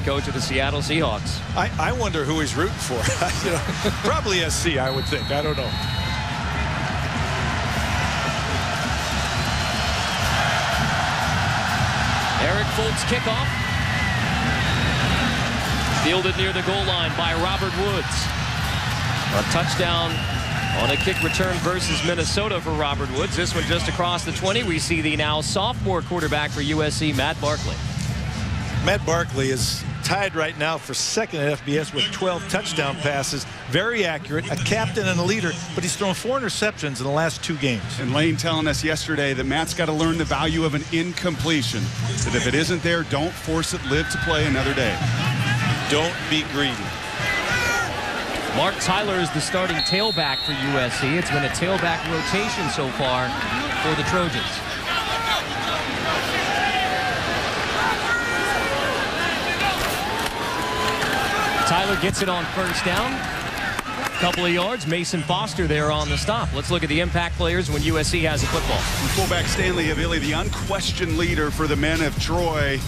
coach of the Seattle Seahawks. I wonder who he's rooting for. Probably SC, I would think. I don't know. Eric Folt's kickoff. Fielded near the goal line by Robert Woods. A touchdown on a kick return versus Minnesota for Robert Woods. This one just across the 20. We see the now sophomore quarterback for USC, Matt Barkley. Matt Barkley is tied right now for second at FBS with 12 touchdown passes. Very accurate, a captain and a leader, but he's thrown 4 interceptions in the last 2 games. And Lane telling us yesterday that Matt's got to learn the value of an incompletion. That if it isn't there, don't force it, live to play another day. Don't be greedy. Mark Tyler is the starting tailback for USC. It's been a tailback rotation so far for the Trojans. Tyler gets it on first down. Couple of yards. Mason Foster there on the stop. Let's look at the impact players when USC has a football. Fullback Stanley Havili, the unquestioned leader for the men of Troy.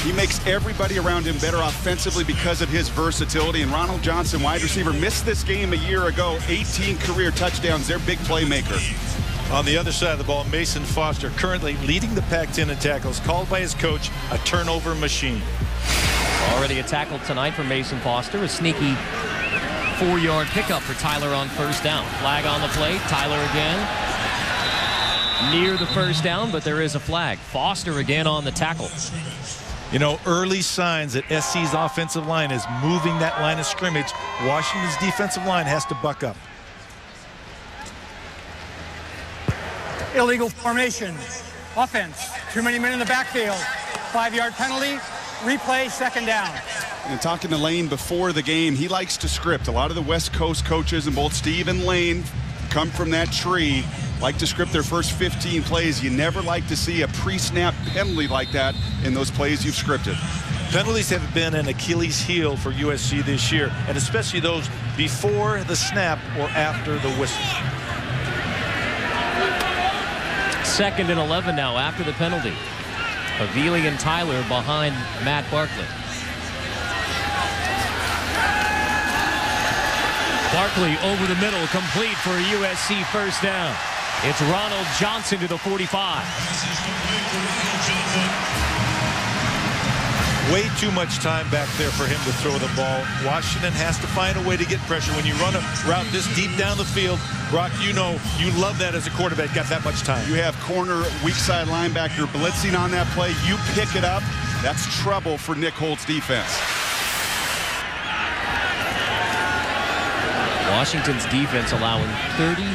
He makes everybody around him better offensively because of his versatility. And Ronald Johnson, wide receiver, missed this game a year ago. 18 career touchdowns. Their big playmaker. On the other side of the ball, Mason Foster currently leading the Pac-10 in tackles, called by his coach a turnover machine. Already a tackle tonight for Mason Foster. A sneaky 4-yard pickup for Tyler on first down. Flag on the play. Tyler again. Near the first down, but there is a flag. Foster again on the tackle. You know, early signs that SC's offensive line is moving that line of scrimmage. Washington's defensive line has to buck up. Illegal formation. Offense. Too many men in the backfield. 5-yard penalty. Replay, second down. And talking to Lane before the game, he likes to script. A lot of the West Coast coaches, and both Steve and Lane come from that tree, like to script their first 15 plays. You never like to see a pre-snap penalty like that in those plays you've scripted. Penalties have been an Achilles heel for USC this year, and especially those before the snap or after the whistle. 2nd and 11 now after the penalty. Havili and Tyler behind Matt Barkley. Barkley over the middle, complete for a USC first down. It's Ronald Johnson to the 45. Way too much time back there for him to throw the ball. Washington has to find a way to get pressure. When you run a route this deep down the field, Brock, you know you love that as a quarterback, got that much time. You have corner, weak side linebacker blitzing on that play. You pick it up. That's trouble for Nick Holt's defense. Washington's defense allowing 33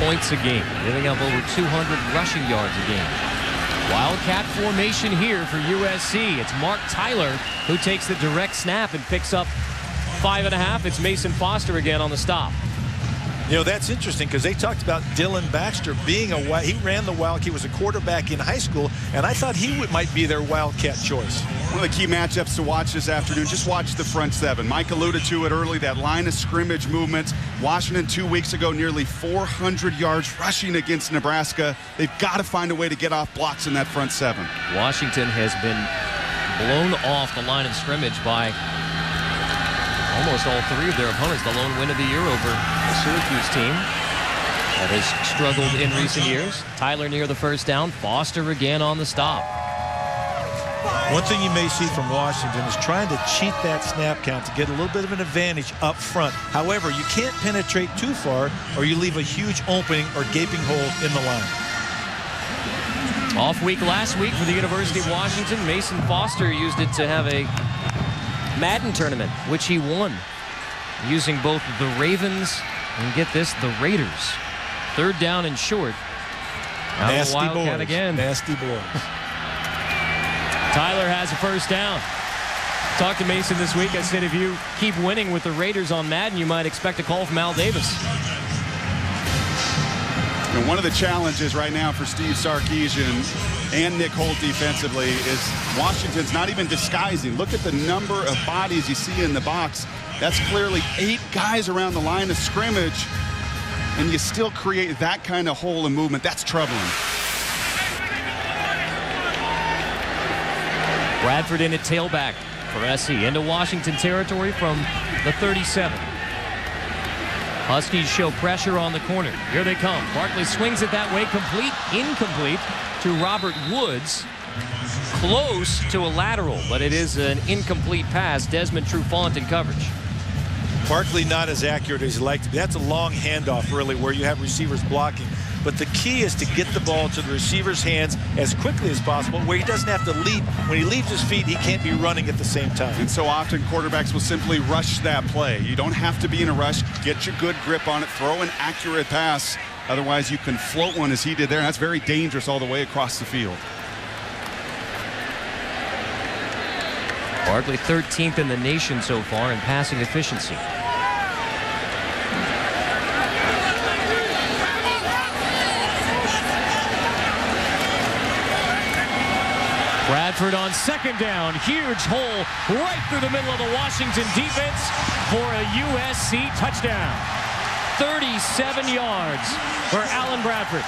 points a game, giving up over 200 rushing yards a game. Wildcat formation here for USC. It's Mark Tyler who takes the direct snap and picks up 5.5. It's Mason Foster again on the stop. You know, that's interesting because they talked about Dylan Baxter being he ran the Wildcat. He was a quarterback in high school, and I thought he might be their Wildcat choice. One of the key matchups to watch this afternoon, just watch the front seven. Mike alluded to it early, that line of scrimmage movement. Washington 2 weeks ago, nearly 400 yards rushing against Nebraska. They've got to find a way to get off blocks in that front seven. Washington has been blown off the line of scrimmage by almost all 3 of their opponents. The lone win of the year over the Syracuse team that has struggled in recent years. Tyler near the first down. Foster again on the stop. One thing you may see from Washington is trying to cheat that snap count to get a little bit of an advantage up front. However, you can't penetrate too far or you leave a huge opening or gaping hole in the line. Off week last week for the University of Washington. Mason Foster used it to have a Madden tournament, which he won, using both the Ravens and, get this, the Raiders. 3rd down and short. Nasty Wildcat boys. again. Nasty boys. Tyler has a first down. Talked to Mason this week. I said if you keep winning with the Raiders on Madden, you might expect a call from Al Davis. And one of the challenges right now for Steve Sarkisian and Nick Holt defensively is Washington's not even disguising. Look at the number of bodies you see in the box. That's clearly 8 guys around the line of scrimmage, and you still create that kind of hole in movement. That's troubling. Bradford in at tailback for SC. Into Washington territory from the 37. Huskies show pressure on the corner. Here they come. Barkley swings it that way. Complete. Incomplete to Robert Woods. Close to a lateral, but it is an incomplete pass. Desmond Trufant in coverage. Barkley not as accurate as he'd like to be. That's a long handoff, really, where you have receivers blocking. But the key is to get the ball to the receiver's hands as quickly as possible, where he doesn't have to leap. When he leaves his feet, he can't be running at the same time. And so often quarterbacks will simply rush that play. You don't have to be in a rush. Get your good grip on it. Throw an accurate pass. Otherwise, you can float one as he did there. And that's very dangerous all the way across the field. Barkley 13th in the nation so far in passing efficiency. Bradford on second down. Huge hole right through the middle of the Washington defense for a USC touchdown. 37 yards for Alan Bradford.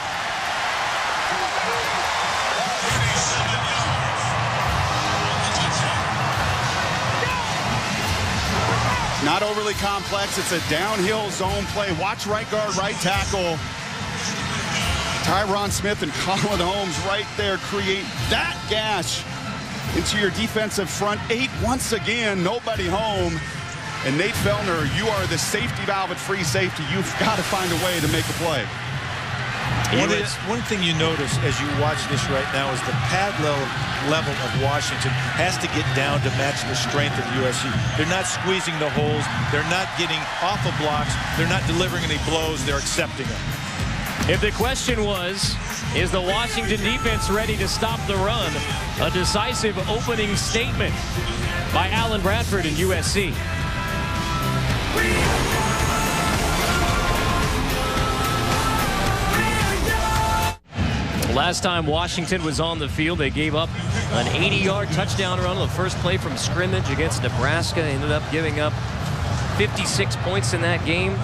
Not overly complex. It's a downhill zone play. Watch right guard, right tackle. Tyron Smith and Colin Holmes right there create that gash into your defensive front 8 once again. Nobody home. And Nate Fellner, you are the safety valve at free safety. You've got to find a way to make a play. One thing you notice as you watch this right now is the pad level of Washington has to get down to match the strength of USC. They're not squeezing the holes. They're not getting off of blocks. They're not delivering any blows. They're accepting them. If the question was, is the Washington defense ready to stop the run? A decisive opening statement by Alan Bradford and USC. Last time Washington was on the field, they gave up an 80-yard touchdown run on the first play from scrimmage against Nebraska. They ended up giving up 56 points in that game.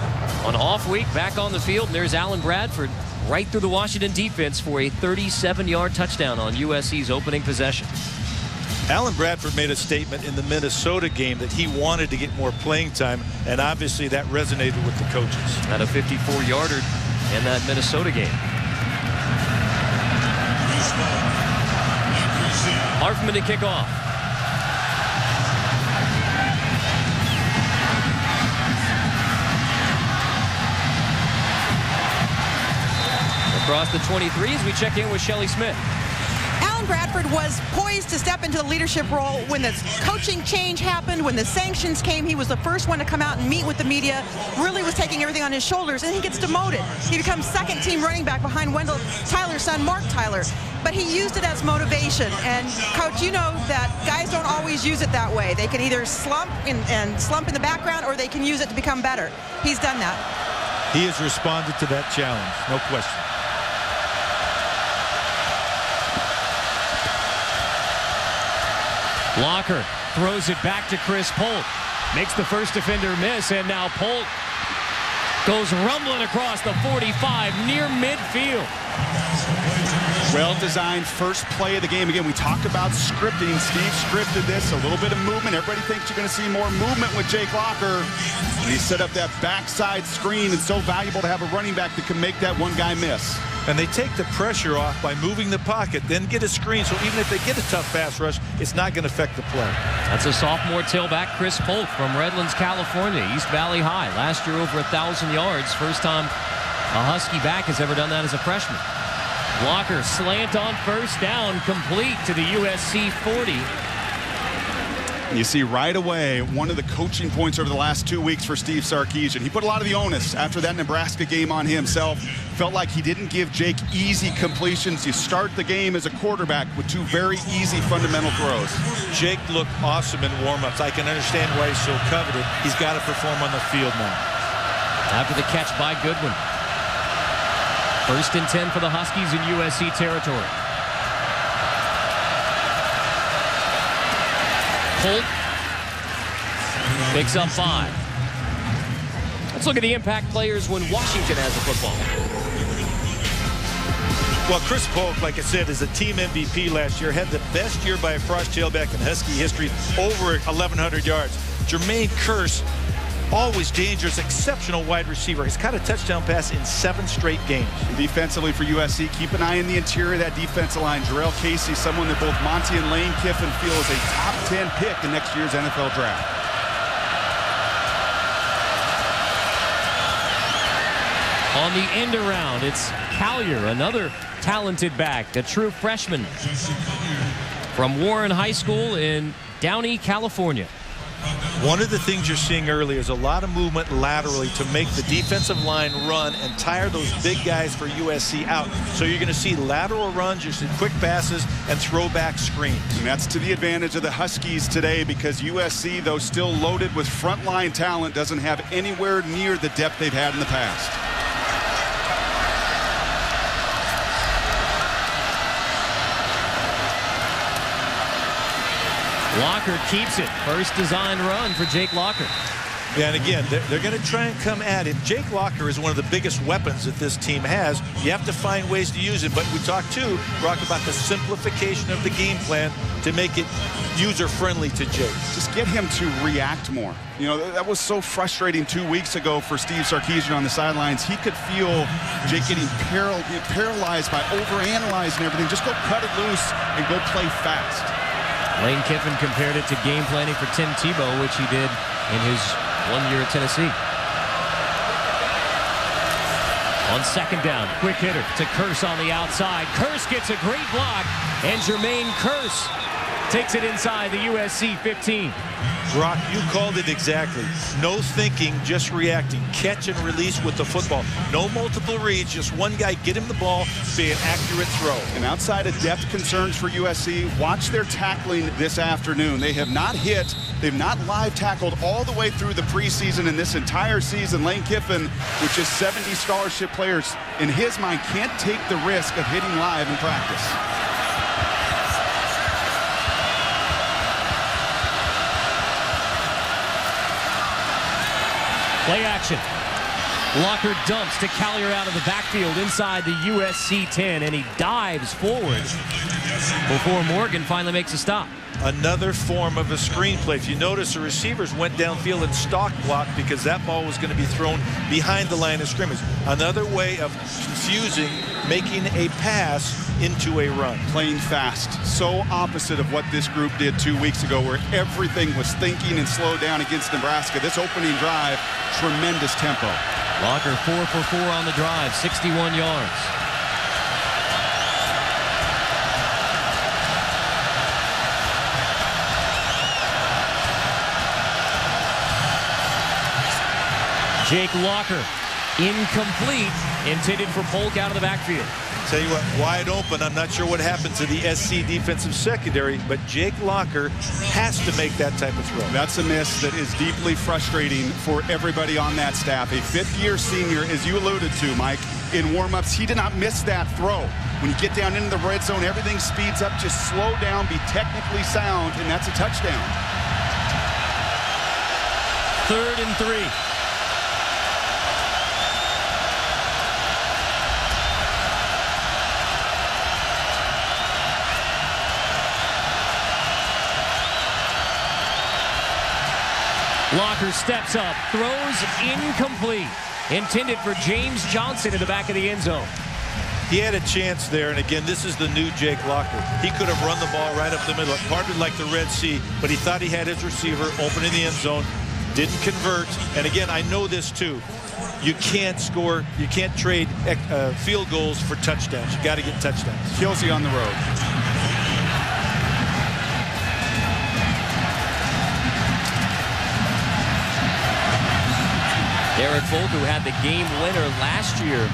On off week, back on the field, and there's Alan Bradford right through the Washington defense for a 37-yard touchdown on USC's opening possession. Alan Bradford made a statement in the Minnesota game that he wanted to get more playing time, and obviously that resonated with the coaches. At a 54-yarder in that Minnesota game. Harfman to kick off. Across the 23 as we check in with Shelley Smith. Alan Bradford was poised to step into the leadership role when the coaching change happened, when the sanctions came. He was the first one to come out and meet with the media, really was taking everything on his shoulders, and he gets demoted. He becomes second-team running back behind Wendell Tyler's son, Mark Tyler. But he used it as motivation. And, Coach, you know that guys don't always use it that way. They can either slump and slump in the background, or they can use it to become better. He's done that. He has responded to that challenge, no question. Locker throws it back to Chris Polk. Makes the first defender miss, and now Polk goes rumbling across the 45 near midfield. Well-designed first play of the game. Again, we talk about scripting. Steve scripted this. A little bit of movement. Everybody thinks you're going to see more movement with Jake Locker. And he set up that backside screen. It's so valuable to have a running back that can make that one guy miss. And they take the pressure off by moving the pocket, then get a screen, so even if they get a tough pass rush, it's not going to affect the play. That's a sophomore tailback, Chris Polk from Redlands, California, East Valley High. Last year over 1,000 yards. First time a Husky back has ever done that as a freshman. Locker slant on first down, complete to the USC 40. You see right away one of the coaching points over the last 2 weeks for Steve Sarkisian. He put a lot of the onus after that Nebraska game on himself. Felt like he didn't give Jake easy completions. You start the game as a quarterback with two very easy fundamental throws. Jake looked awesome in warm-ups. I can understand why he's so coveted. He's got to perform on the field now. After the catch by Goodwin. 1st and 10 for the Huskies in USC territory. Polk picks up 5. Let's look at the impact players when Washington has the football. Well, Chris Polk, like I said, is a team MVP last year. Had the best year by a frost tailback in Husky history, over 1,100 yards. Jermaine Kearse, always dangerous, exceptional wide receiver. He's caught a touchdown pass in 7 straight games. Defensively for USC, keep an eye in the interior of that defensive line. Jarrell Casey, someone that both Monty and Lane Kiffin feel is a top 10 pick in next year's NFL draft. On the end around, it's Collier, another talented back, a true freshman from Warren High School in Downey, California. One of the things you're seeing early is a lot of movement laterally to make the defensive line run and tire those big guys for USC out. So you're going to see lateral runs, you're seeing quick passes, and throwback screens. And that's to the advantage of the Huskies today, because USC, though still loaded with frontline talent, doesn't have anywhere near the depth they've had in the past. Locker keeps it. First design run for Jake Locker. Yeah, and again, they're going to try and come at him. Jake Locker is one of the biggest weapons that this team has. You have to find ways to use him. But we talked, too, Brock, about the simplification of the game plan to make it user-friendly to Jake. Just get him to react more. You know, that was so frustrating 2 weeks ago for Steve Sarkisian on the sidelines. He could feel Jake getting paralyzed by overanalyzing everything. Just go cut it loose and go play fast. Lane Kiffin compared it to game planning for Tim Tebow, which he did in his 1 year at Tennessee. On second down, quick hitter to Kearse on the outside. Kearse gets a great block, and Jermaine Kearse takes it inside the USC 15. Brock, you called it exactly. No thinking, just reacting. Catch and release with the football. No multiple reads, just one guy, get him the ball, be an accurate throw. And outside of depth concerns for USC, watch their tackling this afternoon. They have not hit, they've not live tackled all the way through the preseason and this entire season. Lane Kiffin, with just 70 scholarship players, in his mind, can't take the risk of hitting live in practice. Play action. Locker dumps to Collier out of the backfield inside the USC 10, and he dives forward before Morgan finally makes a stop. Another form of a screenplay. If you notice, the receivers went downfield and stock blocked because that ball was going to be thrown behind the line of scrimmage. Another way of confusing, making a pass into a run. Playing fast. So opposite of what this group did 2 weeks ago, where everything was thinking and slowed down against Nebraska. This opening drive, tremendous tempo. Locker 4 for 4 on the drive, 61 yards. Jake Locker, incomplete, intended for Polk out of the backfield. Tell you what, wide open. I'm not sure what happened to the SC defensive secondary, but Jake Locker has to make that type of throw. That's a miss that is deeply frustrating for everybody on that staff. A fifth-year senior, as you alluded to, Mike, in warm-ups, he did not miss that throw. When you get down into the red zone, everything speeds up. Just slow down, be technically sound, and that's a touchdown. 3rd and 3. Locker steps up, throws incomplete. Intended for James Johnson in the back of the end zone. He had a chance there, and again, this is the new Jake Locker. He could have run the ball right up the middle, parted like the Red Sea, but he thought he had his receiver open in the end zone, didn't convert. And again, I know this too. You can't score, you can't trade field goals for touchdowns. You got to get touchdowns. Kelsey on the road. Derek Folk, who had the game winner last year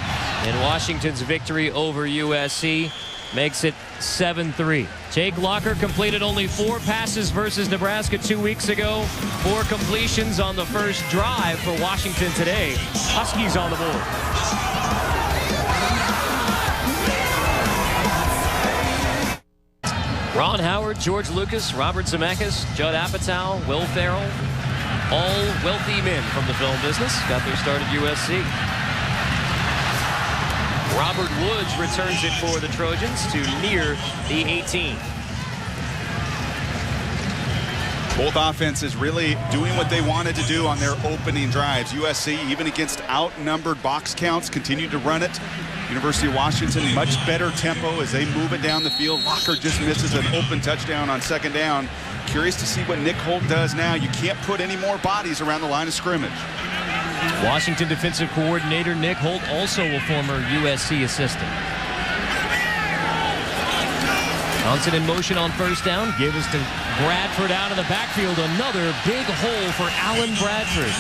in Washington's victory over USC, makes it 7-3. Jake Locker completed only 4 passes versus Nebraska 2 weeks ago. 4 completions on the first drive for Washington today. Huskies on the board. Ron Howard, George Lucas, Robert Zemeckis, Judd Apatow, Will Ferrell. All wealthy men from the film business got their start at USC. Robert Woods returns it for the Trojans to near the 18. Both offenses really doing what they wanted to do on their opening drives. USC, even against outnumbered box counts, continued to run it. University of Washington, much better tempo as they move it down the field. Locker just misses an open touchdown on second down. Curious to see what Nick Holt does now. You can't put any more bodies around the line of scrimmage. Washington defensive coordinator Nick Holt, also a former USC assistant. Johnson in motion on first down. Give us to Bradford out of the backfield. Another big hole for Alan Bradford.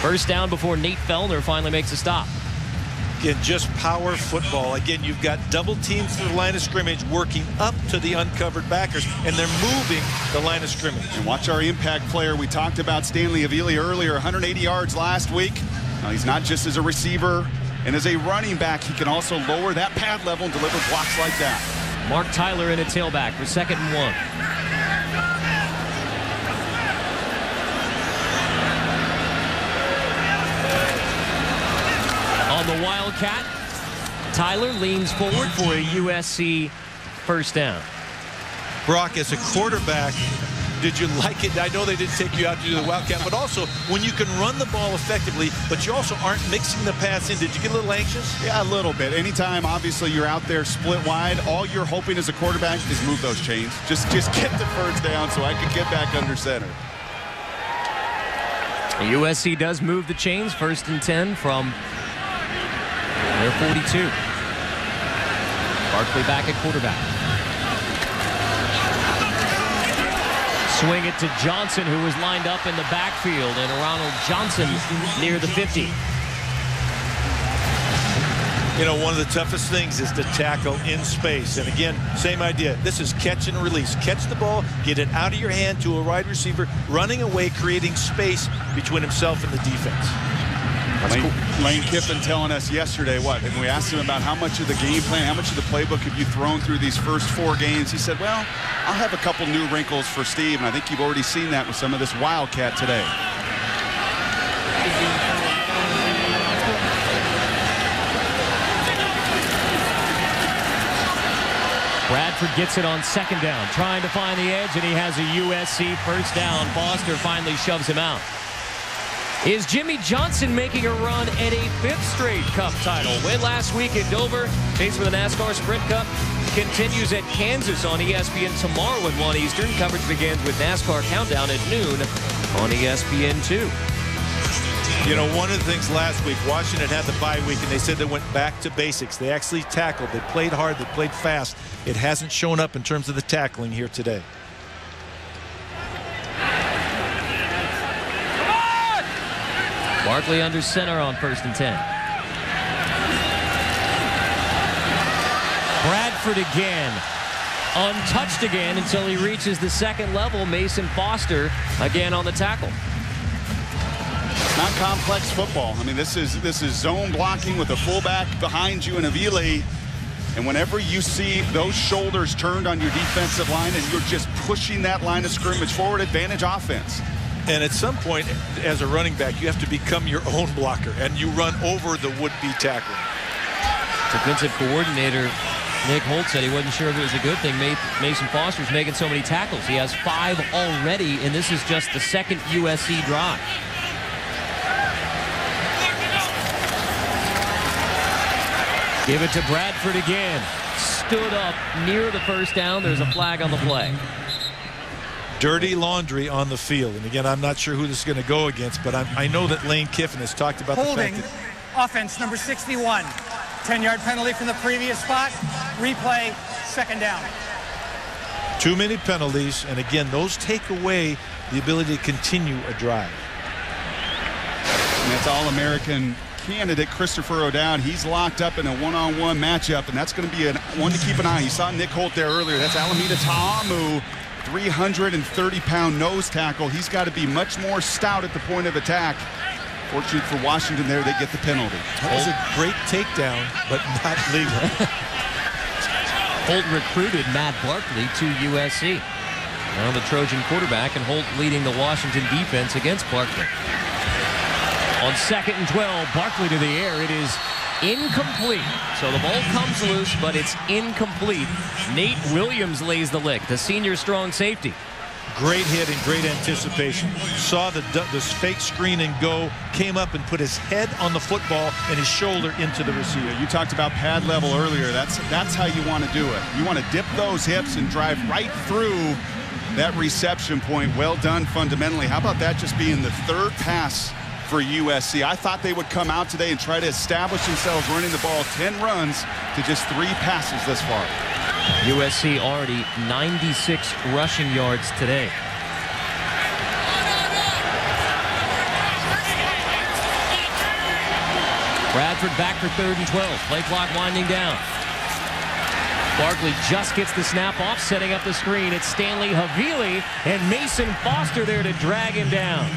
First down before Nate Fellner finally makes a stop. Again, just power football. Again, you've got double teams to the line of scrimmage working up to the uncovered backers, and they're moving the line of scrimmage. And watch our impact player. We talked about Stanley Avili earlier, 180 yards last week. Now, he's not just as a receiver and as a running back. He can also lower that pad level and deliver blocks like that. Mark Tyler in a tailback for 2nd and 1. On the Wildcat, Tyler leans forward for a USC first down. Brock, as a quarterback, did you like it? I know they didn't take you out to do the Wildcat, but also when you can run the ball effectively, but you also aren't mixing the pass in. Did you get a little anxious? Yeah, a little bit. Anytime, obviously, you're out there split wide, all you're hoping as a quarterback is move those chains. Just get the first down so I could get back under center. USC does move the chains. 1st and 10 from their 42. Barkley back at quarterback. Swing it to Johnson, who was lined up in the backfield, and Ronald Johnson near the 50. You know, one of the toughest things is to tackle in space. And again, same idea. This is catch and release. Catch the ball, get it out of your hand to a wide receiver, running away, creating space between himself and the defense. Lane Kiffin telling us yesterday and we asked him about how much of the game plan, how much of the playbook have you thrown through these first 4 games? He said, well, I'll have a couple new wrinkles for Steve, and I think you've already seen that with some of this Wildcat today. Bradford gets it on 2nd down, trying to find the edge, and he has a USC first down. Foster finally shoves him out. Is Jimmy Johnson making a run at a 5th straight Cup title? Win last week at Dover. Pace for the NASCAR Sprint Cup continues at Kansas on ESPN tomorrow at 1 Eastern. Coverage begins with NASCAR Countdown at noon on ESPN2. You know, one of the things last week, Washington had the bye week, and they said they went back to basics. They actually tackled. They played hard. They played fast. It hasn't shown up in terms of the tackling here today. Barkley under center on 1st and 10. Bradford again. Untouched again until he reaches the 2nd level. Mason Foster again on the tackle. Not complex football. I mean, this is zone blocking with a fullback behind you and Avili. And whenever you see those shoulders turned on your defensive line and you're just pushing that line of scrimmage forward, advantage offense. And at some point, as a running back, you have to become your own blocker, and you run over the would-be tackler. Defensive coordinator Nick Holt said he wasn't sure if it was a good thing Mason Foster's making so many tackles. He has 5 already, and this is just the 2nd USC drive. Give it to Bradford again. Stood up near the first down. There's a flag on the play. Dirty laundry on the field. And again, I'm not sure who this is going to go against, but I know that Lane Kiffin has talked about holding the fact that offense number 61. 10-yard penalty from the previous spot. Replay, 2nd down. too many penalties, and again, those take away the ability to continue a drive. And that's All-American candidate Christopher O'Dowd. He's locked up in a one-on-one matchup, and that's going to be one to keep an eye on. You saw Nick Holt there earlier. That's Alameda Ta'amu, 330-pound nose tackle. He's got to be much more stout at the point of attack. Fortunate for Washington there, they get the penalty. That was a great takedown, but not legal. Holt recruited Matt Barkley to USC. Now the Trojan quarterback, and Holt leading the Washington defense against Barkley. On 2nd and 12, Barkley to the air. It is incomplete. So the ball comes loose, but it's incomplete. Nate Williams lays the lick, the senior strong safety. Great hit and great anticipation. Saw the fake screen and go, came up and put his head on the football and his shoulder into the receiver. You talked about pad level earlier. That's how you want to do it. You want to dip those hips and drive right through that reception point. Well done fundamentally. How about that just being the third pass for USC? I thought they would come out today and try to establish themselves running the ball. 10 runs to just 3 passes this far. USC already 96 rushing yards today. Bradford back for 3rd and 12. Play clock winding down. Barkley just gets the snap off, setting up the screen. It's Stanley Havili and Mason Foster there to drag him down.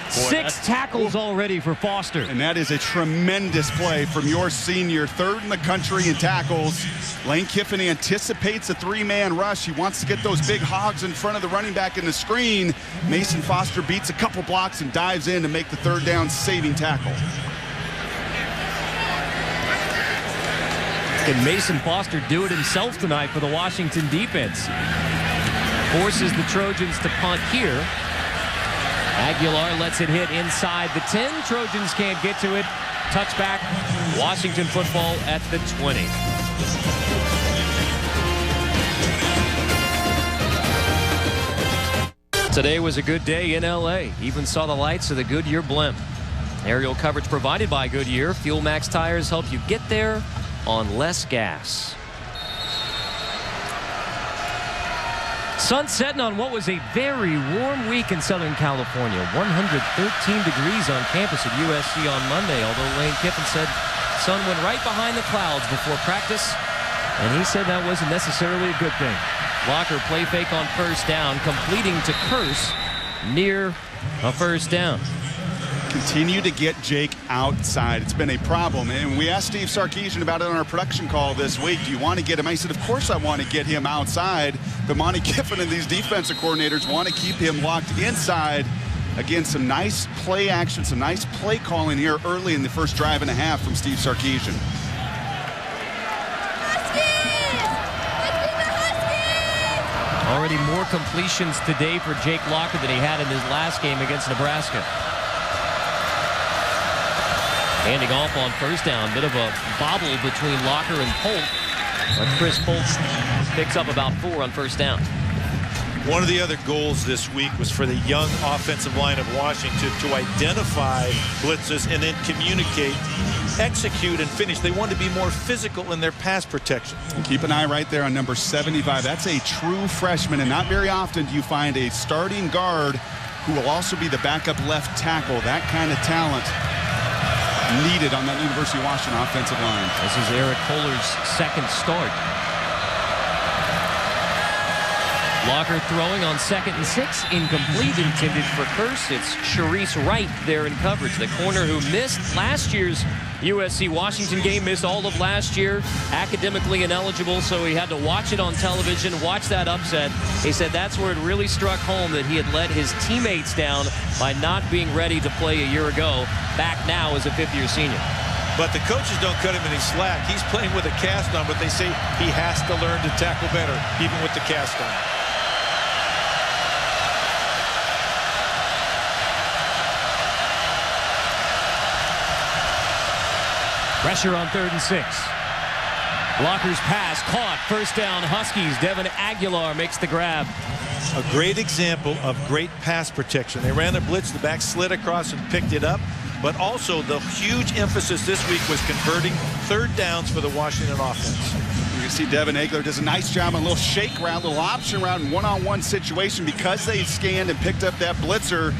Boy, 6 tackles already for Foster. And that is a tremendous play from your senior, 3rd in the country in tackles. Lane Kiffin anticipates a 3-man rush. He wants to get those big hogs in front of the running back in the screen. Mason Foster beats a couple blocks and dives in to make the 3rd down saving tackle. Can Mason Foster do it himself tonight for the Washington defense? Forces the Trojans to punt here. Aguilar lets it hit inside the 10. Trojans can't get to it. Touchback, Washington football at the 20. Today was a good day in LA. Even saw the lights of the Goodyear blimp. Aerial coverage provided by Goodyear. Fuel Max tires help you get there on less gas. Sun setting on what was a very warm week in Southern California. 113 degrees on campus at USC on Monday, although Lane Kiffin said sun went right behind the clouds before practice, and he said that wasn't necessarily a good thing. Locker play fake on 1st down, completing to Curse near a 1st down. Continue to get Jake outside. It's been a problem. And we asked Steve Sarkisian about it on our production call this week. Do you want to get him? He said, of course I want to get him outside. But Monty Kiffin and these defensive coordinators want to keep him locked inside. Again, some nice play action, some nice play calling here early in the first drive and a half from Steve Sarkisian. Already more completions today for Jake Locker than he had in his last game against Nebraska. Handing off on 1st down. Bit of a bobble between Locker and Polk. But Chris Polk picks up about 4 on 1st down. One of the other goals this week was for the young offensive line of Washington to identify blitzes and then communicate, execute, and finish. They want to be more physical in their pass protection. And keep an eye right there on number 75. That's a true freshman, and not very often do you find a starting guard who will also be the backup left tackle. That kind of talent needed on that University of Washington offensive line. This is Eric Kohler's 2nd start. Locker throwing on 2nd and 6, incomplete, intended for Curse. It's Sharice Wright there in coverage, the corner who missed last year's USC Washington game, missed all of last year, academically ineligible, so he had to watch it on television, watch that upset. He said that's where it really struck home that he had let his teammates down by not being ready to play a year ago, back now as a 5th-year senior. But the coaches don't cut him any slack. He's playing with a cast on, but they say he has to learn to tackle better, even with the cast on. Pressure on 3rd and 6. Locker's pass caught. 1st down, Huskies. Devin Aguilar makes the grab. A great example of great pass protection. They ran a blitz, the back slid across and picked it up. But also the huge emphasis this week was converting 3rd downs for the Washington offense. You can see Devin Aguilar does a nice job on a little shake route, little option route in one-on-one situation because they scanned and picked up that blitzer.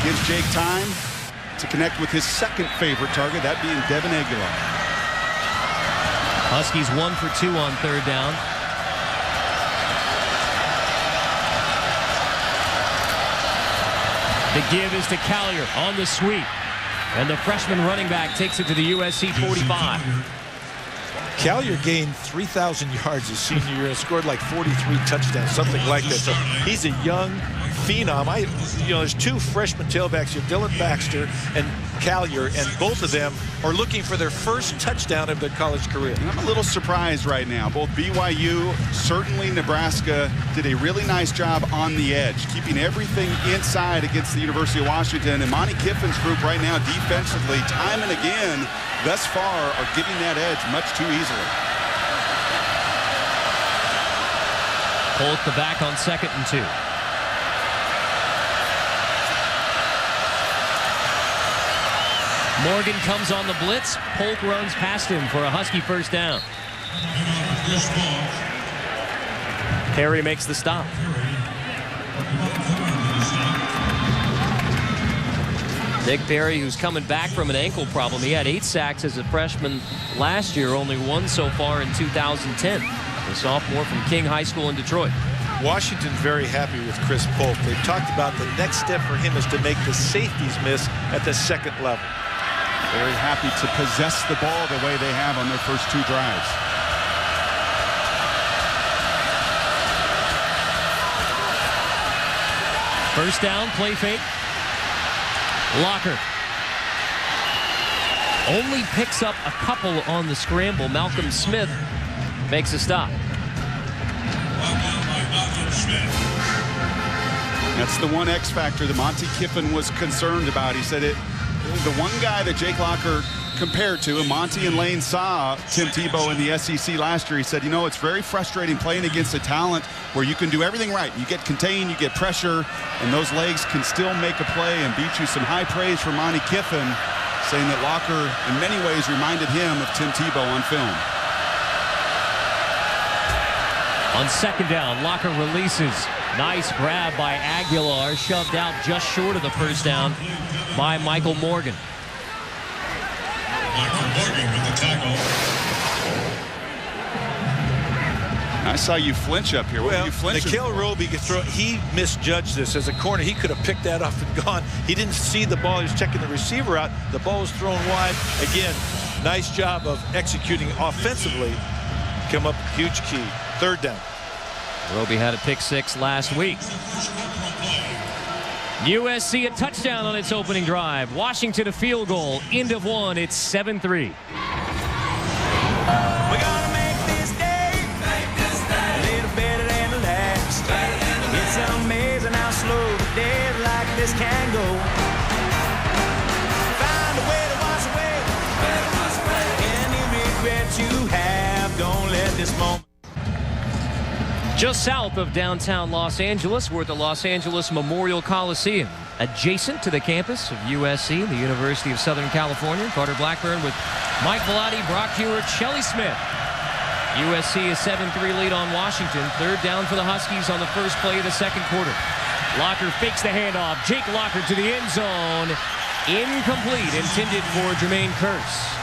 Gives Jake time to connect with his 2nd favorite target, that being Devin Aguilar. Huskies 1 for 2 on 3rd down. The give is to Collier on the sweep. And the freshman running back takes it to the USC 45. Collier gained 3,000 yards his senior year and scored like 43 touchdowns, something like that. So he's a young, phenom. There's two freshman tailbacks here, Dylan Baxter and Collier, and both of them are looking for their first touchdown of their college career. And I'm a little surprised right now. Both BYU, certainly Nebraska, did a really nice job on the edge, keeping everything inside against the University of Washington. And Monty Kiffin's group right now defensively, time and again, thus far, are giving that edge much too easily. Polk the back on 2nd and 2. Morgan comes on the blitz. Polk runs past him for a Husky first down. Perry makes the stop. Nick Perry, who's coming back from an ankle problem. He had 8 sacks as a freshman last year, only 1 so far in 2010. The sophomore from King High School in Detroit. Washington's very happy with Chris Polk. They've talked about the next step for him is to make the safeties miss at the second level. Very happy to possess the ball the way they have on their first 2 drives. First down, play fake. Locker only picks up a couple on the scramble. Malcolm Smith makes a stop. That's the one X factor that Monty Kiffin was concerned about. He said the one guy that Jake Locker compared to, and Monty and Lane saw Tim Tebow in the SEC last year. He said, it's very frustrating playing against a talent where you can do everything right. You get contained, you get pressure, and those legs can still make a play and beat you. Some high praise from Monty Kiffin, saying that Locker in many ways reminded him of Tim Tebow on film. On 2nd down, Locker releases. Nice grab by Aguilar, shoved out just short of the first down by Michael Morgan. Michael Morgan with the tackle. I saw you flinch up here. What were you flinching? Nikhil Roby, he misjudged this as a corner. He could have picked that up and gone. He didn't see the ball. He was checking the receiver out. The ball was thrown wide. Again, nice job of executing offensively. Come up, huge key. 3rd down. Roby had a pick 6 last week. USC a touchdown on its opening drive. Washington a field goal. End of 1. It's 7-3. We're gonna make this day a little better than the last. It's amazing how slow the days like this can go. Find a way to wash away any regrets you have. Don't let this moment. Just south of downtown Los Angeles, we're at the Los Angeles Memorial Coliseum, adjacent to the campus of USC, the University of Southern California. Carter Blackburn with Mike Velati, Brock Hewitt, Shelley Smith. USC a 7-3 lead on Washington. 3rd down for the Huskies on the first play of the 2nd quarter. Locker fakes the handoff. Jake Locker to the end zone. Incomplete, intended for Jermaine Kearse.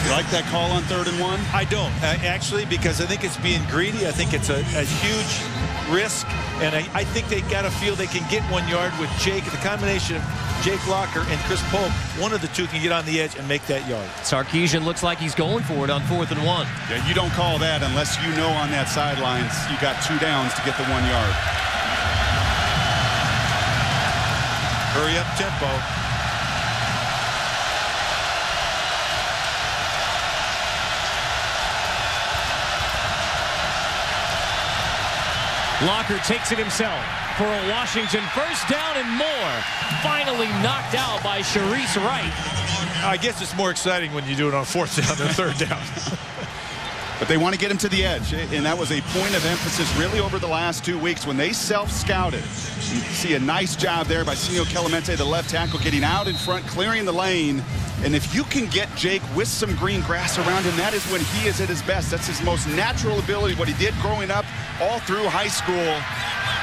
You like that call on 3rd and 1? I don't, actually, because I think it's being greedy. I think it's a huge risk, and I think they got to feel they can get 1 yard with Jake. The combination of Jake Locker and Chris Polk, one of the two can get on the edge and make that yard. Sarkisian looks like he's going for it on 4th and 1. Yeah, you don't call that unless you know on that sidelines you got 2 downs to get the 1 yard. Hurry up tempo. Locker takes it himself for a Washington first down and more. Finally knocked out by Sharice Wright. I guess it's more exciting when you do it on 4th down than 3rd down. But they want to get him to the edge, and that was a point of emphasis really over the last 2 weeks when they self-scouted. You see a nice job there by Senio Clemente, the left tackle, getting out in front, clearing the lane. And if you can get Jake with some green grass around him, that is when he is at his best. That's his most natural ability, what he did growing up all through high school.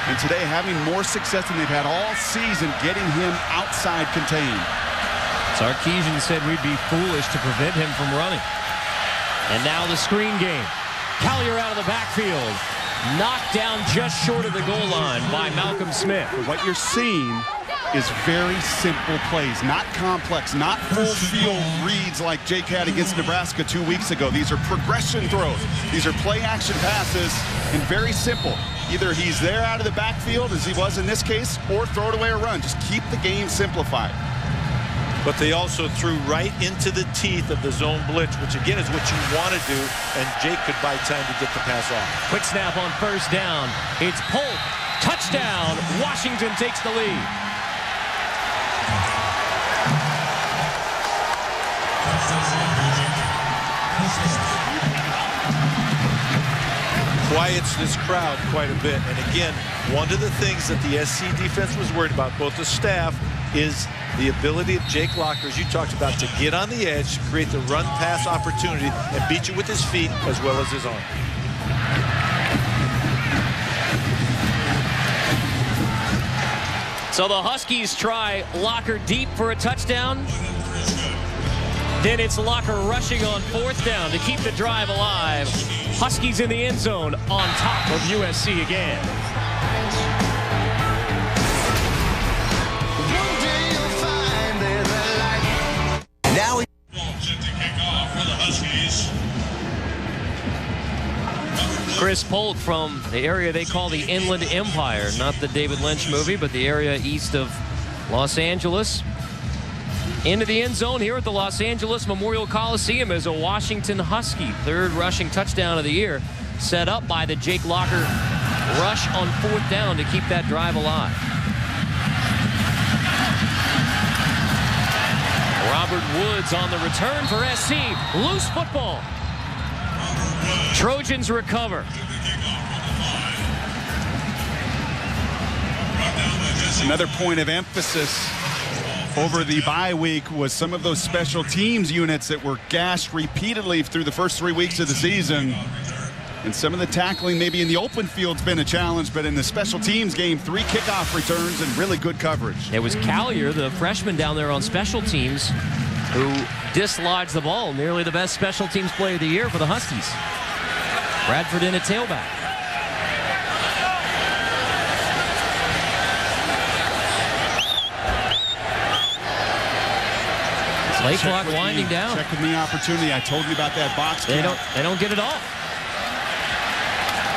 And today having more success than they've had all season, getting him outside contained. Sarkisian said we'd be foolish to prevent him from running. And now the screen game. Collier out of the backfield. Knocked down just short of the goal line by Malcolm Smith. What you're seeing is very simple plays, not complex, not full field reads like Jake had against Nebraska 2 weeks ago. These are progression throws. These are play action passes, and very simple. Either he's there out of the backfield, as he was in this case, or throw it away or run. Just keep the game simplified. But they also threw right into the teeth of the zone blitz, which again is what you want to do, and Jake could buy time to get the pass off. Quick snap on first down. It's Polk. Touchdown. Washington takes the lead. Quiets this crowd quite a bit. And again, one of the things that the SC defense was worried about, both the staff, is the ability of Jake Locker, as you talked about, to get on the edge, create the run-pass opportunity, and beat you with his feet as well as his arm. So the Huskies try Locker deep for a touchdown. Then it's Locker rushing on fourth down to keep the drive alive. Huskies in the end zone on top of USC again. Now set to kick off for the Huskies. Chris Polk from the area they call the Inland Empire, not the David Lynch movie, but the area east of Los Angeles. Into the end zone here at the Los Angeles Memorial Coliseum is a Washington Husky. Third rushing touchdown of the year, set up by the Jake Locker rush on fourth down to keep that drive alive. Robert Woods on the return for SC. Loose football. Trojans recover. Another point of emphasis over the bye week was some of those special teams units that were gashed repeatedly through the first 3 weeks of the season. And some of the tackling maybe in the open field's been a challenge, but in the special teams game, 3 kickoff returns and really good coverage. It was Callier, the freshman down there on special teams, who dislodged the ball. Nearly the best special teams player of the year for the Huskies. Bradford in at tailback. Play clock winding down. Check with me opportunity. I told you about that box count. They don't get it off.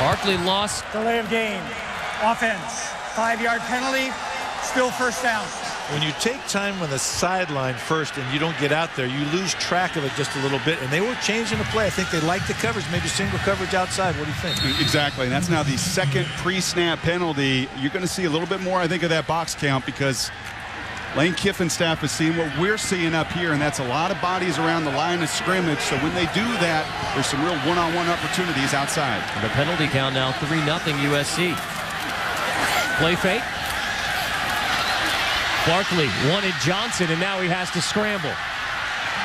Barkley lost. Delay of game. Offense. 5-yard penalty. Still first down. When you take time on the sideline first and you don't get out there, you lose track of it just a little bit. And they were changing the play. I think they liked the coverage, maybe single coverage outside. What do you think? Exactly. And that's now the second pre-snap penalty. You're going to see a little bit more, I think, of that box count because Lane Kiffin's staff has seen what we're seeing up here, and that's a lot of bodies around the line of scrimmage. So when they do that, there's some real one-on-one opportunities outside. And the penalty count now 3-0 USC. Play fake. Barkley wanted Johnson, and now he has to scramble.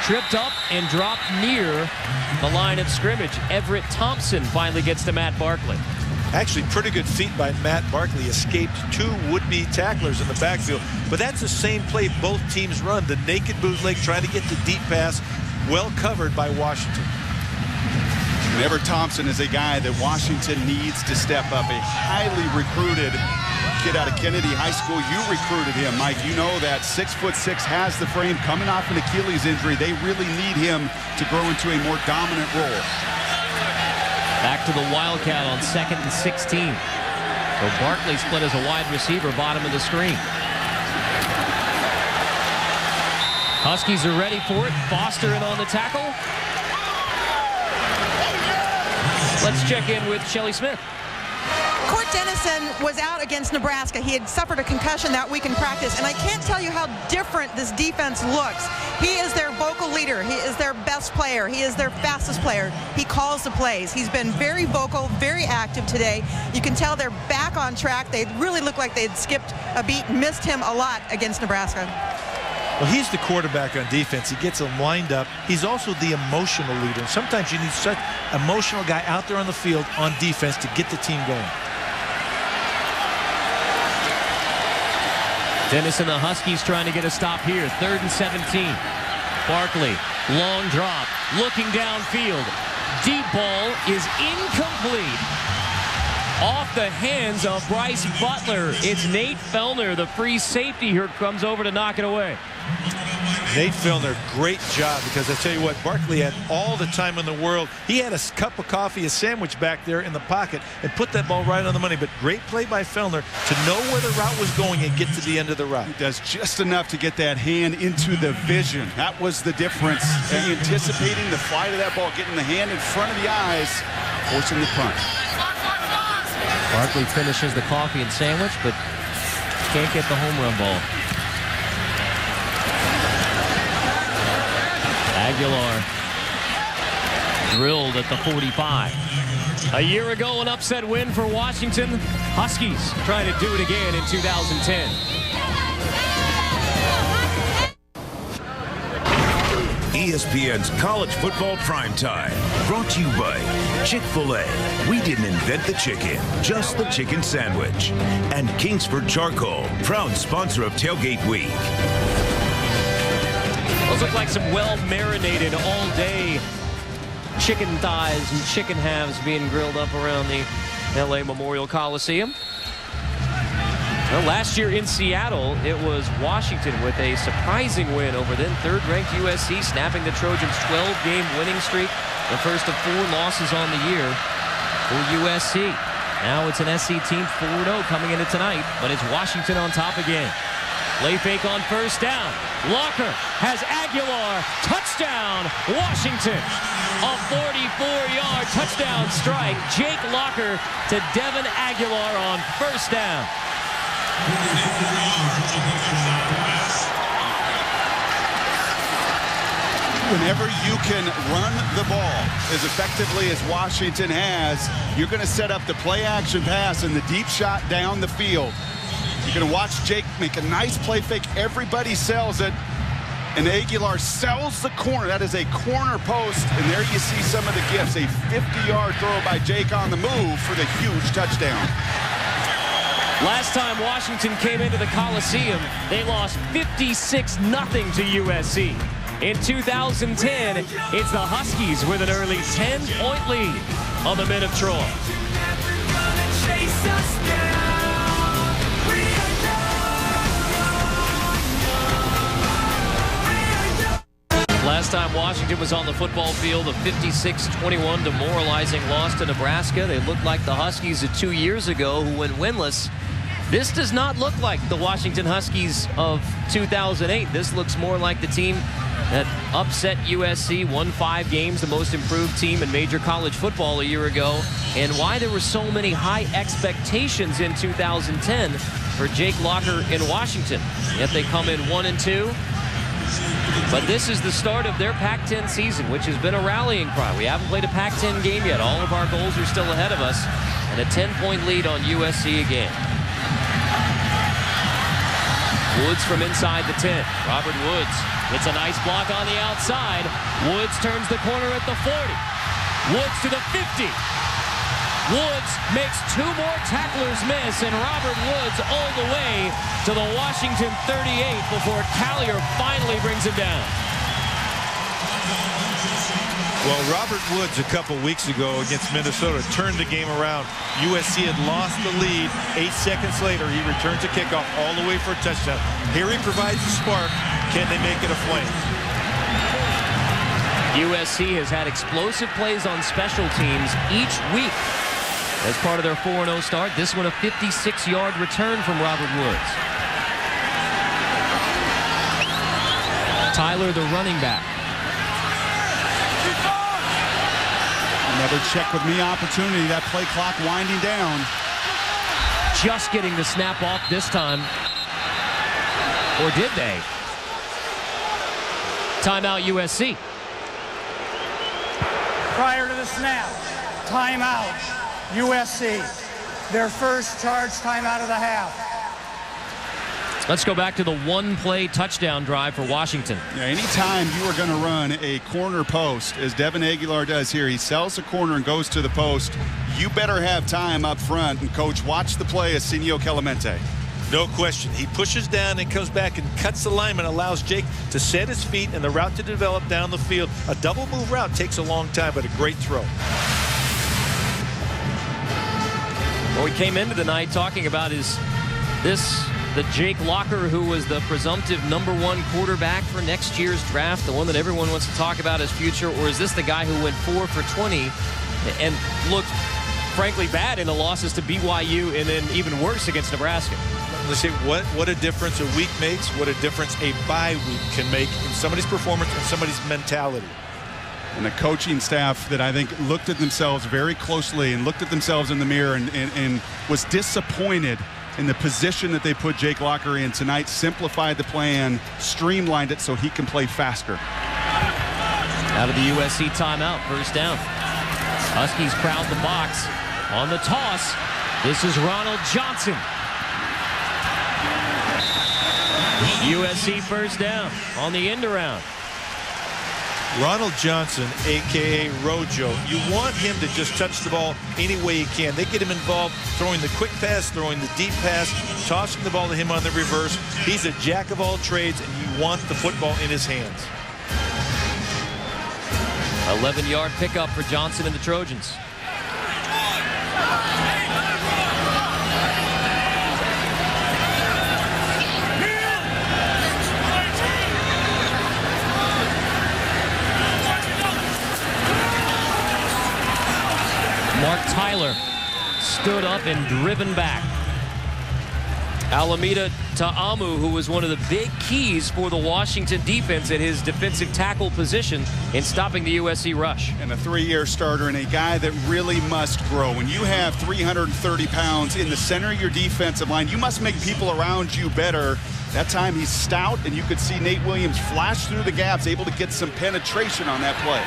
Tripped up and dropped near the line of scrimmage. Everett Thompson finally gets to Matt Barkley. Actually, pretty good feat by Matt Barkley. Escaped 2 would-be tacklers in the backfield. But that's the same play both teams run. The naked bootleg trying to get the deep pass, well covered by Washington. And Everett Thompson is a guy that Washington needs to step up. A highly recruited kid out of Kennedy High School. You recruited him, Mike. You know that 6'6" has the frame. Coming off an Achilles injury, they really need him to grow into a more dominant role. Back to the Wildcat on 2nd and 16. So Barkley split as a wide receiver, bottom of the screen. Huskies are ready for it. Foster in on the tackle. Let's check in with Shelly Smith. Court Dennison was out against Nebraska. He had suffered a concussion that week in practice, and I can't tell you how different this defense looks. He is their vocal leader. He is their best player. He is their fastest player. He calls the plays. He's been very vocal, very active today. You can tell they're back on track. They really look like they'd skipped a beat, missed him a lot against Nebraska. Well, he's the quarterback on defense. He gets them lined up. He's also the emotional leader. And sometimes you need such an emotional guy out there on the field on defense to get the team going. Dennis and the Huskies trying to get a stop here. 3rd and 17. Barkley, long drop, looking downfield. Deep ball is incomplete. Off the hands of Bryce Butler. It's Nate Fellner, the free safety here, comes over to knock it away. Nate Filner, great job, because I tell you what, Barkley had all the time in the world. He had a cup of coffee, a sandwich back there in the pocket, and put that ball right on the money. But great play by Filner to know where the route was going and get to the end of the route. He does just enough to get that hand into the vision. That was the difference. Anticipating the flight of that ball, getting the hand in front of the eyes, forcing the punt. Barkley finishes the coffee and sandwich, but can't get the home run ball. Aguilar drilled at the 45. A year ago, an upset win for Washington. Huskies trying to do it again in 2010. ESPN's College Football Primetime, brought to you by Chick-fil-A. We didn't invent the chicken, just the chicken sandwich. And Kingsford Charcoal, proud sponsor of Tailgate Week. Those look like some well-marinated all-day chicken thighs and chicken halves being grilled up around the LA Memorial Coliseum. Well, last year in Seattle, it was Washington with a surprising win over then third-ranked USC, snapping the Trojans' 12-game winning streak, the first of 4 losses on the year for USC. Now it's an SC team 4-0 coming into tonight, but it's Washington on top again. Play fake on first down. Locker has Aguilar. Touchdown, Washington. A 44-yard touchdown strike. Jake Locker to Devin Aguilar on first down. Whenever you can run the ball as effectively as Washington has, you're going to set up the play-action pass and the deep shot down the field. You're going to watch Jake make a nice play fake. Everybody sells it. And Aguilar sells the corner. That is a corner post. And there you see some of the gifts. A 50-yard throw by Jake on the move for the huge touchdown. Last time Washington came into the Coliseum, they lost 56-0 to USC. In 2010, it's the Huskies with an early 10-point lead on the men of Troy. Last time Washington was on the football field, a 56-21 demoralizing loss to Nebraska. They looked like the Huskies of 2 years ago who went winless. This does not look like the Washington Huskies of 2008. This looks more like the team that upset USC, won 5 games, the most improved team in major college football a year ago, and why there were so many high expectations in 2010 for Jake Locker in Washington. Yet they come in 1-2. But this is the start of their Pac-10 season, which has been a rallying cry. We haven't played a Pac-10 game yet. All of our goals are still ahead of us. And a 10-point lead on USC again. Woods from inside the 10. Robert Woods gets a nice block on the outside. Woods turns the corner at the 40. Woods to the 50. Woods makes 2 more tacklers miss, and Robert Woods all the way to the Washington 38 before Collier finally brings him down. Well, Robert Woods a couple weeks ago against Minnesota turned the game around. USC had lost the lead. 8 seconds later, he returns a kickoff all the way for a touchdown. Here he provides a spark. Can they make it a flame? USC has had explosive plays on special teams each week as part of their 4-0 start. This one a 56-yard return from Robert Woods. Tyler, the running back. Another check with me opportunity. That play clock winding down. Just getting the snap off this time. Or did they? Timeout USC. Prior to the snap, timeout USC. Their first charge timeout of the half. Let's go back to the 1-play touchdown drive for Washington. Yeah, anytime you are going to run a corner post, as Devin Aguilar does here, he sells the corner and goes to the post. You better have time up front. And, Coach, watch the play of Senio Clemente. No question. He pushes down and comes back and cuts the lineman, allows Jake to set his feet and the route to develop down the field. A double move route takes a long time, but a great throw. Well, we came into the night talking about this the Jake Locker who was the presumptive #1 quarterback for next year's draft, the one that everyone wants to talk about his future, or is this the guy who went 4 for 20 and looked frankly bad in the losses to BYU and then even worse against Nebraska? Let's see what a difference a week makes, what a difference a bye week can make in somebody's performance and somebody's mentality. And the coaching staff that I think looked at themselves very closely and looked at themselves in the mirror and was disappointed in the position that they put Jake Locker in tonight, simplified the plan, streamlined it so he can play faster. Out of the USC timeout, first down. Huskies crowd the box. On the toss, this is Ronald Johnson. USC first down on the end around. Ronald Johnson, a.k.a. Rojo, you want him to just touch the ball any way he can. They get him involved throwing the quick pass, throwing the deep pass, tossing the ball to him on the reverse. He's a jack of all trades, and you want the football in his hands. 11-yard pickup for Johnson and the Trojans. Mark Tyler stood up and driven back. Alameda Ta'amu, who was one of the big keys for the Washington defense at his defensive tackle position in stopping the USC rush. And a 3-year starter and a guy that really must grow. When you have 330 pounds in the center of your defensive line, you must make people around you better. That time he's stout, and you could see Nate Williams flash through the gaps, able to get some penetration on that play.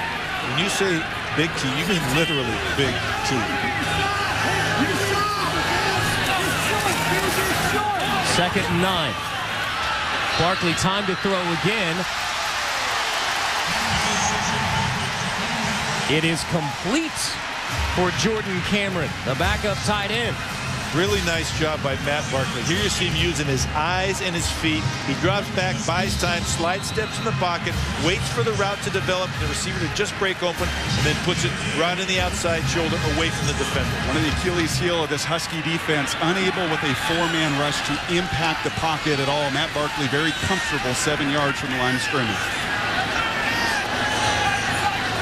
When you say big key, you mean literally big key. Second and 9. Barkley time to throw again. It is complete for Jordan Cameron, the backup tight end. Really nice job by Matt Barkley. Here you see him using his eyes and his feet. He drops back, buys time, slide steps in the pocket, waits for the route to develop, the receiver to just break open, and then puts it right in the outside shoulder away from the defender. One of the Achilles heel of this Husky defense, unable with a 4-man rush to impact the pocket at all. Matt Barkley very comfortable 7 yards from the line of scrimmage.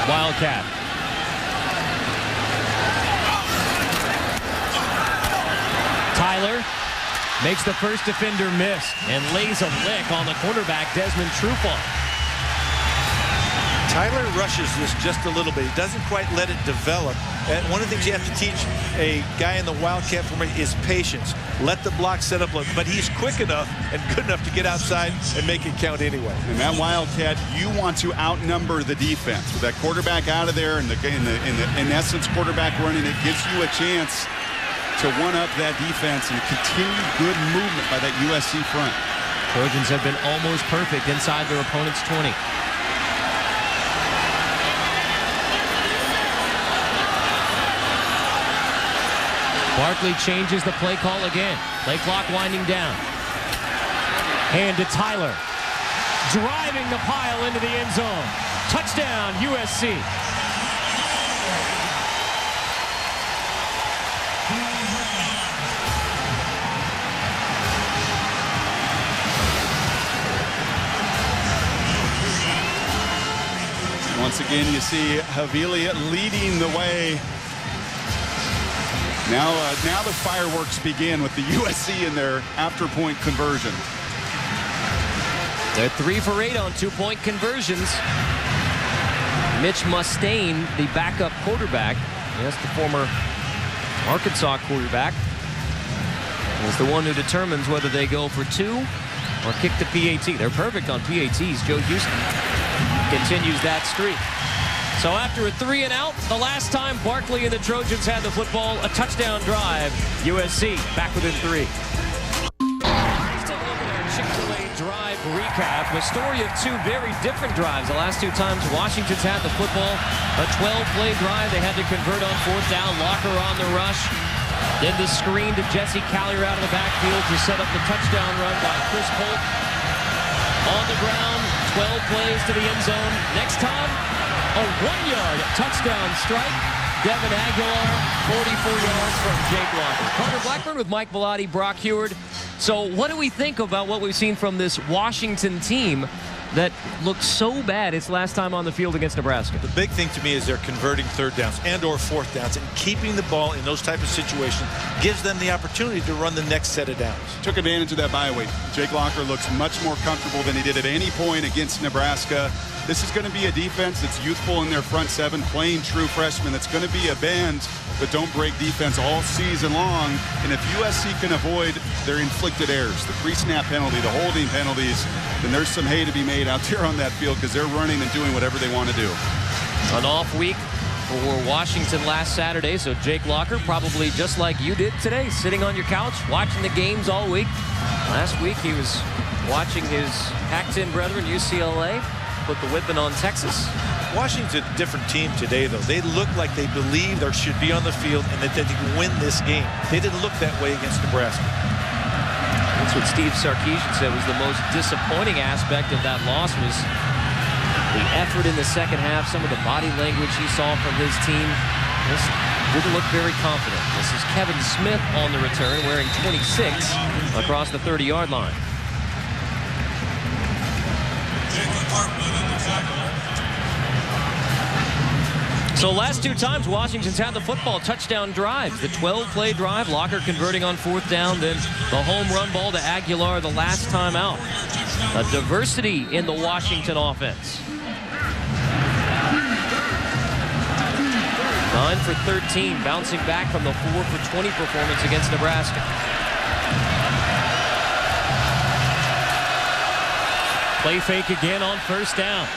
Wildcat. Tyler makes the first defender miss and lays a lick on the cornerback, Desmond Trufant. Tyler rushes this just a little bit. He doesn't quite let it develop. And one of the things you have to teach a guy in the Wildcat formation is patience. Let the block set up, but he's quick enough and good enough to get outside and make it count anyway. And that Wildcat, you want to outnumber the defense. With that quarterback out of there and in essence quarterback running, it gives you a chance to one-up that defense and continue good movement by that USC front. Trojans have been almost perfect inside their opponent's 20. Barkley changes the play call again. Play clock winding down. Hand to Tyler. Driving the pile into the end zone. Touchdown, USC. Once again, you see Havili leading the way. Now the fireworks begin with the USC in their after-point conversion. They're 3 for 8 on 2-point conversions. Mitch Mustaine, the backup quarterback, yes, the former Arkansas quarterback, is the one who determines whether they go for 2 or kick the PAT. They're perfect on PATs. Joe Houston continues that streak. So after a 3-and-out, the last time Barkley and the Trojans had the football, a touchdown drive. USC back within 3. Let's take a look at our Chick-fil-A drive recap. A story of 2 very different drives. The last 2 times Washington's had the football, a 12-play drive. They had to convert on 4th down. Locker on the rush. Then the screen to Jesse Collier out of the backfield to set up the touchdown run by Chris Holt. On the ground, 12 plays to the end zone. Next time, a 1-yard touchdown strike. Devin Aguilar, 44 yards from Jake Locker. Carter Blackburn with Mike Bellotti, Brock Heward. So what do we think about what we've seen from this Washington team that looked so bad its last time on the field against Nebraska? The big thing to me is they're converting third downs and or fourth downs, and keeping the ball in those type of situations gives them the opportunity to run the next set of downs. Took advantage of that bye week. Jake Locker looks much more comfortable than he did at any point against Nebraska. This is going to be a defense that's youthful in their front seven, playing true freshmen. That's going to be a bend but don't break defense all season long. And if USC can avoid their inflicted errors, the pre-snap penalty, the holding penalties, then there's some hay to be made out there on that field, because they're running and doing whatever they want to do. An off week for Washington last Saturday, so Jake Locker, probably just like you did today, sitting on your couch watching the games all week. Last week he was watching his Pac-10 brethren UCLA put the whipping on Texas. Washington's a different team today, though. They look like they believe they should be on the field and that they can win this game. They didn't look that way against Nebraska. That's what Steve Sarkisian said was the most disappointing aspect of that loss, was the effort in the second half, some of the body language he saw from his team. Just didn't look very confident. This is Kevin Smith on the return, wearing 26 across the 30-yard line. So last two times Washington's had the football, touchdown drives. The 12-play drive, Locker converting on fourth down, then the home run ball to Aguilar the last time out. A diversity in the Washington offense. 9 for 13, bouncing back from the 4 for 20 performance against Nebraska. Play fake again on first down.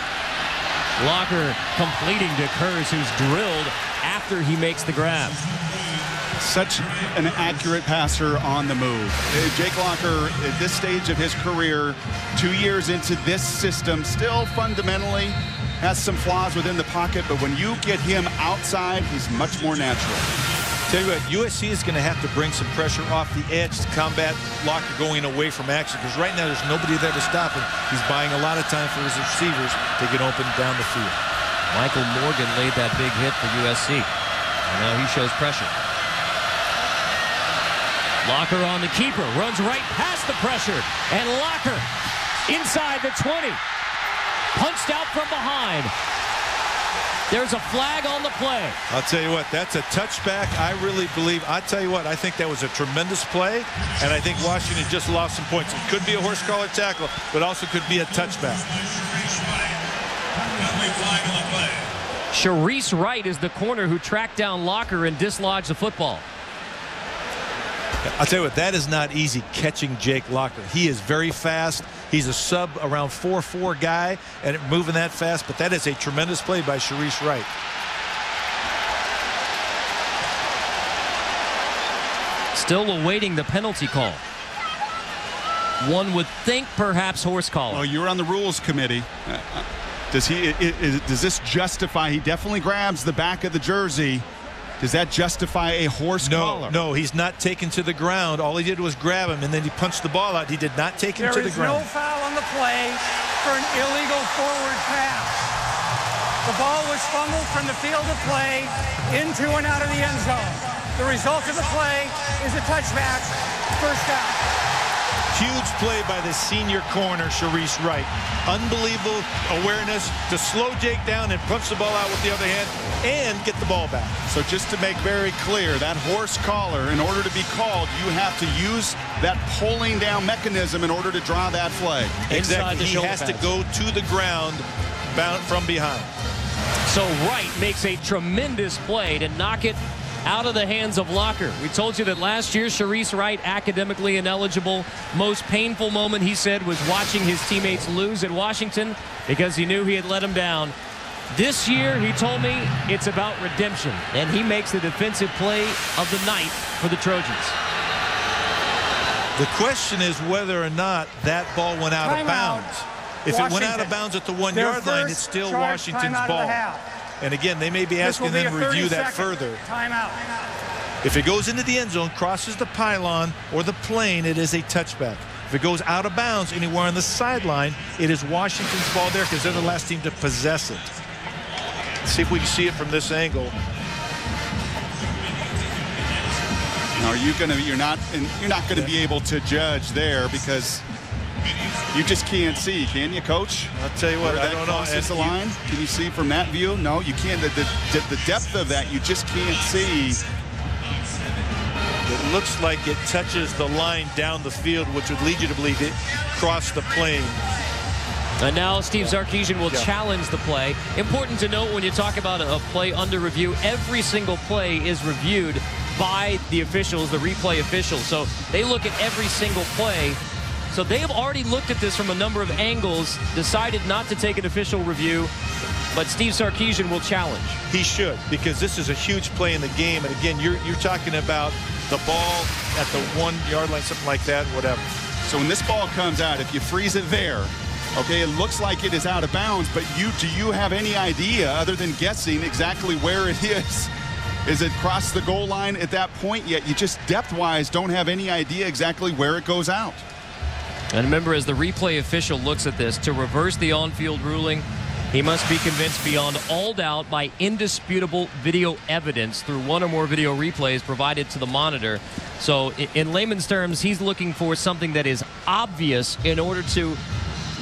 Locker completing to Kurz, who's drilled after he makes the grab. Such an accurate passer on the move. Jake Locker, at this stage of his career, 2 years into this system, still fundamentally has some flaws within the pocket, but when you get him outside, he's much more natural. Tell you what, USC is going to have to bring some pressure off the edge to combat Locker going away from action, because right now there's nobody there to stop him. He's buying a lot of time for his receivers to get open down the field. Michael Morgan laid that big hit for USC, and now he shows pressure. Locker on the keeper, runs right past the pressure, and Locker inside the 20. Punched out from behind. There's a flag on the play. I'll tell you what, that's a touchback. I really believe, I tell you what, I think that was a tremendous play, and I think Washington just lost some points. It could be a horse collar tackle, but also could be a touchback. Sharice Wright is the corner who tracked down Locker and dislodged the football. I'll tell you what, that is not easy, catching Jake Locker. He is very fast. He's a sub around 4'4" guy and moving that fast, but that is a tremendous play by Sharice Wright. Still awaiting the penalty call. One would think perhaps horse collar. Oh, you're on the rules committee. Does this justify? He definitely grabs the back of the jersey. Does that justify a horse collar? No, he's not taken to the ground. All he did was grab him, and then he punched the ball out. He did not take him to the ground. There is no foul on the play for an illegal forward pass. The ball was fumbled from the field of play into and out of the end zone. The result of the play is a touchback, first down. Huge play by the senior corner, Sharice Wright. Unbelievable awareness to slow Jake down and punch the ball out with the other hand and get the ball back. So just to make very clear, that horse collar, in order to be called, you have to use that pulling down mechanism in order to draw that flag. Exactly. He has to go to the ground bound from behind. So Wright makes a tremendous play to knock it out of the hands of Locker. We told you that last year Sharice Wright, academically ineligible. Most painful moment, he said, was watching his teammates lose at Washington because he knew he had let them down. This year, he told me, it's about redemption, and he makes the defensive play of the night for the Trojans. The question is whether or not that ball went out of bounds. If it went out of bounds at the 1-yard line, it's still Washington's ball. And again, they may be asking them to review that further. Timeout. If it goes into the end zone, crosses the pylon or the plane, it is a touchback. If it goes out of bounds anywhere on the sideline, it is Washington's ball there because they're the last team to possess it. Let's see if we can see it from this angle. Are you going to? You're not going to be able to judge there because you just can't see, can you, Coach? I'll tell you what, I don't know. Is the line? Can you see from that view? No, you can't. The depth of that, you just can't see. It looks like it touches the line down the field, which would lead you to believe it crossed the plane. And now Steve Sarkisian will challenge the play. Important to note when you talk about a play under review, every single play is reviewed by the officials, the replay officials. So they look at every single play. So they have already looked at this from a number of angles, decided not to take an official review, but Steve Sarkisian will challenge. He should, because this is a huge play in the game. And again, you're talking about the ball at the 1 yard line, something like that, whatever. So when this ball comes out, if you freeze it there, okay, it looks like it is out of bounds, but do you have any idea other than guessing exactly where it is? Is it across the goal line at that point yet? You just depth-wise don't have any idea exactly where it goes out. And remember, as the replay official looks at this, to reverse the on-field ruling, he must be convinced beyond all doubt by indisputable video evidence through one or more video replays provided to the monitor. So in layman's terms, he's looking for something that is obvious in order to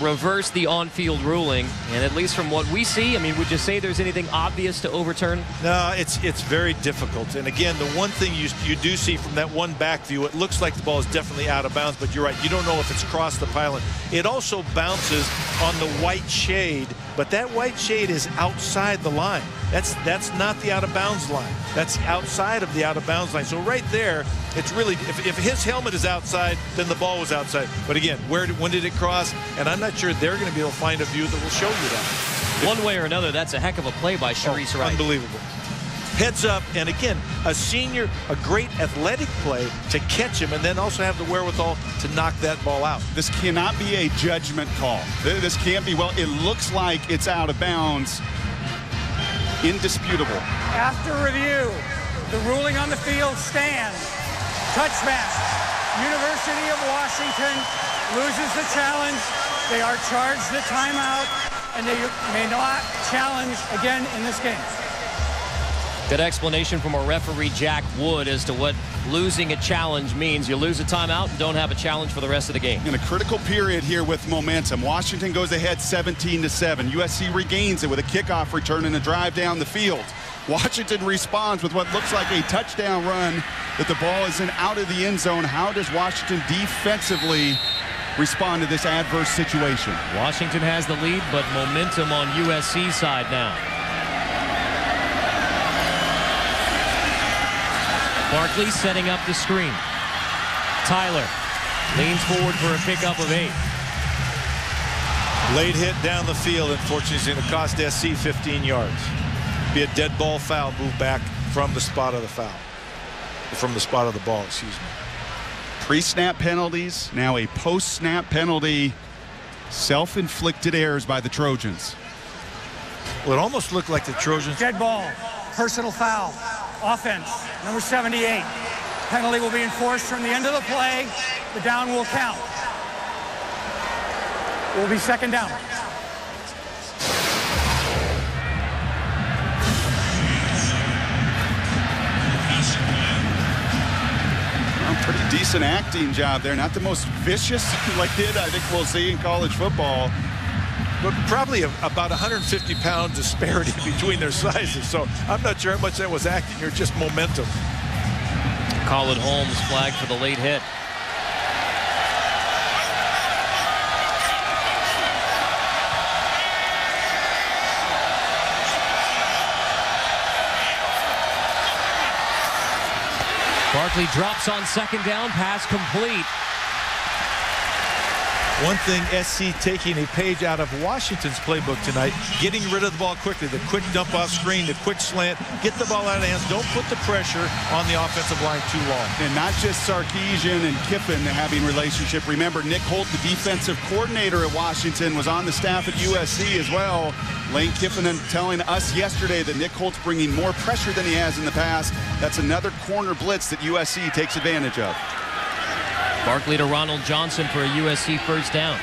reverse the on-field ruling. And at least from what we see, I mean, would you say there's anything obvious to overturn? No, it's very difficult. And again, the one thing you do see from that one back view, it looks like the ball is definitely out of bounds, but you're right, you don't know if it's crossed the pylon. It also bounces on the white shade, but that white shade is outside the line. That's not the out of bounds line. That's outside of the out of bounds line. So right there, it's really, if his helmet is outside, then the ball was outside. But again, when did it cross? And I'm not sure they're going to be able to find a view that will show you that. One way or another, that's a heck of a play by Sharice Wright. Unbelievable. Heads up, and again, a senior, a great athletic play to catch him and then also have the wherewithal to knock that ball out. This cannot be a judgment call. This can't be, well, it looks like it's out of bounds. Indisputable. After review, the ruling on the field stands. Touchback. University of Washington loses the challenge. They are charged the timeout, and they may not challenge again in this game. Good explanation from our referee, Jack Wood, as to what losing a challenge means. You lose a timeout and don't have a challenge for the rest of the game. In a critical period here with momentum, Washington goes ahead 17-7. USC regains it with a kickoff return and a drive down the field. Washington responds with what looks like a touchdown run, but the ball is out of the end zone. How does Washington defensively respond to this adverse situation? Washington has the lead, but momentum on USC's side now. Barkley setting up the screen. Tyler leans forward for a pickup of 8. Late hit down the field. Unfortunately, it's going to cost SC 15 yards. Be a dead ball foul. Move back from the spot of the foul. From the spot of the ball, excuse me. Pre-snap penalties, now a post-snap penalty. Self-inflicted errors by the Trojans. Well, it almost looked like the Trojans. Dead ball. Personal foul. Offense, number 78. Penalty will be enforced from the end of the play. The down will count. It will be second down. Pretty decent acting job there. Not the most vicious like I think we'll see in college football. But probably about 150-pound disparity between their sizes. So I'm not sure how much that was acting or just momentum. Colin Holmes flagged for the late hit. Barkley drops on second down, pass complete. One thing, SC taking a page out of Washington's playbook tonight, getting rid of the ball quickly, the quick dump off screen, the quick slant, get the ball out of hands, don't put the pressure on the offensive line too long. And not just Sarkisian and Kiffin having relationship. Remember, Nick Holt, the defensive coordinator at Washington, was on the staff at USC as well. Lane Kiffin telling us yesterday that Nick Holt's bringing more pressure than he has in the past. That's another corner blitz that USC takes advantage of. Barkley to Ronald Johnson for a USC first down.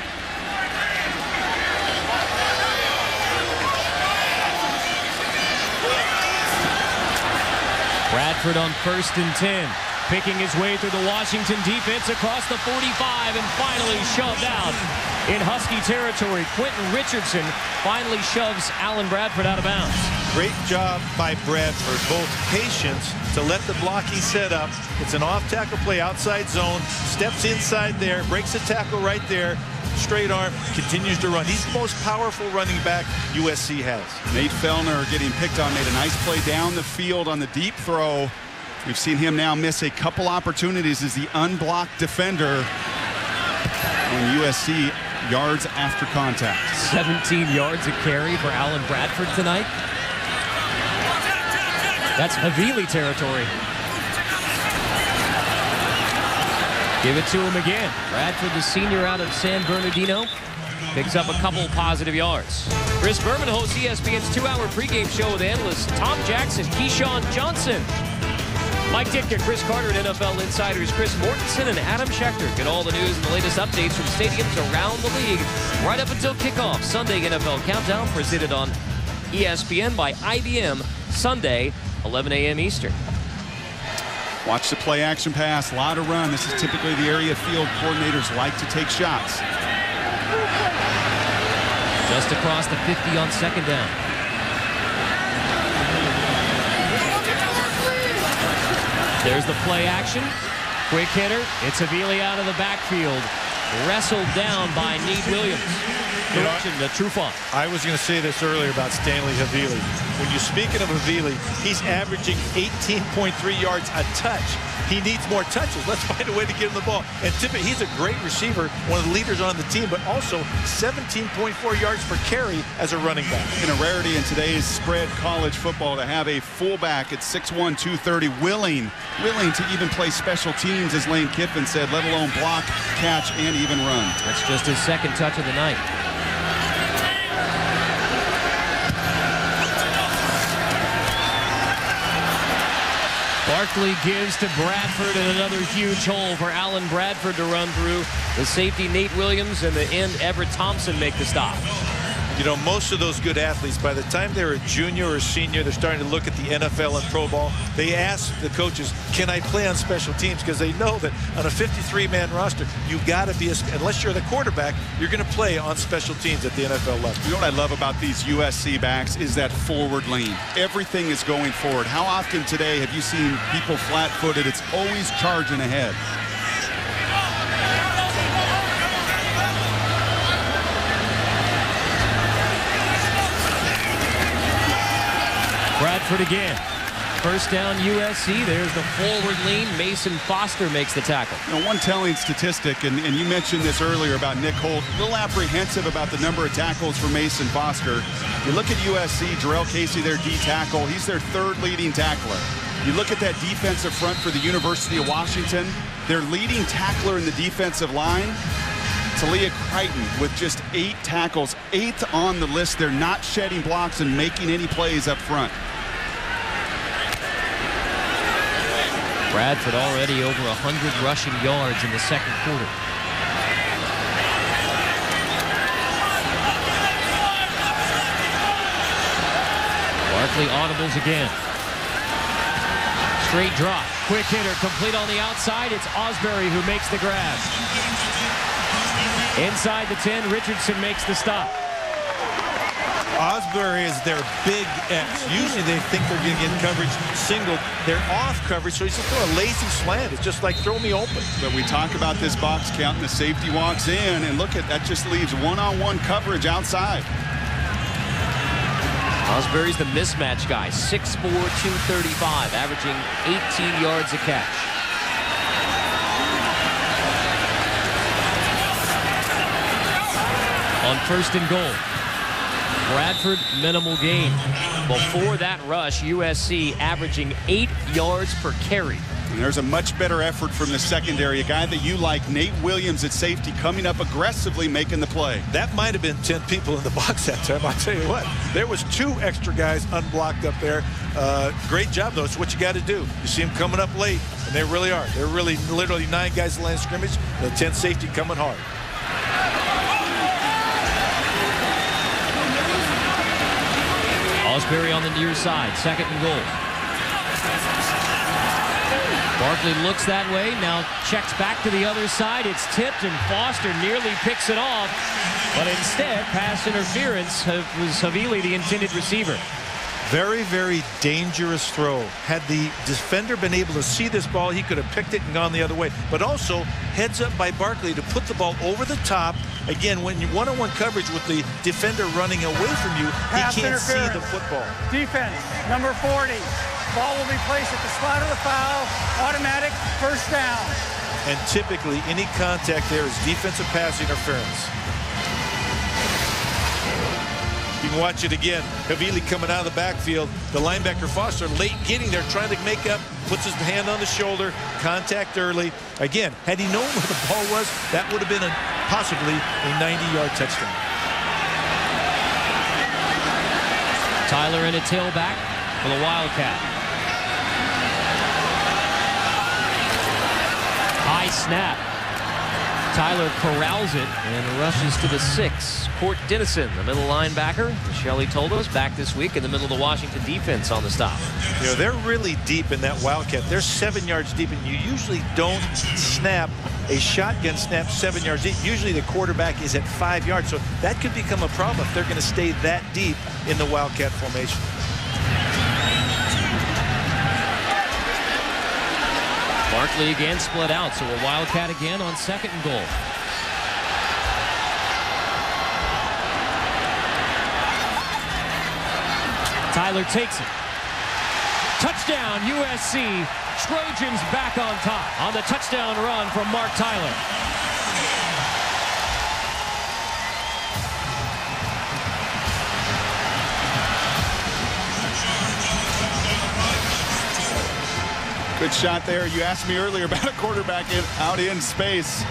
Bradford on 1st and 10. picking his way through the Washington defense across the 45 and finally shoved out in Husky territory. Quentin Richardson finally shoves Alan Bradford out of bounds. Great job by Bradford. Both patience to let the blocking set up. It's an off-tackle play, outside zone. Steps inside there, breaks a tackle right there. Straight arm, continues to run. He's the most powerful running back USC has. Nate Fellner getting picked on, made a nice play down the field on the deep throw. We've seen him now miss a couple opportunities as the unblocked defender on USC yards after contact. 17 yards a carry for Alan Bradford tonight. That's Havili territory. Give it to him again. Bradford, the senior out of San Bernardino, picks up a couple positive yards. Chris Berman hosts ESPN's 2-hour pregame show with analysts Tom Jackson, Keyshawn Johnson, Mike Ditka, Chris Carter, and NFL insiders Chris Mortensen and Adam Schechter. Get all the news and the latest updates from stadiums around the league right up until kickoff. Sunday NFL Countdown presented on ESPN by IBM, Sunday, 11 a.m. Eastern. Watch the play action pass, a lot of run. This is typically the area field coordinators like to take shots. Just across the 50 on second down. There's the play action. Quick hitter. It's Havili out of the backfield. Wrestled down by Nate Williams. Correction to Trufant. I was going to say this earlier about Stanley Havili. When you're speaking of Havili, he's averaging 18.3 yards a touch. He needs more touches. Let's find a way to get him the ball. And typically, he's a great receiver, one of the leaders on the team, but also 17.4 yards per carry as a running back. And a rarity in today's spread college football to have a fullback at 6'1", 230, willing to even play special teams, as Lane Kiffin said, let alone block, catch, and even run. That's just his second touch of the night. Barkley gives to Bradford, and another huge hole for Alan Bradford to run through. The safety Nate Williams and the end Everett Thompson make the stop. You know, most of those good athletes, by the time they're a junior or senior, they're starting to look at the NFL and pro ball. They ask the coaches, can I play on special teams? Because they know that on a 53-man roster, you've got to be, unless you're the quarterback, you're going to play on special teams at the NFL level. You know what I love about these USC backs is that forward lean. Everything is going forward. How often today have you seen people flat-footed? It's always charging ahead. Bradford again. First down USC. There's the forward lean. Mason Foster makes the tackle. You know, one telling statistic, and you mentioned this earlier about Nick Holt, a little apprehensive about the number of tackles for Mason Foster. You look at USC, Jarrell Casey, their D tackle. He's their third leading tackler. You look at that defensive front for the University of Washington, their leading tackler in the defensive line, Talia Crichton, with just 8 tackles, 8th on the list. They're not shedding blocks and making any plays up front. Bradford already over 100 rushing yards in the second quarter. Barkley audibles again. Straight drop. Quick hitter, complete on the outside. It's Osbury who makes the grab. Inside the 10, Richardson makes the stop. Osbury is their big X. Usually they think they're going to get coverage single. They're off coverage, so he's just throwing a lazy slant. It's just like throw me open. But we talk about this box count, and the safety walks in, and look at that, just leaves one-on-one coverage outside. Osbury's the mismatch guy, 6'4", 235, averaging 18 yards a catch. On first and goal, Bradford minimal gain. Before that rush, USC averaging 8 yards per carry. And there's a much better effort from the secondary. A guy that you like, Nate Williams at safety, coming up aggressively, making the play. That might have been 10 people in the box that time. I'll tell you what, there was 2 extra guys unblocked up there. Great job, though. It's what you got to do. You see them coming up late, and they really are. They're really literally 9 guys in the line of scrimmage. The 10th safety coming hard. Osbury on the near side, second and goal. Barkley looks that way, now checks back to the other side. It's tipped, and Foster nearly picks it off. But instead, pass interference was Havili, the intended receiver. Very, very dangerous throw. Had the defender been able to see this ball, he could have picked it and gone the other way. But also, heads up by Barkley to put the ball over the top. Again, when you one-on-one coverage with the defender running away from you, he can't see the football. Defense, number 40. Ball will be placed at the spot of the foul. Automatic first down. And typically, any contact there is defensive pass interference. You can watch it again. Havili coming out of the backfield. The linebacker Foster late getting there, trying to make up, puts his hand on the shoulder, contact early. Again, had he known where the ball was, that would have been possibly a 90-yard touchdown. Tyler in a tailback for the Wildcat. High snap. Tyler corrals it and rushes to the 6. Court Dennison, the middle linebacker. Shelley told us back this week in the middle of the Washington defense on the stop. You know, they're really deep in that Wildcat. They're 7 yards deep, and you usually don't snap a shotgun snap 7 yards deep. Usually the quarterback is at 5 yards, so that could become a problem if they're going to stay that deep in the Wildcat formation. Barkley again split out, so a Wildcat again on 2nd and goal. Tyler takes it. Touchdown, USC. Trojans back on top on the touchdown run from Mark Tyler. Good shot there. You asked me earlier about a quarterback out in space.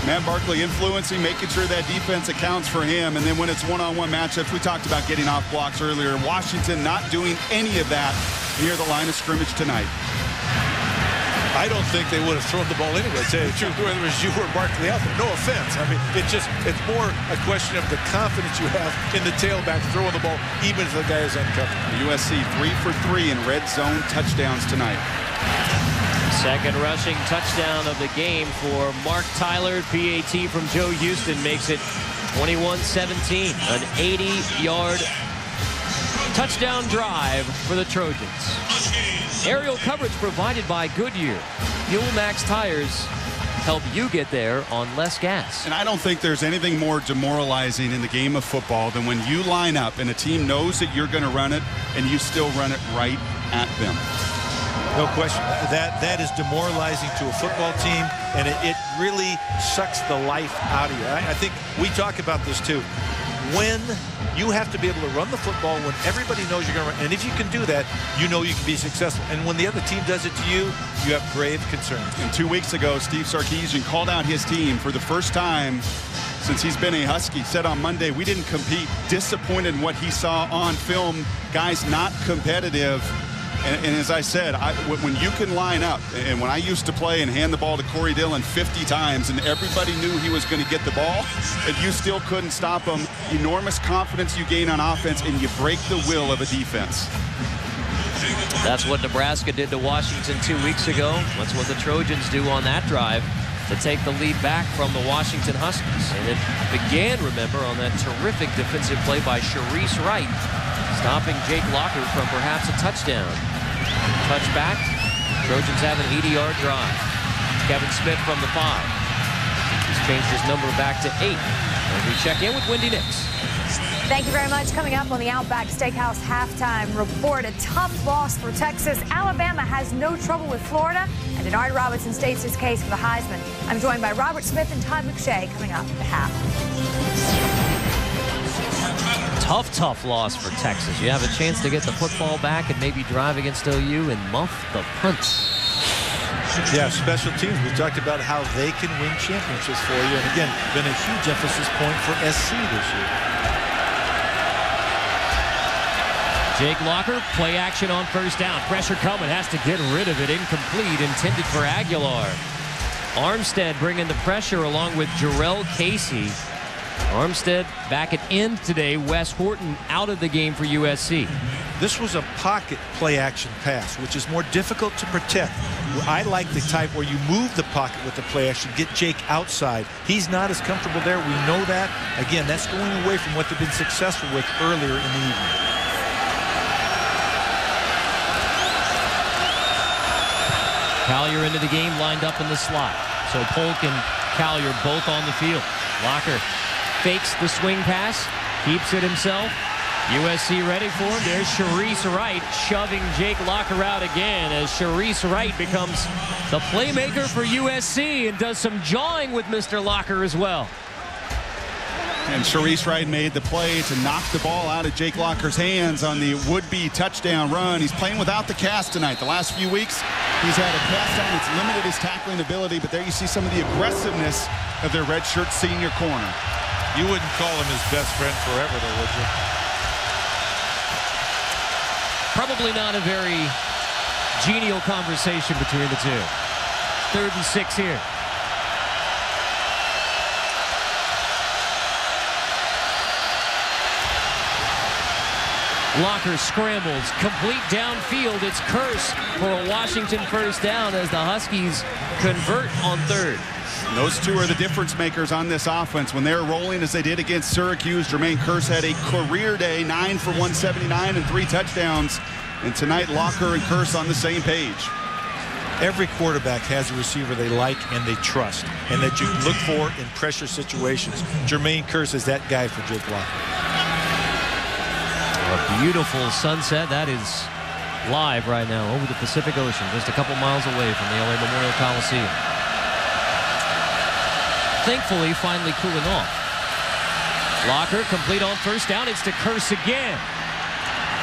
Man, Barkley influencing, making sure that defense accounts for him. And then when it's one-on-one matchups, we talked about getting off blocks earlier. Washington not doing any of that near the line of scrimmage tonight. I don't think they would have thrown the ball anyway, to tell you the truth, whether it was you or Barkley out there. No offense. I mean, it's more a question of the confidence you have in the tailback throwing the ball, even if the guy is uncovered. The USC 3 for 3 in red zone touchdowns tonight. Second rushing touchdown of the game for Mark Tyler. PAT from Joe Houston makes it 21-17. An 80-yard touchdown drive for the Trojans. Aerial coverage provided by Goodyear. Fuel Max tires help you get there on less gas. And I don't think there's anything more demoralizing in the game of football than when you line up and a team knows that you're going to run it and you still run it right at them. No question. That is demoralizing to a football team, and it really sucks the life out of you. I think we talk about this too. When you have to be able to run the football when everybody knows you're going to run, and if you can do that, you know you can be successful. And when the other team does it to you, you have grave concerns. And 2 weeks ago, Steve Sarkisian called out his team for the first time since he's been a Husky. Said on Monday, we didn't compete. Disappointed in what he saw on film. Guys not competitive. And as I said, when you can line up, and when I used to play and hand the ball to Corey Dillon 50 times and everybody knew he was going to get the ball, and you still couldn't stop him, enormous confidence you gain on offense, and you break the will of a defense. That's what Nebraska did to Washington 2 weeks ago. That's what the Trojans do on that drive to take the lead back from the Washington Huskies. And it began, remember, on that terrific defensive play by Sharice Wright, stopping Jake Locker from perhaps a touchdown. Touchback. Trojans have an 80-yard drive. Kevin Smith from the 5. He's changed his number back to 8. As we check in with Wendy Nix. Thank you very much. Coming up on the Outback Steakhouse halftime report, a tough loss for Texas. Alabama has no trouble with Florida, and Denard Robinson states his case for the Heisman. I'm joined by Robert Smith and Todd McShay coming up at half. Tough loss for Texas. You have a chance to get the football back and maybe drive against OU and muff the punt. Yeah, special teams. We talked about how they can win championships for you. And again, been a huge emphasis point for SC this year. Jake Locker, play action on first down. Pressure coming, has to get rid of it. Incomplete, intended for Aguilar. Armstead bringing the pressure along with Jarrell Casey. Armstead back at end today. Wes Horton out of the game for USC. This was a pocket play action pass, which is more difficult to protect. I like the type where you move the pocket with the play action, get Jake outside. He's not as comfortable there. We know that. Again, that's going away from what they've been successful with earlier in the evening. Collier into the game, lined up in the slot. So Polk and Collier both on the field. Locker fakes the swing pass, keeps it himself. USC ready for him. There's Sharice Wright shoving Jake Locker out again as Sharice Wright becomes the playmaker for USC and does some jawing with Mr. Locker as well. And Sharice Wright made the play to knock the ball out of Jake Locker's hands on the would-be touchdown run. He's playing without the cast tonight. The last few weeks, he's had a cast on that's limited his tackling ability, but there you see some of the aggressiveness of their redshirt senior corner. You wouldn't call him his best friend forever, though, would you? Probably not a very genial conversation between the two. 3rd and 6 here. Locker scrambles, complete downfield. It's Curse for a Washington first down as the Huskies convert on 3rd. Those two are the difference makers on this offense. When they're rolling as they did against Syracuse, Jermaine Curse had a career day, 9 for 179 and 3 touchdowns. And tonight, Locker and Curse on the same page. Every quarterback has a receiver they like and they trust, and that you look for in pressure situations. Jermaine Curse is that guy for Jake Locker. A beautiful sunset. That is live right now over the Pacific Ocean, just a couple miles away from the LA Memorial Coliseum. Thankfully, finally cooling off. Locker complete on first down. It's to Curse again.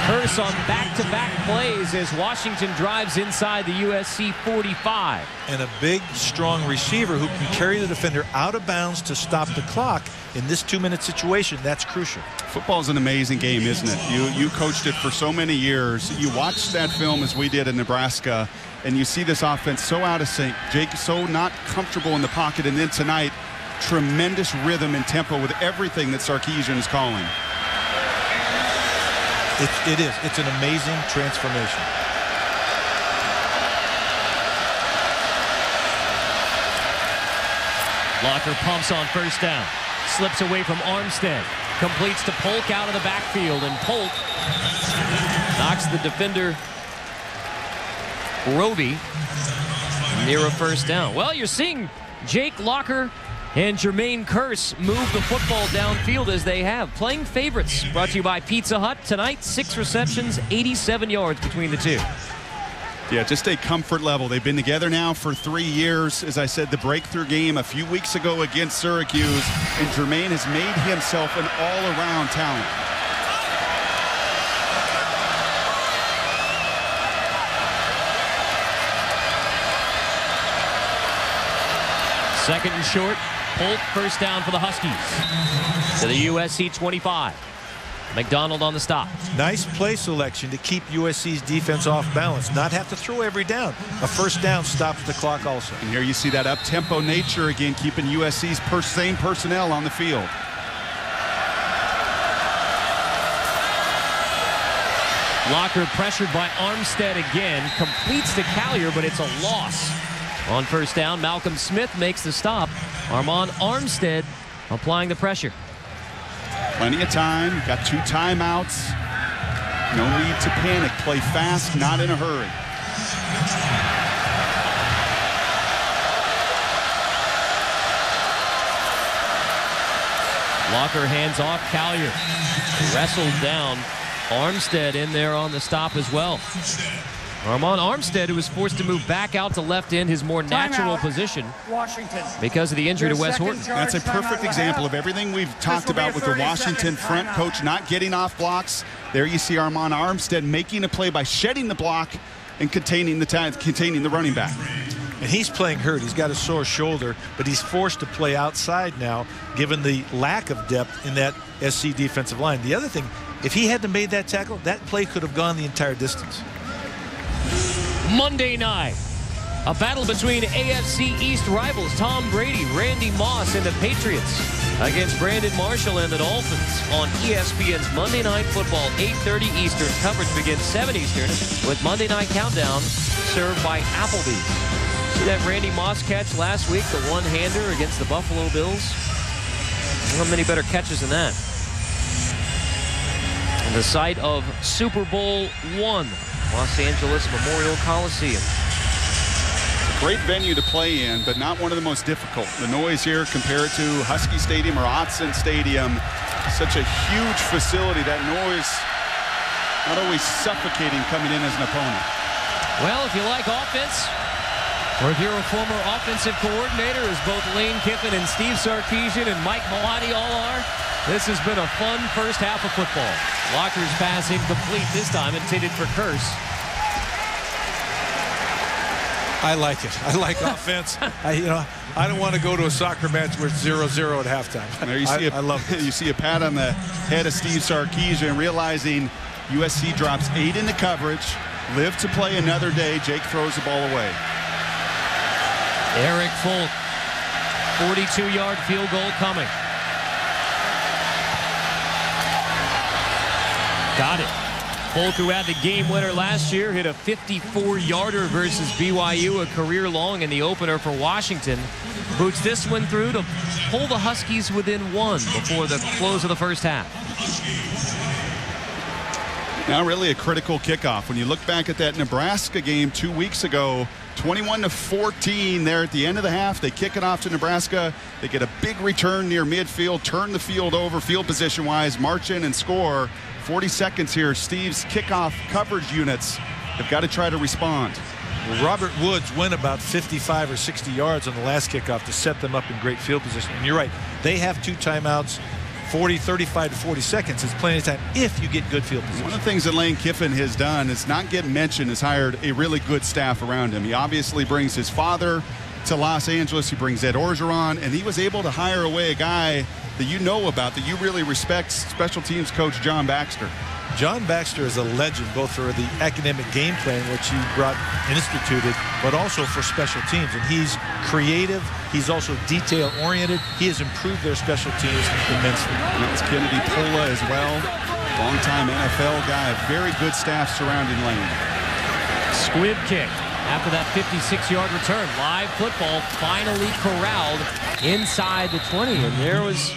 Curse on back-to-back plays as Washington drives inside the USC 45. And a big, strong receiver who can carry the defender out of bounds to stop the clock in this 2-minute situation. That's crucial. Football is an amazing game, isn't it? You coached it for so many years. You watched that film as we did in Nebraska, and you see this offense so out of sync. Jake so not comfortable in the pocket, and then tonight, tremendous rhythm and tempo with everything that Sarkisian is calling. It is. It's an amazing transformation. Locker pumps on first down. Slips away from Armstead. Completes to Polk out of the backfield. And Polk knocks the defender, Roby, near a first down. Well, you're seeing Jake Locker and Jermaine Curse move the football downfield as they have. Playing favorites, brought to you by Pizza Hut. Tonight, 6 receptions, 87 yards between the two. Yeah, just a comfort level. They've been together now for 3 years. As I said, the breakthrough game a few weeks ago against Syracuse, and Jermaine has made himself an all-around talent. Second and short. Polk first down for the Huskies to the USC 25. McDonald on the stop. Nice play selection to keep USC's defense off balance. Not have to throw every down. A first down stops the clock also. And here you see that up-tempo nature again, keeping USC's same personnel on the field. Locker pressured by Armstead again. Completes to Collier, but it's a loss. On first down, Malcolm Smith makes the stop. Armand Armstead applying the pressure. Plenty of time. Got 2 timeouts. No need to panic. Play fast, not in a hurry. Locker hands off Collier. Wrestled down. Armstead in there on the stop as well. Armand Armstead, who was forced to move back out to left end, his more natural position, Washington, because of the injury to Wes Horton. That's a perfect example of everything we've talked about with the Washington front coach not getting off blocks. There you see Armand Armstead making a play by shedding the block and containing the running back. And he's playing hurt. He's got a sore shoulder, but he's forced to play outside now, given the lack of depth in that SC defensive line. The other thing, if he hadn't made that tackle, that play could have gone the entire distance. Monday night, a battle between AFC East rivals Tom Brady, Randy Moss, and the Patriots. against Brandon Marshall and the Dolphins on ESPN's Monday Night Football, 8:30 Eastern. Coverage begins 7 Eastern with Monday Night Countdown served by Applebee's. See that Randy Moss catch last week, the one-hander against the Buffalo Bills? Not many better catches than that. And the site of Super Bowl I, Los Angeles Memorial Coliseum. Great venue to play in, but not one of the most difficult. The noise here compared to Husky Stadium or Autzen Stadium, such a huge facility. That noise not always suffocating coming in as an opponent. Well, if you like offense, or if you're a former offensive coordinator, as both Lane Kiffin and Steve Sarkisian and Mike Malati all are, this has been a fun first half of football. Locker's pass incomplete this time, intended for Curse. I like it. I like offense. I don't want to go to a soccer match where it's 0-0 at halftime. There you see I love it. You see a pat on the head of Steve Sarkisian, realizing USC drops 8 into coverage, live to play another day. Jake throws the ball away. Eric Folk, 42-yard field goal coming. Got it. Folk, who had the game winner last year, hit a 54-yarder versus BYU, a career long in the opener for Washington. Boots this one through to pull the Huskies within 1 before the close of the first half. Now really a critical kickoff. When you look back at that Nebraska game 2 weeks ago, 21-14 there at the end of the half. They kick it off to Nebraska. They get a big return near midfield, turn the field over field position-wise, march in and score. 40 seconds here. Steve's kickoff coverage units have got to try to respond. Well, Robert Woods went about 55 or 60 yards on the last kickoff to set them up in great field position. And you're right. They have 2 timeouts. 35 to 40 seconds is plenty of time if you get good field position. One of the things that Lane Kiffin has done is not get mentioned, has hired a really good staff around him. He obviously brings his father to Los Angeles. He brings Ed Orgeron, and he was able to hire away a guy that you know about, that you really respect, special teams coach John Baxter. John Baxter is a legend, both for the academic game plan, which he instituted, but also for special teams. And he's creative. He's also detail-oriented. He has improved their special teams immensely. And that's Kennedy Pola as well. Longtime NFL guy. Very good staff surrounding Lane. Squib kick after that 56-yard return. Live football finally corralled inside the 20. And there was...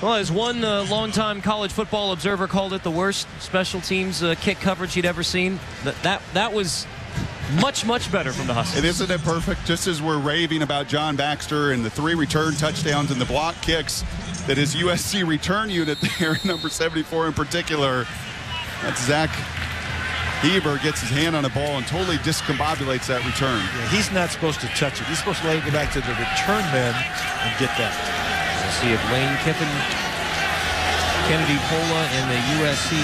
Well, as one longtime college football observer called it, the worst special teams kick coverage he'd ever seen. That was much, much better from the Huskies. And isn't it perfect? Just as we're raving about John Baxter and the 3 return touchdowns and the block kicks, that his USC return unit there, number 74 in particular, that's Zach Heber, gets his hand on a ball and totally discombobulates that return. Yeah, he's not supposed to touch it. He's supposed to let it go back to the return men and get that. We'll see if Lane Kiffin, Kennedy Pola, and the USC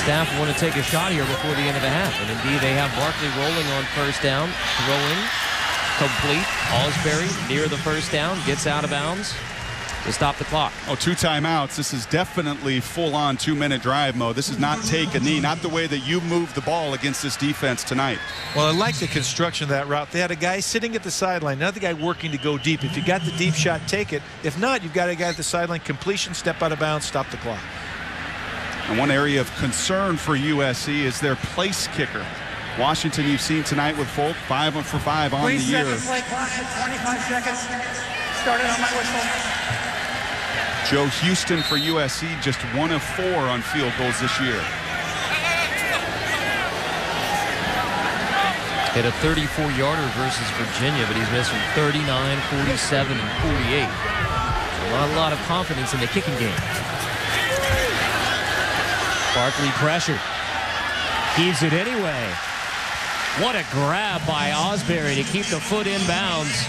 staff want to take a shot here before the end of the half. And indeed, they have Barkley rolling on first down, throwing, complete. Osbury near the first down, gets out of bounds to stop the clock. 2 timeouts. This is definitely full-on 2-minute drive mode. This is not take a knee, not the way that you move the ball against this defense tonight. Well, I like the construction of that route. They had a guy sitting at the sideline, another guy working to go deep. If you got the deep shot, take it. If not, you've got a guy at the sideline, completion, step out of bounds, stop the clock. And one area of concern for USC is their place kicker. Washington, you've seen tonight with Folk, 5 for 5 on the year. 3 seconds, play clock at 25 seconds. Started on my whistle. Joe Houston for USC, just 1 of 4 on field goals this year. Hit a 34-yarder versus Virginia, but he's missed from 39, 47, and 48. Not a lot of confidence in the kicking game. Barkley pressured. Keeps it anyway. What a grab by Osbury to keep the foot in bounds.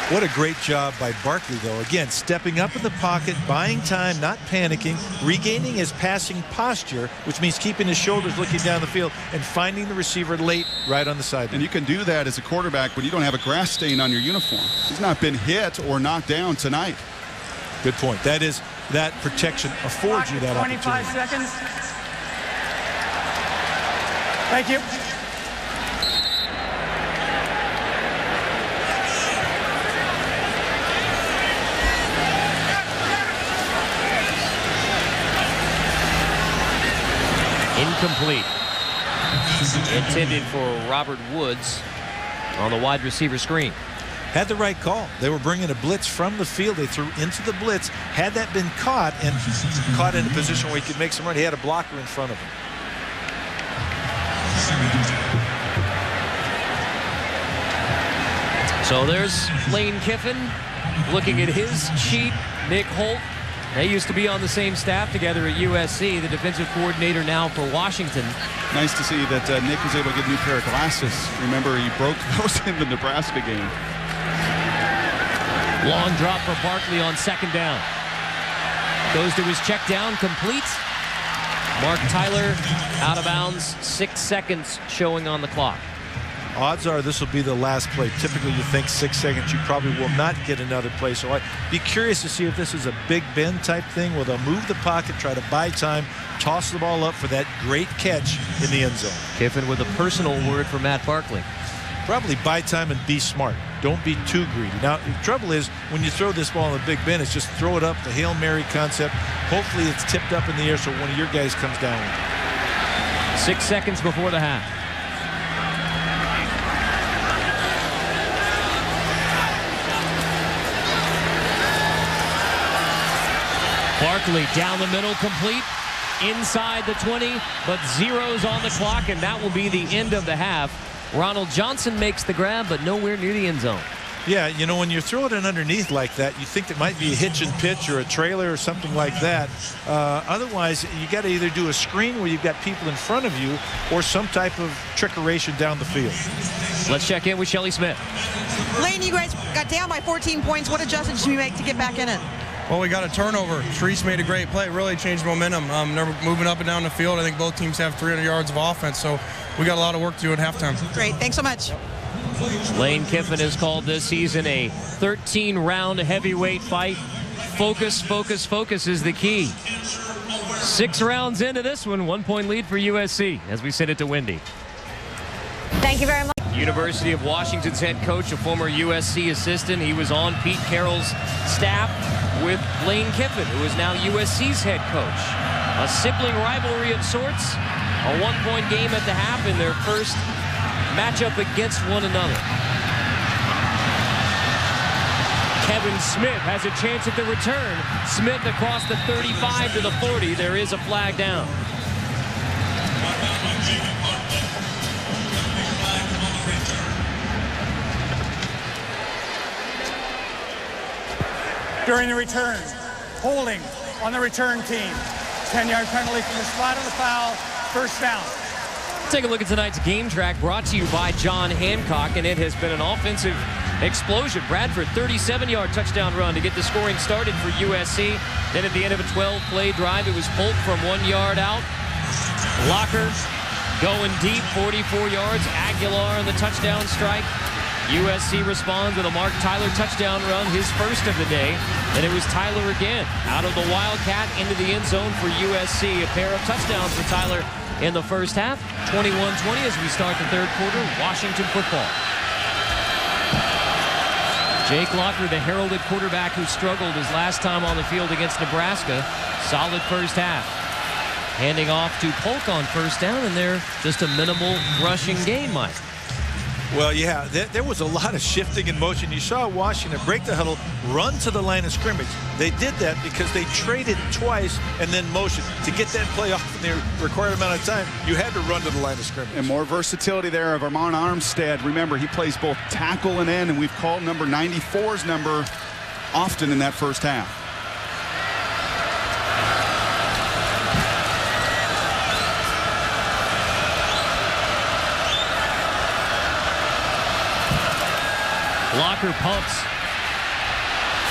What a great job by Barkley, though. Again, stepping up in the pocket, buying time, not panicking, regaining his passing posture, which means keeping his shoulders looking down the field and finding the receiver late right on the sideline. And you can do that as a quarterback when you don't have a grass stain on your uniform. He's not been hit or knocked down tonight. Good point. That protection affords you that 25 opportunity. seconds. Thank you. Incomplete. Intended for Robert Woods on the wide receiver screen. Had the right call. They were bringing a blitz from the field. They threw into the blitz. Had that been caught and caught in a position where he could make some run, he had a blocker in front of him. So there's Lane Kiffin looking at his sheet. Nick Holt. They used to be on the same staff together at USC, the defensive coordinator now for Washington. Nice to see that Nick was able to get a new pair of glasses. Remember, he broke those in the Nebraska game. Long drop for Barkley on second down. Goes to his check down, complete. Mark Tyler out of bounds, 6 seconds showing on the clock. Odds are this will be the last play. Typically you think 6 seconds, you probably will not get another play. So I'd be curious to see if this is a Big Ben type thing where they'll move the pocket, try to buy time, toss the ball up for that great catch in the end zone. Kiffin with a personal word for Matt Barkley. Probably buy time and be smart. Don't be too greedy. Now, the trouble is when you throw this ball in the Big Ben, it's just throw it up, the Hail Mary concept. Hopefully it's tipped up in the air so one of your guys comes down with it. 6 seconds before the half. Barkley down the middle, complete. Inside the 20, but zeros on the clock, and that will be the end of the half. Ronald Johnson makes the grab, but nowhere near the end zone. Yeah, you know, when you're throwing it underneath like that, you think it might be a hitch and pitch or a trailer or something like that. Otherwise, you got to either do a screen where you've got people in front of you or some type of trickeration down the field. Let's check in with Shelley Smith. Lane, you guys got down by 14 points. What adjustments did you make to get back in it? Well, we got a turnover. Shreese made a great play. It really changed momentum. They're moving up and down the field. I think both teams have 300 yards of offense, so we got a lot of work to do at halftime. Great. Thanks so much. Lane Kiffin has called this season a 13-round heavyweight fight. Focus, focus, focus is the key. 6 rounds into this one, 1-point lead for USC as we send it to Wendy. Thank you very much. University of Washington's head coach, a former USC assistant. He was on Pete Carroll's staff with Lane Kiffin, who is now USC's head coach. A sibling rivalry of sorts. A 1-point game at the half in their first matchup against one another. Kevin Smith has a chance at the return. Smith across the 35 to the 40. There is a flag down. During the return, holding on the return team. 10-yard penalty from the spot of the foul, first down. Take a look at tonight's game track brought to you by John Hancock, and it has been an offensive explosion. Bradford, 37-yard touchdown run to get the scoring started for USC. Then at the end of a 12-play drive, it was Polk from 1 yard out. Locker going deep, 44 yards. Aguilar on the touchdown strike. USC responds with a Mark Tyler touchdown run, his first of the day. And it was Tyler again, out of the Wildcat into the end zone for USC. A pair of touchdowns for Tyler in the first half. 21-20 as we start the third quarter. Washington football. Jake Locker, the heralded quarterback who struggled his last time on the field against Nebraska. Solid first half. Handing off to Polk on first down, and they're just a minimal rushing gain, Mike. Well, yeah, there was a lot of shifting in motion. You saw Washington break the huddle, run to the line of scrimmage. They did that because they traded twice and then motion. To get that play off in the required amount of time, you had to run to the line of scrimmage. And more versatility there of Armand Armstead. Remember, he plays both tackle and end, and we've called number 94's number often in that first half. Locker pumps.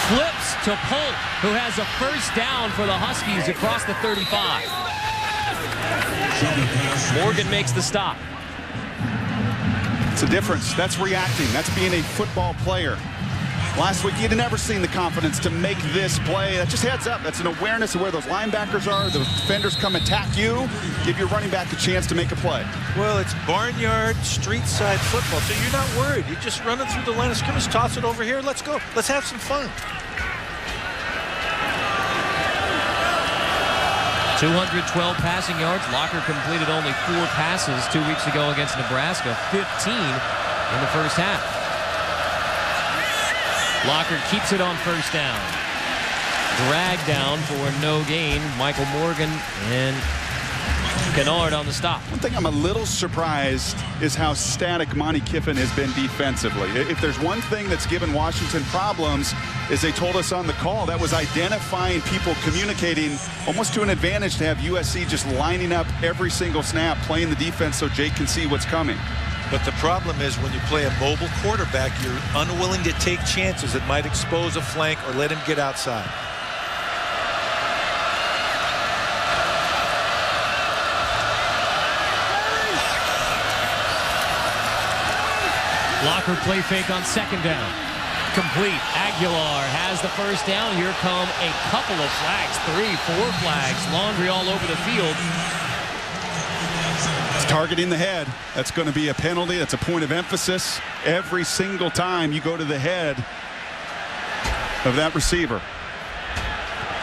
Flips to Polk, who has a first down for the Huskies across the 35. Morgan makes the stop. It's a difference. That's reacting. That's being a football player. Last week, you'd never seen the confidence to make this play. That just heads up. That's an awareness of where those linebackers are. The defenders come attack you. Give your running back a chance to make a play. Well, it's barnyard, street side football, so you're not worried. You're just running through the line of scrimmage, toss it over here. Let's go. Let's have some fun. 212 passing yards. Locker completed only 4 passes 2 weeks ago against Nebraska, 15 in the first half. Locker keeps it on first down. Drag down for no gain. Michael Morgan and Kennard on the stop. One thing I'm a little surprised is how static Monty Kiffin has been defensively. If there's one thing that's given Washington problems, is they told us on the call, that was identifying people communicating almost to an advantage to have USC just lining up every single snap, playing the defense so Jake can see what's coming. But the problem is when you play a mobile quarterback, you're unwilling to take chances that might expose a flank or let him get outside. Locker play fake on second down. Complete. Aguilar has the first down. Here come a couple of flags. 3, 4 flags. Laundry all over the field. It's targeting the head. That's going to be a penalty. That's a point of emphasis. Every single time you go to the head of that receiver.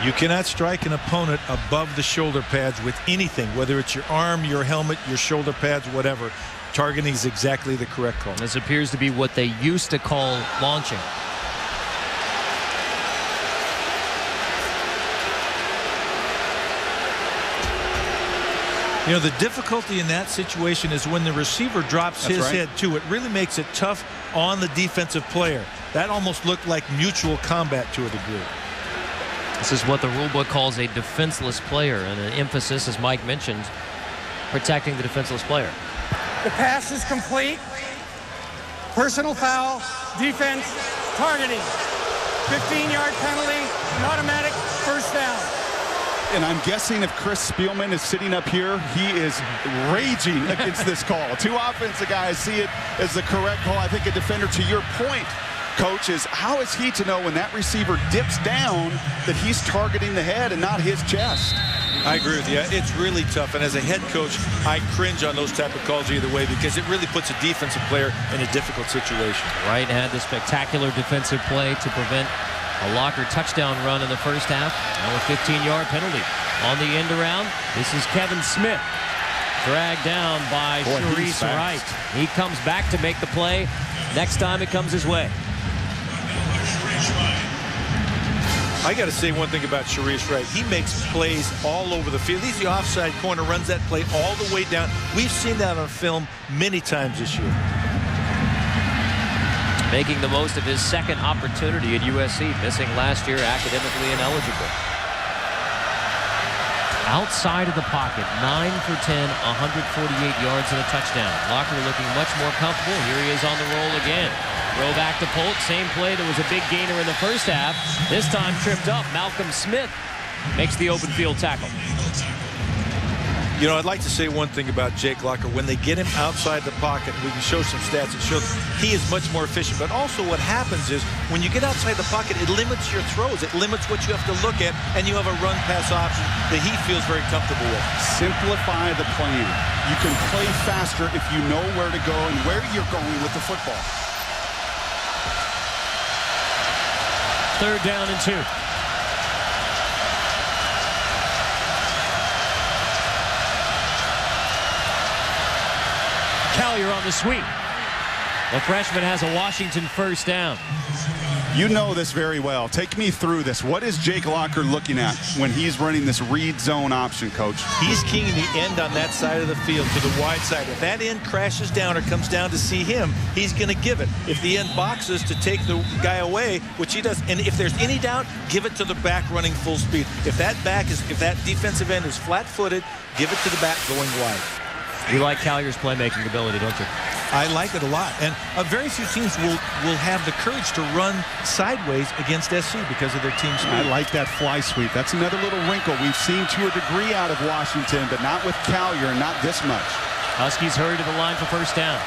You cannot strike an opponent above the shoulder pads with anything, whether it's your arm, your helmet, your shoulder pads, whatever. Targeting is exactly the correct call. This appears to be what they used to call launching. You know, the difficulty in that situation is when the receiver drops his head too. It really makes it tough on the defensive player. That almost looked like mutual combat to a degree. This is what the rule book calls a defenseless player, and an emphasis, as Mike mentioned, protecting the defenseless player. The pass is complete. Personal foul, defense, targeting. 15-yard penalty, an automatic first down. And I'm guessing if Chris Spielman is sitting up here, he is raging against this call. 2 offensive guys see it as the correct call. I think a defender, to your point, Coach, is how is he to know when that receiver dips down that he's targeting the head and not his chest? I agree with you. It's really tough. And as a head coach, I cringe on those type of calls either way because it really puts a defensive player in a difficult situation. Wright had the spectacular defensive play to prevent a Locker touchdown run in the first half. Now a 15-yard penalty on the end around. This is Kevin Smith. Dragged down by Sharice Wright. He comes back to make the play. Next time it comes his way. I got to say one thing about Sharice Wright. He makes plays all over the field. He's the offside corner, runs that play all the way down. We've seen that on film many times this year. Making the most of his second opportunity at USC, missing last year, academically ineligible. Outside of the pocket, 9 for 10, 148 yards and a touchdown. Locker looking much more comfortable. Here he is on the roll again. Throw back to Polt. Same play. There was a big gainer in the first half. This time tripped up. Malcolm Smith makes the open field tackle. You know, I'd like to say one thing about Jake Locker. When they get him outside the pocket, we can show some stats. It shows he is much more efficient. But also what happens is when you get outside the pocket, it limits your throws. It limits what you have to look at, and you have a run-pass option that he feels very comfortable with. Simplify the plan. You can play faster if you know where to go and where you're going with the football. 3rd down and 2. Collier on the sweep. The freshman has a Washington first down. You know this very well. Take me through this. What is Jake Locker looking at when he's running this read zone option, Coach? He's keying the end on that side of the field to the wide side. If that end crashes down or comes down to see him, he's going to give it. If the end boxes to take the guy away, which he does, and if there's any doubt, give it to the back running full speed. If that defensive end is flat-footed, give it to the back going wide. You like Collier's playmaking ability, don't you? I like it a lot, and very few teams will have the courage to run sideways against SC because of their team speed. I like that fly sweep. That's another little wrinkle we've seen to a degree out of Washington, but not with Collier, and not this much. Huskies hurry to the line for first down.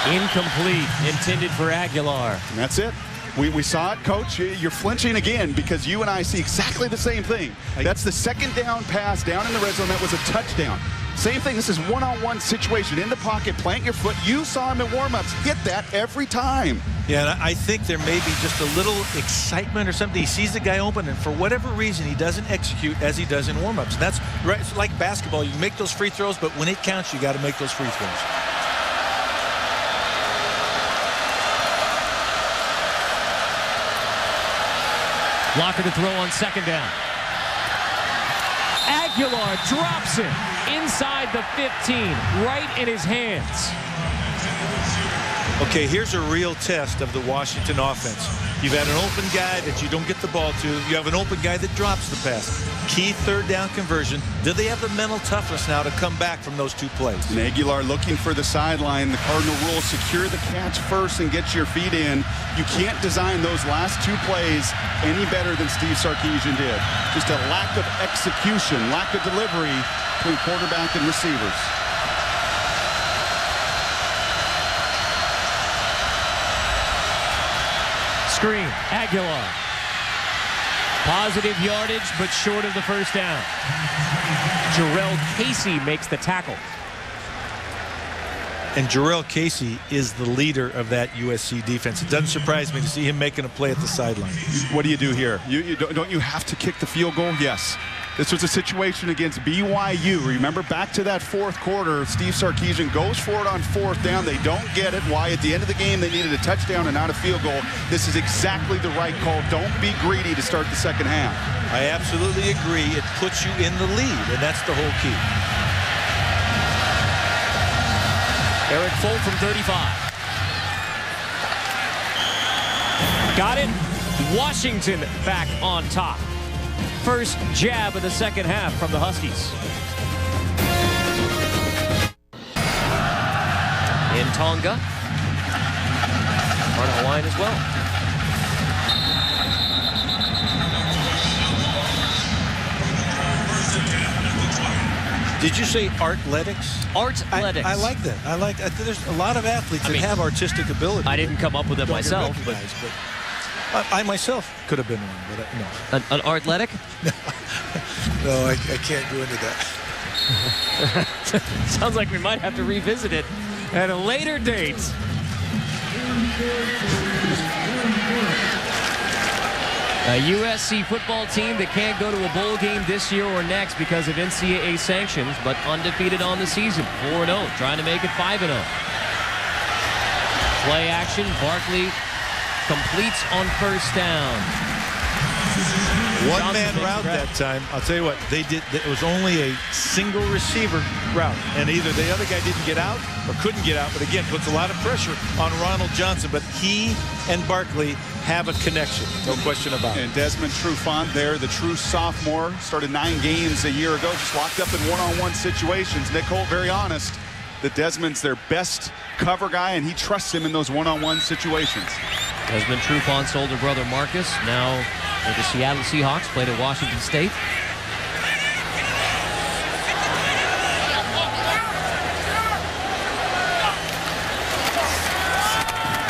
Incomplete, intended for Aguilar. And that's it. We saw it, Coach. You're flinching again because you and I see exactly the same thing. That's the second down pass down in the red zone. That was a touchdown. Same thing. This is one-on-one situation in the pocket. Plant your foot. You saw him in warm-ups. Hit that every time. Yeah, and I think there may be just a little excitement or something. He sees the guy open, and for whatever reason, he doesn't execute as he does in warm-ups. And that's right. It's like basketball. You make those free throws, but when it counts, you got to make those free throws. Locker to throw on second down. Aguilar drops it inside the 15, right in his hands. Okay, here's a real test of the Washington offense. You've had an open guy that you don't get the ball to. You have an open guy that drops the pass. Key third down conversion. Do they have the mental toughness now to come back from those two plays? And Aguilar looking for the sideline. The Cardinal rule, secure the catch first and get your feet in. You can't design those last two plays any better than Steve Sarkisian did. Just a lack of execution, lack of delivery between quarterback and receivers. Screen, Aguilar. Positive yardage, but short of the first down. Jarrell Casey makes the tackle. And Jarrell Casey is the leader of that USC defense. It doesn't surprise me to see him making a play at the sideline. What do you do here? Don't you have to kick the field goal? Yes. This was a situation against BYU. Remember back to that fourth quarter, Steve Sarkisian goes for it on fourth down. They don't get it. Why? At the end of the game, they needed a touchdown and not a field goal. This is exactly the right call. Don't be greedy to start the second half. I absolutely agree. It puts you in the lead, and that's the whole key. Eric Folt from 35. Got it. Washington back on top. First jab of the second half from the Huskies. In Tonga. Part of Hawaiian as well. Did you say artletics? Artletics. I like that. There's a lot of athletes that have artistic ability. I didn't come up with it myself, but I myself could have been one, but no. An artletic? No, I can't go into that. Sounds like we might have to revisit it at a later date. A USC football team that can't go to a bowl game this year or next because of NCAA sanctions, but undefeated on the season, 4-0, trying to make it 5-0. Play action, Barkley completes on first down. One-man route that time. I'll tell you what, they did. It was only a single receiver route, and either the other guy didn't get out or couldn't get out, but again, puts a lot of pressure on Ronald Johnson, but he and Barkley have a connection, no question about it. And Desmond Trufant there, the true sophomore, started 9 games a year ago, just locked up in one-on-one situations. Nick Holt, very honest, that Desmond's their best cover guy, and he trusts him in those one-on-one situations. Desmond Trufant's older brother Marcus, now with the Seattle Seahawks, played at Washington State.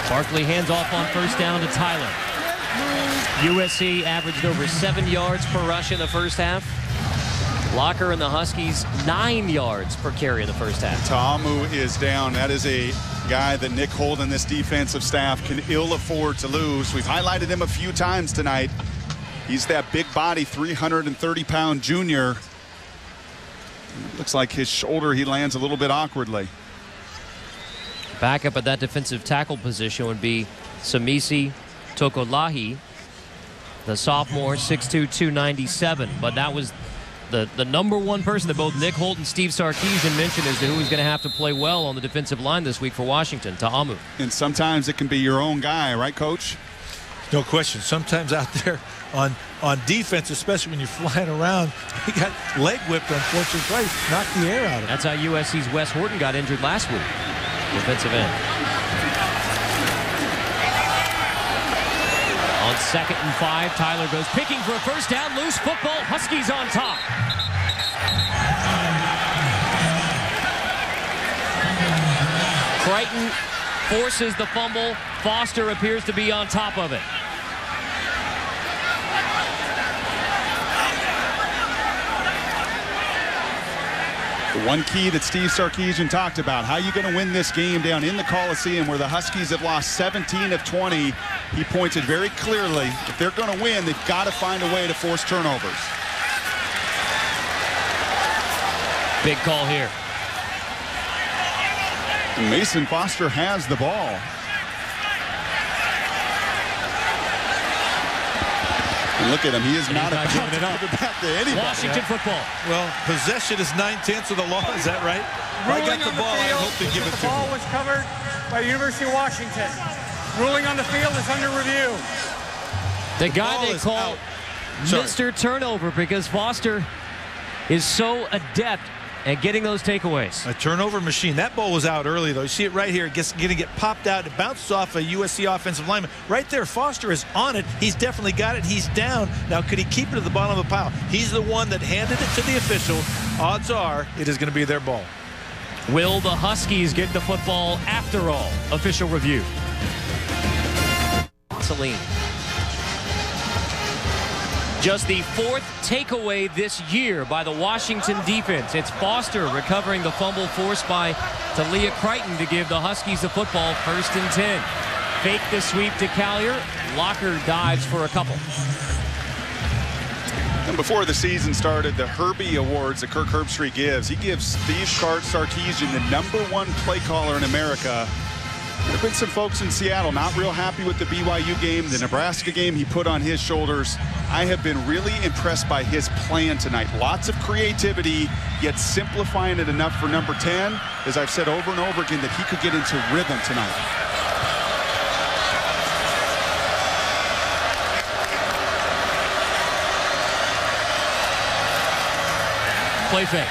Barkley hands off on first down to Tyler. USC averaged over 7 yards per rush in the first half. Locker and the Huskies 9 yards per carry in the first half. Ta'amu is down. That is a guy that Nick Holt and this defensive staff can ill afford to lose. We've highlighted him a few times tonight. He's that big body, 330-pound junior. Looks like his shoulder, he lands a little bit awkwardly. Back up at that defensive tackle position would be Samisi Tokolahi, the sophomore, 6'2", 297. But that was the number one person that both Nick Holt and Steve Sarkisian mentioned as to who was going to have to play well on the defensive line this week for Washington, Ta'amu. And sometimes it can be your own guy, right, Coach? No question. Sometimes out there on defense, especially when you're flying around, he got leg whipped, unfortunately, twice, knocked the air out of him. That's how USC's Wes Horton got injured last week. Defensive end. On 2nd and 5, Tyler goes picking for a first down, loose football, Huskies on top. Crichton forces the fumble. Foster appears to be on top of it. One key that Steve Sarkisian talked about, how you going to win this game down in the Coliseum where the Huskies have lost 17 of 20. He pointed very clearly, if they're going to win, they've got to find a way to force turnovers. Big call here. And Mason Foster has the ball. And look at him. He is not about to give it back to anybody. Washington football. Well, possession is 9/10 of the law. Is that right? I got the ball. I hope they give it to The ball me. was covered by the University of Washington. Ruling on the field is under review. The guy they call Mr. Turnover because Foster is so adept at getting those takeaways. A turnover machine. That ball was out early, though. You see it right here. It's going to get popped out. It bounces off a USC offensive lineman. Right there, Foster is on it. He's definitely got it. He's down. Now, could he keep it at the bottom of the pile? He's the one that handed it to the official. Odds are it is going to be their ball. Will the Huskies get the football after all? Official review. Celine. Just the fourth takeaway this year by the Washington defense. It's Foster recovering the fumble forced by Talia Crichton to give the Huskies the football, 1st and 10. Fake the sweep to Collier. Locker dives for a couple. And before the season started, the Herbie Awards that Kirk Herbstreit gives, he gives Steve Sarkisian the #1 play caller in America. There have been some folks in Seattle not real happy with the BYU game, the Nebraska game he put on his shoulders. I have been really impressed by his plan tonight. Lots of creativity, yet simplifying it enough for number 10, as I've said over and over again, that he could get into rhythm tonight. Play fake.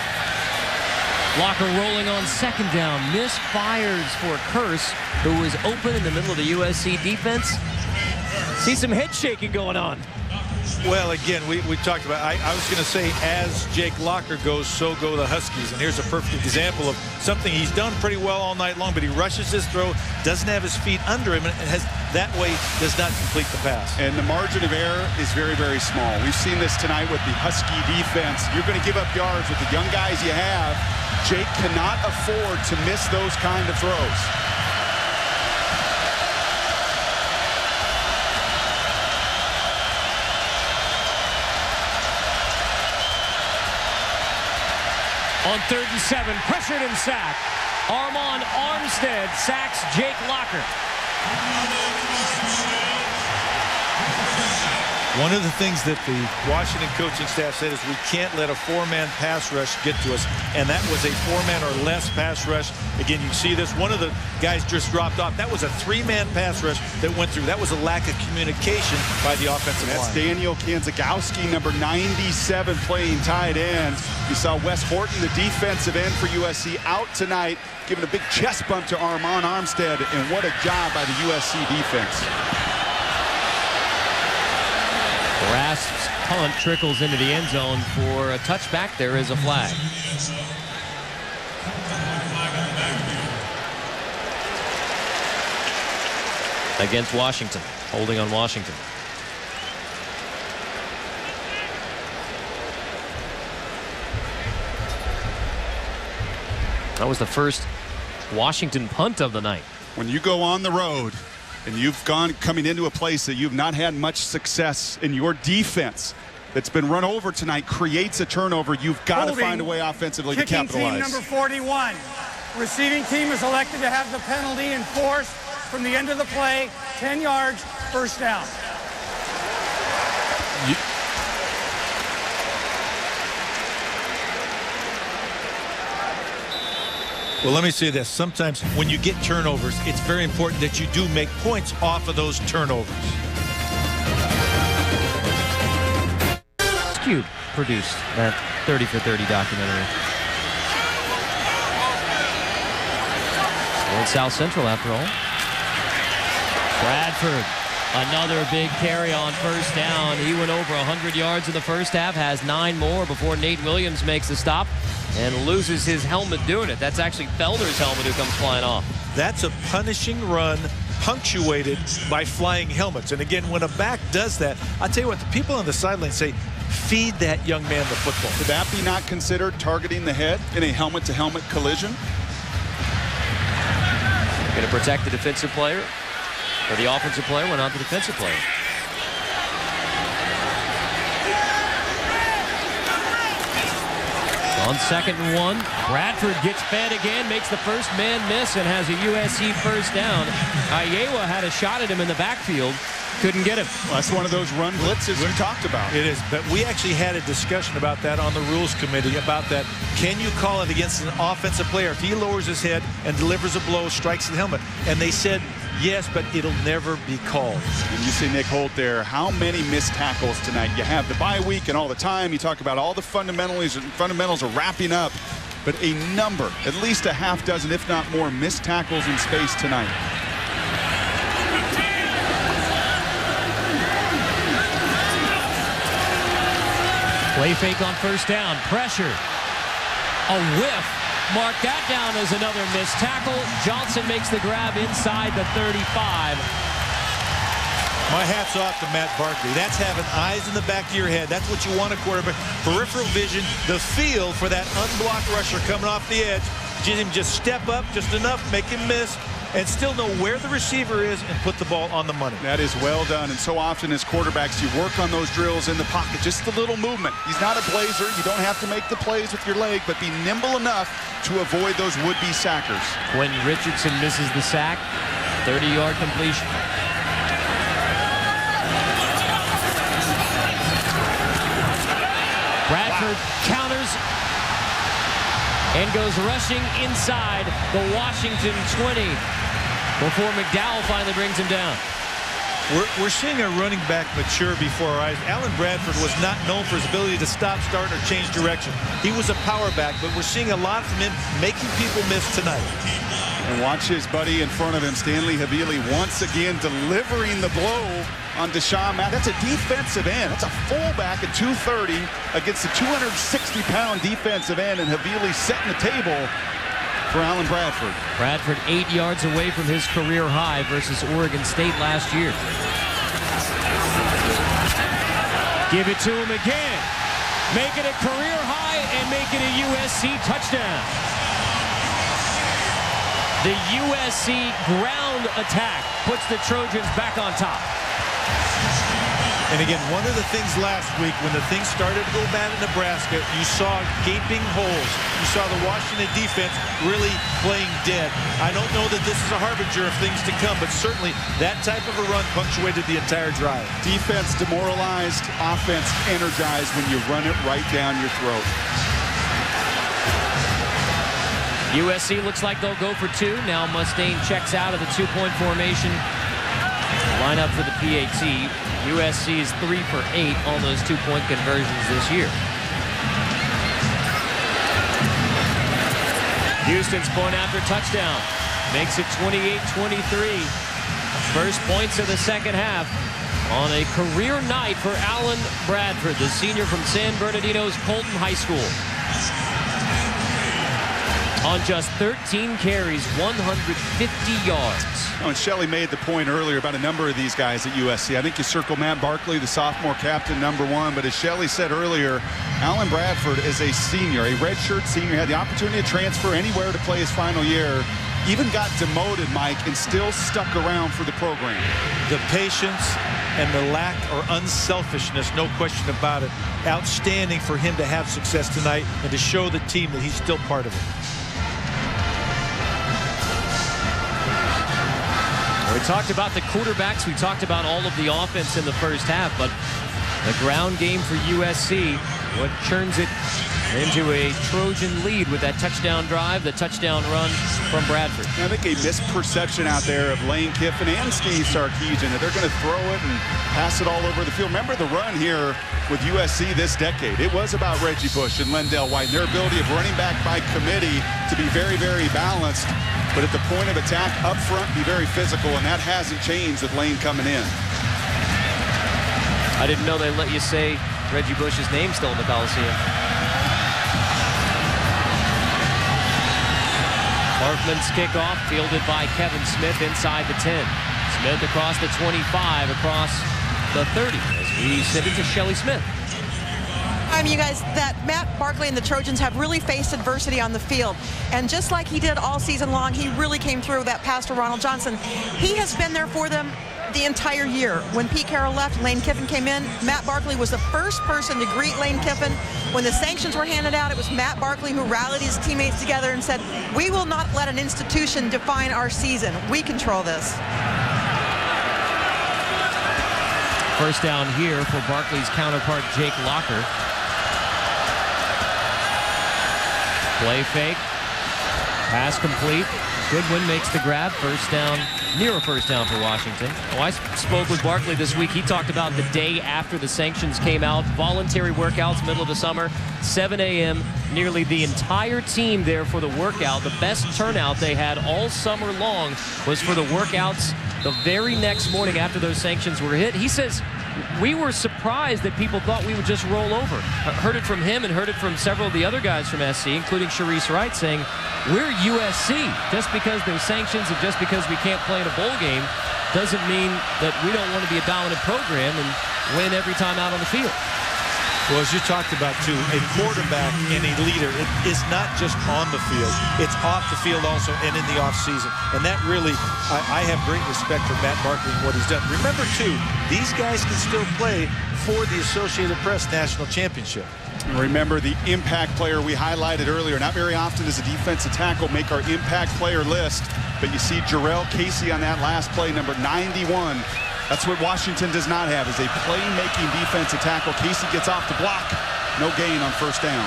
Locker rolling on 2nd down. Misfires for Curse, who was open in the middle of the USC defense. See some head shaking going on. Well, again, we talked about, I was going to say, as Jake Locker goes, so go the Huskies. And here's a perfect example of something he's done pretty well all night long, but he rushes his throw, doesn't have his feet under him, and has that way does not complete the pass. And the margin of error is very, very small. We've seen this tonight with the Husky defense. You're going to give up yards with the young guys you have. Jake cannot afford to miss those kind of throws. On 3rd and 7, pressured and sacked. Armand Armstead sacks Jake Locker. One of the things that the Washington coaching staff said is we can't let a 4-man pass rush get to us, and that was a 4-man or less pass rush. Again, you see this. One of the guys just dropped off. That was a 3-man pass rush that went through. That was a lack of communication by the offensive line. That's Daniel Kanzagowski, number 97, playing tight end. You saw Wes Horton, the defensive end for USC, out tonight, giving a big chest bump to Armand Armstead, and what a job by the USC defense. Rasp's punt trickles into the end zone for a touchback. There is a flag. Against Washington, holding on Washington. That was the first Washington punt of the night. When you go on the road and you've coming into a place that you've not had much success in, your defense that's been run over tonight creates a turnover, you've got to find a way offensively to capitalize. Kicking team number 41. Receiving team is elected to have the penalty enforced from the end of the play, 10 yards, 1st down. Well, let me say this. Sometimes when you get turnovers, it's very important that you do make points off of those turnovers. Cube produced that 30 for 30 documentary. Still in South Central after all. Bradford, another big carry on 1st down. He went over 100 yards in the 1st half, has 9 more before Nate Williams makes the stop and loses his helmet doing it. That's actually Felder's helmet who comes flying off. That's a punishing run punctuated by flying helmets. And again, when a back does that, I'll tell you what, the people on the sideline say, feed that young man the football. Could that be not considered targeting the head in a helmet-to-helmet collision? Going to protect the defensive player, or the offensive player went on the defensive player. On 2nd and 1, Bradford gets fed again, makes the first man miss, and has a USC first down. Iowa had a shot at him in the backfield, couldn't get him. Well, that's one of those run blitzes we talked about. It is, but we actually had a discussion about that on the rules committee, about that. Can you call it against an offensive player if he lowers his head and delivers a blow, strikes the helmet? And they said, yes, but it'll never be called. And you see Nick Holt there. How many missed tackles tonight? You have the bye week and all the time. You talk about all the fundamentals are wrapping up. But a number, at least a half dozen, if not more, missed tackles in space tonight. Play fake on first down. Pressure. A whiff. Mark that down as another missed tackle. Johnson makes the grab inside the 35. My hat's off to Matt Barkley. That's having eyes in the back of your head. That's what you want a quarterback. Peripheral vision, the feel for that unblocked rusher coming off the edge. Just step up just enough, make him miss, and still know where the receiver is and put the ball on the money. That is well done. And so often as quarterbacks, you work on those drills in the pocket. Just a little movement. He's not a blazer. You don't have to make the plays with your leg, but be nimble enough to avoid those would-be sackers. Quentin Richardson misses the sack. 30-yard completion. Bradford counters and goes rushing inside the Washington 20 before McDowell finally brings him down. We're seeing a running back mature before our eyes. Alan Bradford was not known for his ability to stop, start, or change direction. He was a power back, but we're seeing a lot from him making people miss tonight. And watch his buddy in front of him, Stanley Havili, once again delivering the blow on Deshaun Matt. That's a defensive end. That's a fullback at 230 against a 260-pound defensive end, and Havili setting the table for Alan Bradford. Bradford 8 yards away from his career high versus Oregon State last year. Give it to him again. Make it a career high and make it a USC touchdown. The USC ground attack puts the Trojans back on top. And again, one of the things last week when the things started to go bad in Nebraska, you saw gaping holes. You saw the Washington defense really playing dead. I don't know that this is a harbinger of things to come, but certainly that type of a run punctuated the entire drive. Defense demoralized, offense energized when you run it right down your throat. USC looks like they'll go for two. Now Mustaine checks out of the two-point formation. Line up for the PAT. USC is 3 for 8 on those two-point conversions this year. Houston's point after touchdown makes it 28-23. First points of the second half on a career night for Alan Bradford, the senior from San Bernardino's Colton High School. On just 13 carries, 150 yards. Oh, and Shelley made the point earlier about a number of these guys at USC. I think you circle Matt Barkley, the sophomore captain, #1. But as Shelley said earlier, Alan Bradford is a senior, a redshirt senior, had the opportunity to transfer anywhere to play his final year. Even got demoted, Mike, and still stuck around for the program. The patience and the lack or unselfishness, no question about it. Outstanding for him to have success tonight and to show the team that he's still part of it. We talked about the quarterbacks. We talked about all of the offense in the first half, but the ground game for USC, what turns it into a Trojan lead with that touchdown drive, the touchdown run from Bradford. I think a misperception out there of Lane Kiffin and Steve Sarkisian that they're going to throw it and pass it all over the field. Remember the run here with USC this decade. It was about Reggie Bush and Lendell White, and their ability of running back by committee to be very, very balanced. But at the point of attack up front, be very physical, and that hasn't changed with Lane coming in. I didn't know they let you say Reggie Bush's name still in the Coliseum. Parkman's kickoff fielded by Kevin Smith inside the 10. Smith across the 25, across the 30 as we send it to Shelley Smith. time, you guys, that Matt Barkley and the Trojans have really faced adversity on the field. And just like he did all season long, he really came through that pass to Ronald Johnson. He has been there for them the entire year. When Pete Carroll left, Lane Kiffin came in. Matt Barkley was the first person to greet Lane Kiffin. When the sanctions were handed out, it was Matt Barkley who rallied his teammates together and said, "We will not let an institution define our season. We control this." First down here for Barkley's counterpart, Jake Locker. Play fake. Pass complete. Goodwin makes the grab. First down, near a first down for Washington. Oh, I spoke with Barkley this week. He talked about the day after the sanctions came out. Voluntary workouts, middle of the summer, 7 a.m. Nearly the entire team there for the workout. The best turnout they had all summer long was for the workouts the very next morning after those sanctions were hit. He says, we were surprised that people thought we would just roll over. Heard it from him and heard it from several of the other guys from SC, including Sharice Wright, saying, we're USC. Just because there's sanctions and just because we can't play in a bowl game doesn't mean that we don't want to be a dominant program and win every time out on the field. Well, as you talked about, too, a quarterback and a leader, it is not just on the field. It's off the field also and in the offseason. And that really, I have great respect for Matt Barkley and what he's done. Remember, too, these guys can still play for the Associated Press National Championship. Remember the impact player we highlighted earlier. Not very often does a defensive tackle make our impact player list, but you see Jarrell Casey on that last play, number 91. That's what Washington does not have, is a playmaking defensive tackle. Casey gets off the block. No gain on first down.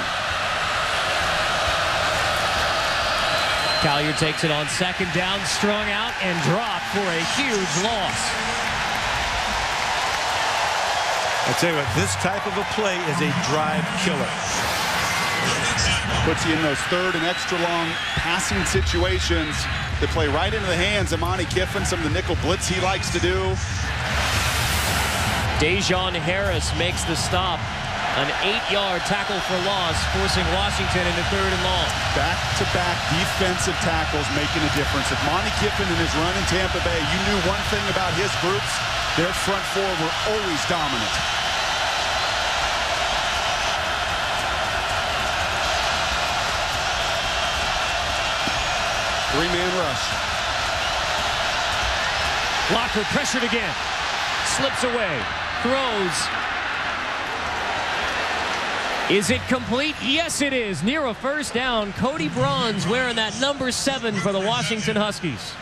Collier takes it on second down, strung out and dropped for a huge loss. I tell you what, this type of a play is a drive killer. Puts you in those third and extra long passing situations that play right into the hands of Monty Kiffin, some of the nickel blitz he likes to do. Dejon Harris makes the stop. An 8-yard tackle for loss, forcing Washington into third and long. Back-to-back defensive tackles making a difference. If Monty Kiffin in his run in Tampa Bay, you knew one thing about his groups, their front four were always dominant. Three-man rush. Locker pressured again. Slips away. Throws. Is it complete? Yes, it is. Near a first down. Cody Bronze wearing that number 7 for the Washington Huskies.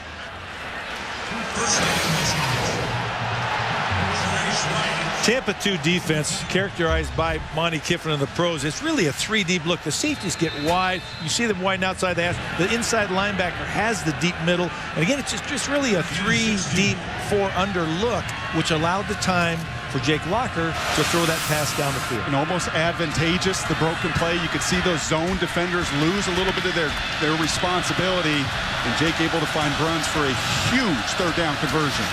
Tampa 2 defense characterized by Monty Kiffin and the pros. It's really a 3-deep look. The safeties get wide. You see them widen outside the hash. The inside linebacker has the deep middle. And again, it's just really a 3-deep, 4-under look, which allowed the time for Jake Locker to throw that pass down the field. And almost advantageous, the broken play. You could see those zone defenders lose a little bit of their responsibility. And Jake able to find Bruns for a huge third down conversion.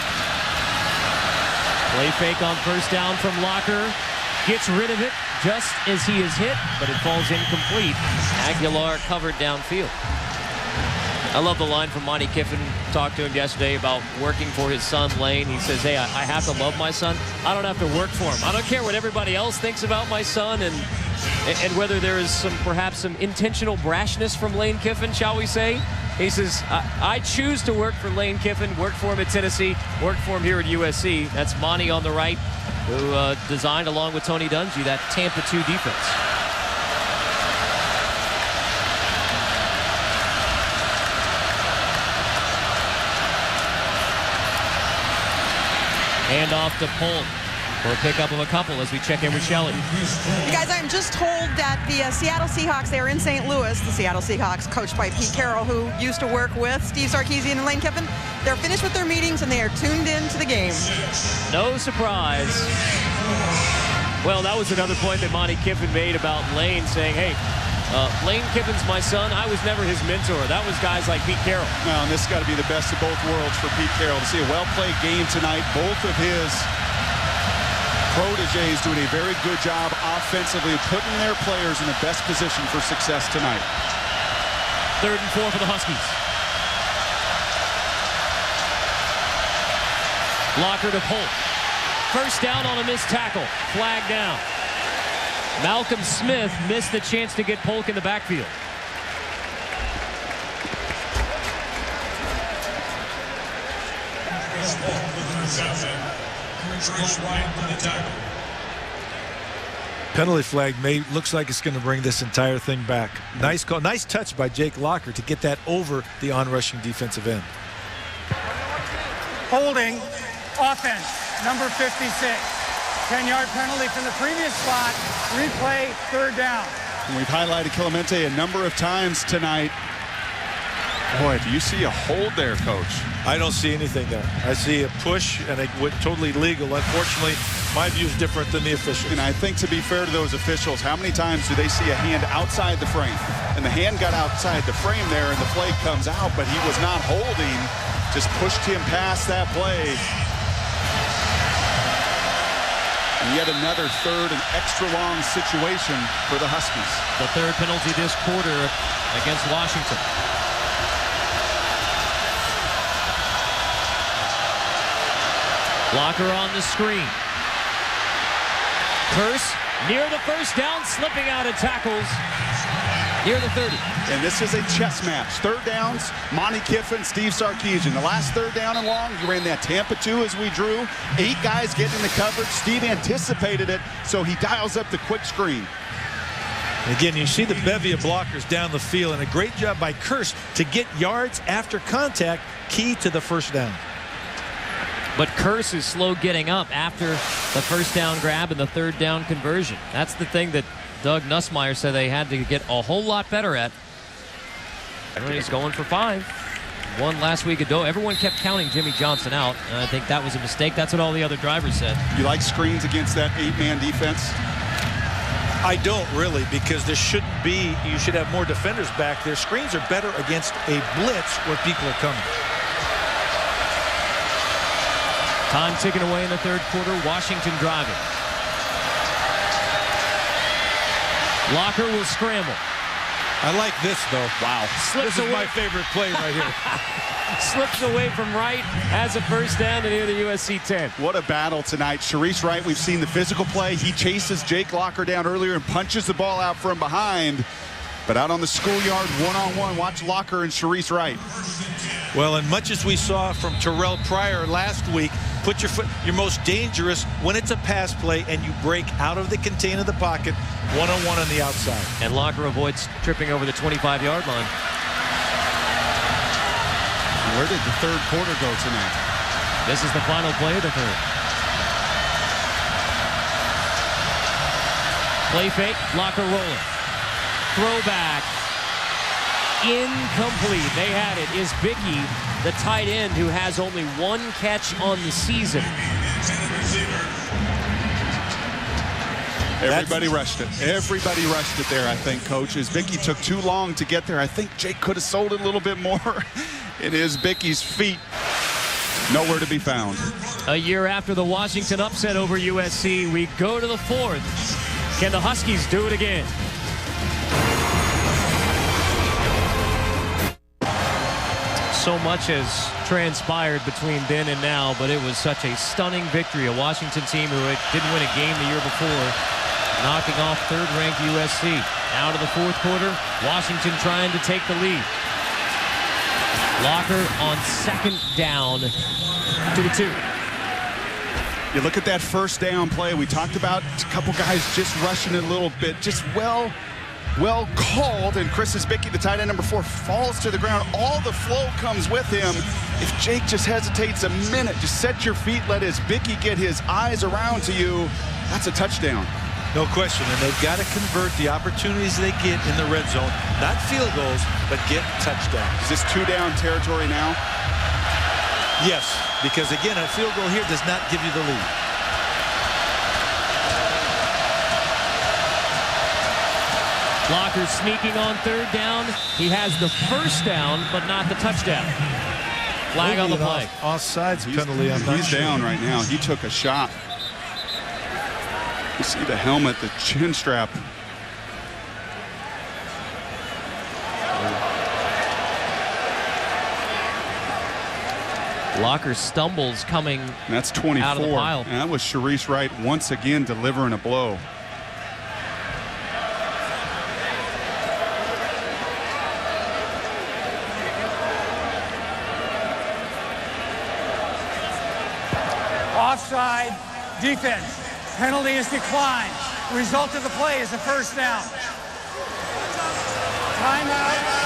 Play fake on first down from Locker. Gets rid of it just as he is hit, but it falls incomplete. Aguilar covered downfield. I love the line from Monty Kiffin. Talked to him yesterday about working for his son, Lane. He says, hey, I have to love my son. I don't have to work for him. I don't care what everybody else thinks about my son and whether there is perhaps some intentional brashness from Lane Kiffin, shall we say. He says, I choose to work for Lane Kiffin, worked for him at Tennessee, worked for him here at USC. That's Monty on the right, who designed, along with Tony Dungy, that Tampa 2 defense. Hand off to Polk for a pickup of a couple as we check in with Shelley. You guys, I'm just told that the Seattle Seahawks, they are in St. Louis, the Seattle Seahawks, coached by Pete Carroll, who used to work with Steve Sarkisian and Lane Kiffin. They're finished with their meetings and they are tuned in to the game. No surprise. Well, that was another point that Monty Kiffin made about Lane, saying, hey, Lane Kiffin's my son. I was never his mentor. That was guys like Pete Carroll. Well, and this has got to be the best of both worlds for Pete Carroll to see a well-played game tonight. Both of his protégés doing a very good job offensively, putting their players in the best position for success tonight. 3rd and 4 for the Huskies. Locker to Polk. First down on a missed tackle. Flag down. Malcolm Smith missed the chance to get Polk in the backfield. Penalty flag looks like it's going to bring this entire thing back. Nice call, nice touch by Jake Locker to get that over the on-rushing defensive end. Holding, offense, number 56. 10-yard penalty from the previous spot. Replay, third down. And we've highlighted Clemente a number of times tonight. Boy, do you see a hold there, Coach? I don't see anything there. I see a push and it went totally legal. Unfortunately, my view is different than the officials. And I think, to be fair to those officials, how many times do they see a hand outside the frame? And the hand got outside the frame there and the play comes out, but he was not holding. Just pushed him past that play. And yet another third and extra long situation for the Huskies. The third penalty this quarter against Washington. Locker on the screen. Curse near the first down, slipping out of tackles near the 30. And this is a chess match. Third downs, Monty Kiffin, Steve Sarkisian. The last third down and long, he ran that Tampa 2 as we drew. 8 guys getting the coverage. Steve anticipated it, so he dials up the quick screen. Again, you see the bevy of blockers down the field, and a great job by Curse to get yards after contact, key to the first down. But Curse is slow getting up after the first down grab and the third down conversion. That's the thing that Doug Nussmeier said they had to get a whole lot better at. And he's going for 5. One last week ago. Everyone kept counting Jimmy Johnson out, and I think that was a mistake. That's what all the other drivers said. You like screens against that 8-man defense? I don't really, because there shouldn't be, you should have more defenders back there. Screens are better against a blitz where people are coming. Time ticking away in the third quarter. Washington driving. Locker will scramble. I like this, though. Wow. This is my favorite play right here. Slips away from Wright, has a first down to near the USC 10. What a battle tonight. Sharice Wright, we've seen the physical play. He chases Jake Locker down earlier and punches the ball out from behind. But out on the schoolyard, one-on-one, watch Locker and Sharice Wright. Well, and much as we saw from Terrell Pryor last week, put your foot, you're most dangerous when it's a pass play and you break out of the contain of the pocket, one-on-one on the outside. And Locker avoids tripping over the 25-yard line. Where did the third quarter go tonight? This is the final play of the third. Play fake, Locker rolling. Throwback. Incomplete. They had it. Is Bickey, the tight end, who has only 1 catch on the season. Everybody rushed it. Everybody rushed it there, I think, Coach. As Bickey took too long to get there, I think Jake could have sold it a little bit more. It is Bickey's feet. Nowhere to be found. A year after the Washington upset over USC, we go to the 4th. Can the Huskies do it again? So much has transpired between then and now, but it was such a stunning victory. A Washington team who didn't win a game the year before, knocking off third-ranked USC. Out of the fourth quarter, Washington trying to take the lead. Locker on second down to the 2. You look at that first down play. We talked about a couple guys just rushing it a little bit, just well called, and Chris Bickey, the tight end number 4, falls to the ground. All the flow comes with him. If Jake just hesitates a minute, just set your feet, let Bickey get his eyes around to you, that's a touchdown. No question, and they've got to convert the opportunities they get in the red zone. Not field goals, but get touchdowns. Is this 2-down territory now? Yes, because again, a field goal here does not give you the lead. Locker sneaking on third down. He has the first down, but not the touchdown. Flag on the play. Offsides penalty. He's down right now. He took a shot. You see the helmet, the chin strap. Locker stumbles coming That's 24. out of the pile. And that was Sharice Wright once again delivering a blow. Offside, defense. Penalty is declined. The result of the play is a first down. Timeout.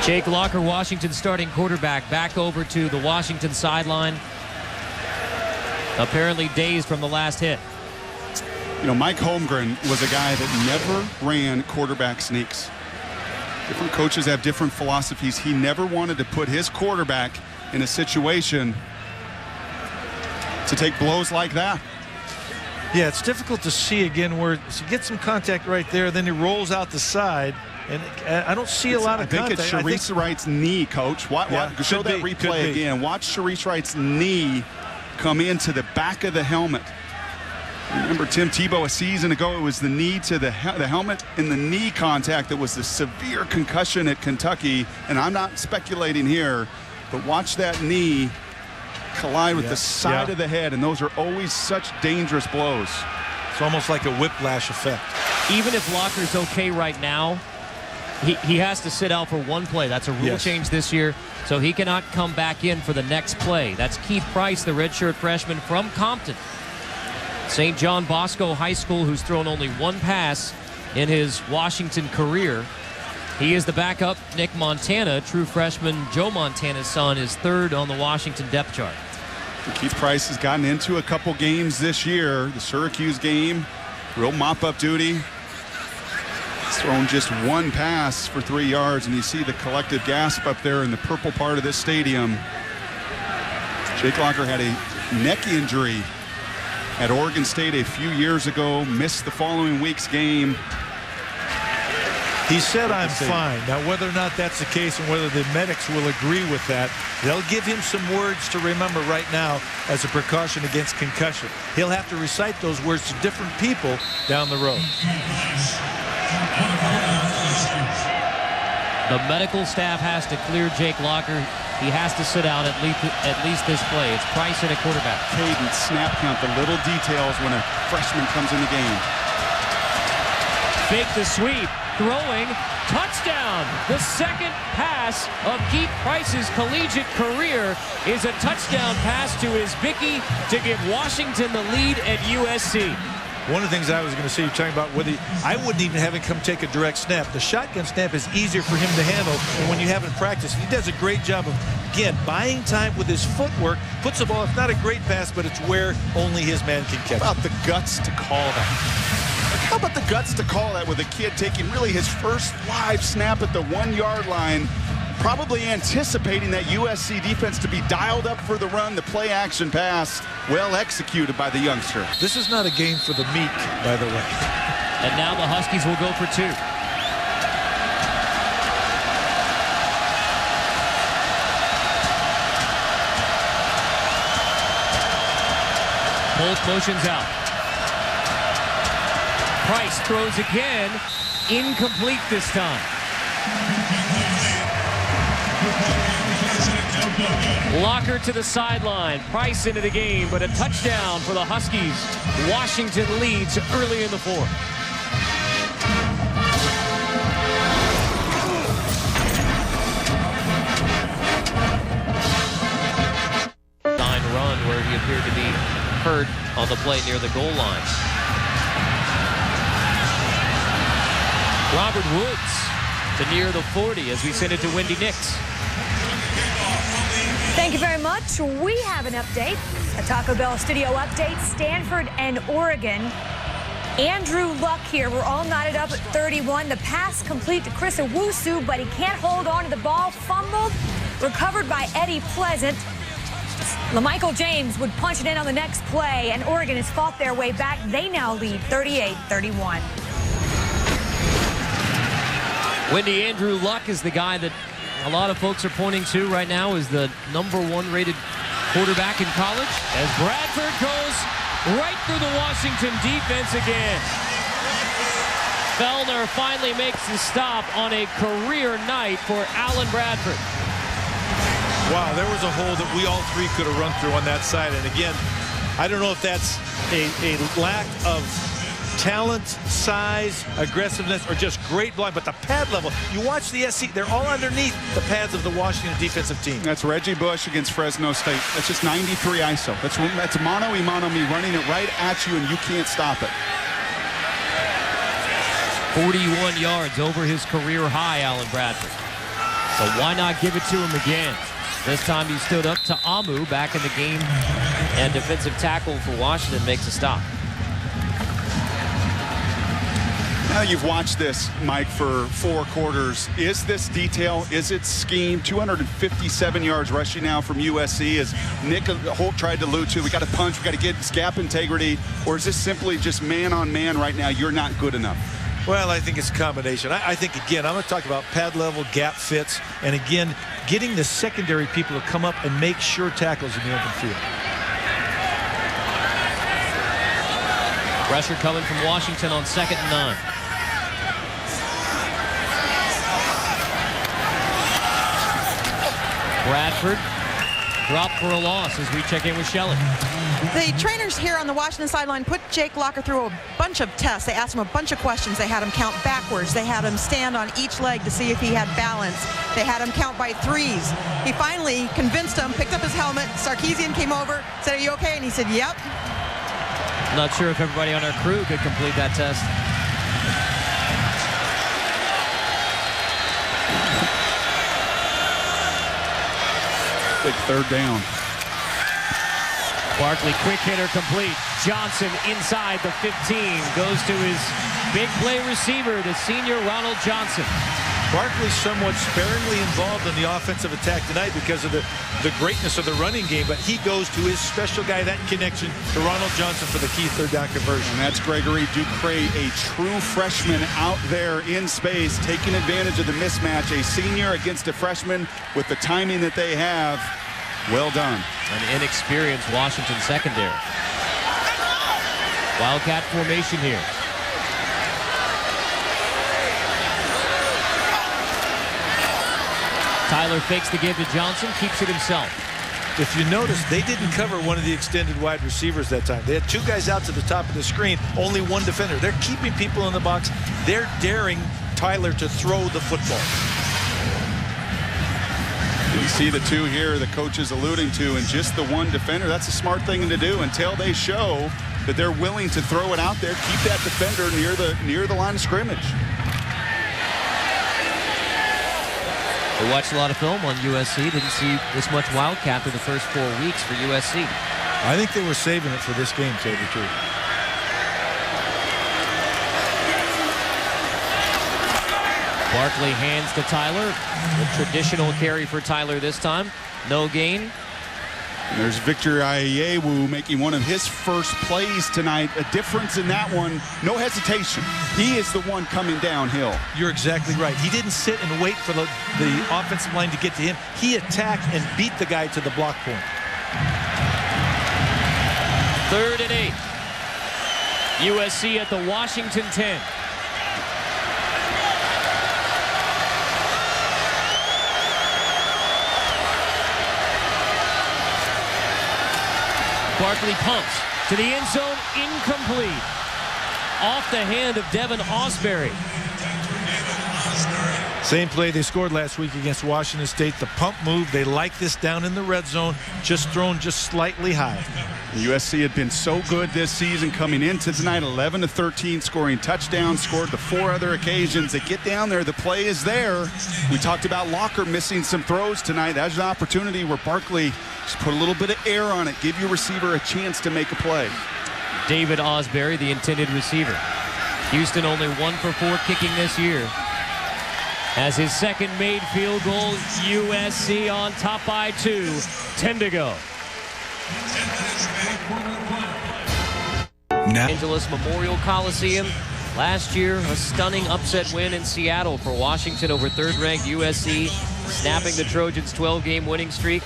Jake Locker, Washington starting quarterback, back over to the Washington sideline. Apparently dazed from the last hit. You know, Mike Holmgren was a guy that never ran quarterback sneaks. Different coaches have different philosophies. He never wanted to put his quarterback in a situation to take blows like that. Yeah, it's difficult to see again where he gets some contact right there, then he rolls out the side. And I don't see a lot of contact. I think it's Sharice Wright's knee, Coach. Show that replay again. Watch Sharice Wright's knee come into the back of the helmet. Remember Tim Tebow a season ago, it was the knee to the helmet and the knee contact that was the severe concussion at Kentucky. And I'm not speculating here, but watch that knee collide with the side of the head, and those are always such dangerous blows. It's almost like a whiplash effect. Even if Locker's okay right now, he has to sit out for one play. That's a rule change this year, so he cannot come back in for the next play. That's Keith Price, the redshirt freshman from Compton. St. John Bosco High School, who's thrown only one pass in his Washington career. He is the backup. Nick Montana, true freshman Joe Montana's son, is third on the Washington depth chart. Keith Price has gotten into a couple games this year. The Syracuse game, real mop-up duty. He's thrown just one pass for 3 yards, and you see the collective gasp up there in the purple part of this stadium. Jake Locker had a neck injury at Oregon State a few years ago, missed the following week's game. He said, I'm fine. Now, whether or not that's the case and whether the medics will agree with that, they'll give him some words to remember right now as a precaution against concussion. He'll have to recite those words to different people down the road. The medical staff has to clear Jake Locker. He has to sit out at least this play. It's Price at a quarterback. Cadence, snap count, the little details when a freshman comes in the game. Fake the sweep. Throwing, touchdown. The second pass of Keith Price's collegiate career is a touchdown pass to his Bicky to give Washington the lead at USC. One of the things I was going to say, you're talking about whether I wouldn't even have him come take a direct snap. The shotgun snap is easier for him to handle than when you have it in practice. He does a great job of, again, buying time with his footwork, puts the ball, it's not a great pass, but it's where only his man can catch it. How about the guts to call that? How about the guts to call that with a kid taking really his first live snap at the 1 yard line, probably anticipating that USC defense to be dialed up for the run, the play action pass, well executed by the youngster. This is not a game for the meek, by the way. And now the Huskies will go for two. Both motions out. Price throws again, incomplete this time. Locker to the sideline, Price into the game, but a touchdown for the Huskies. Washington leads early in the fourth. Run where he appeared to be hurt on the play near the goal line. Robert Woods to near the 40 as we send it to Wendy Nix. Thank you very much. We have an update, a Taco Bell studio update, Stanford and Oregon. Andrew Luck here. We're all knotted up at 31. The pass complete to Chris Owusu, but he can't hold on to the ball. Fumbled, recovered by Eddie Pleasant. LaMichael James would punch it in on the next play, and Oregon has fought their way back. They now lead 38-31. Wendy, Andrew Luck is the guy that a lot of folks are pointing to right now as the #1 rated quarterback in college, as Bradford goes right through the Washington defense again. Fellner finally makes the stop on a career night for Alan Bradford. Wow, there was a hole that we all three could have run through on that side. And again, I don't know if that's a lack of talent, size, aggressiveness, or just great blind. But the pad level, you watch the SC, they're all underneath the pads of the Washington defensive team. That's Reggie Bush against Fresno State. That's just 93 ISO. That's mano-a-mano me running it right at you, and you can't stop it. 41 yards over his career high, Alan Bradford. So why not give it to him again? This time he stood up to Amu back in the game, and defensive tackle for Washington makes a stop. Now you've watched this, Mike, for 4 quarters. Is this detail? Is it scheme? 257 yards rushing now from USC, as Nick Holt tried to allude to. We got to punch. We got to get this gap integrity. Or is this simply just man-on-man right now? You're not good enough. Well, I think it's a combination. I think, again, I'm going to talk about pad level, gap fits, and, again, getting the secondary people to come up and make sure tackles in the open field. Pressure coming from Washington on 2nd and 9. Bradford dropped for a loss as we check in with Shelley. The trainers here on the Washington sideline put Jake Locker through a bunch of tests. They asked him a bunch of questions. They had him count backwards. They had him stand on each leg to see if he had balance. They had him count by threes. He finally convinced him, picked up his helmet. Sarkisian came over, said, "Are you okay?" And he said, "Yep." Not sure if everybody on our crew could complete that test. Big 3rd down. Barkley, quick hitter complete. Johnson inside the 15. Goes to his big play receiver, the senior Ronald Johnson. Barkley somewhat sparingly involved in the offensive attack tonight because of the greatness of the running game, but he goes to his special guy, that connection to Ronald Johnson for the key 3rd down conversion. And that's Gregory Ducre, a true freshman out there in space, taking advantage of the mismatch. A senior against a freshman with the timing that they have. Well done. An inexperienced Washington secondary. Wildcat formation here. Tyler fakes the give to Johnson, keeps it himself. If you notice, they didn't cover one of the extended wide receivers that time. They had 2 guys out to the top of the screen, only 1 defender. They're keeping people in the box. They're daring Tyler to throw the football. You see the 2 here the coach is alluding to, and just the 1 defender. That's a smart thing to do until they show that they're willing to throw it out there, keep that defender near the line of scrimmage. We watched a lot of film on USC. Didn't see this much Wildcat through the first 4 weeks for USC. I think they were saving it for this game, to tell you the truth. Barkley hands to Tyler. The traditional carry for Tyler this time. No gain. And there's Victor Iewu making one of his first plays tonight. A difference in that one. No hesitation. He is the one coming downhill. You're exactly right. He didn't sit and wait for the offensive line to get to him. He attacked and beat the guy to the block point. 3rd and 8. USC at the Washington 10. Barkley pumps to the end zone, incomplete. Off the hand of Devin Ausberry. Same play they scored last week against Washington State. The pump move, they like this down in the red zone, just thrown just slightly high. USC had been so good this season coming into tonight, 11-13, scoring touchdowns, scored the 4 other occasions. They get down there, the play is there. We talked about Locker missing some throws tonight. That's an opportunity where Barkley just put a little bit of air on it, give your receiver a chance to make a play. David Ausberry, the intended receiver. Houston only 1 for 4 kicking this year. As his second made field goal, USC on top by 2. 10 to go. Los Angeles Memorial Coliseum. Last year, a stunning upset win in Seattle for Washington over 3rd-ranked USC, snapping the Trojans' 12-game winning streak.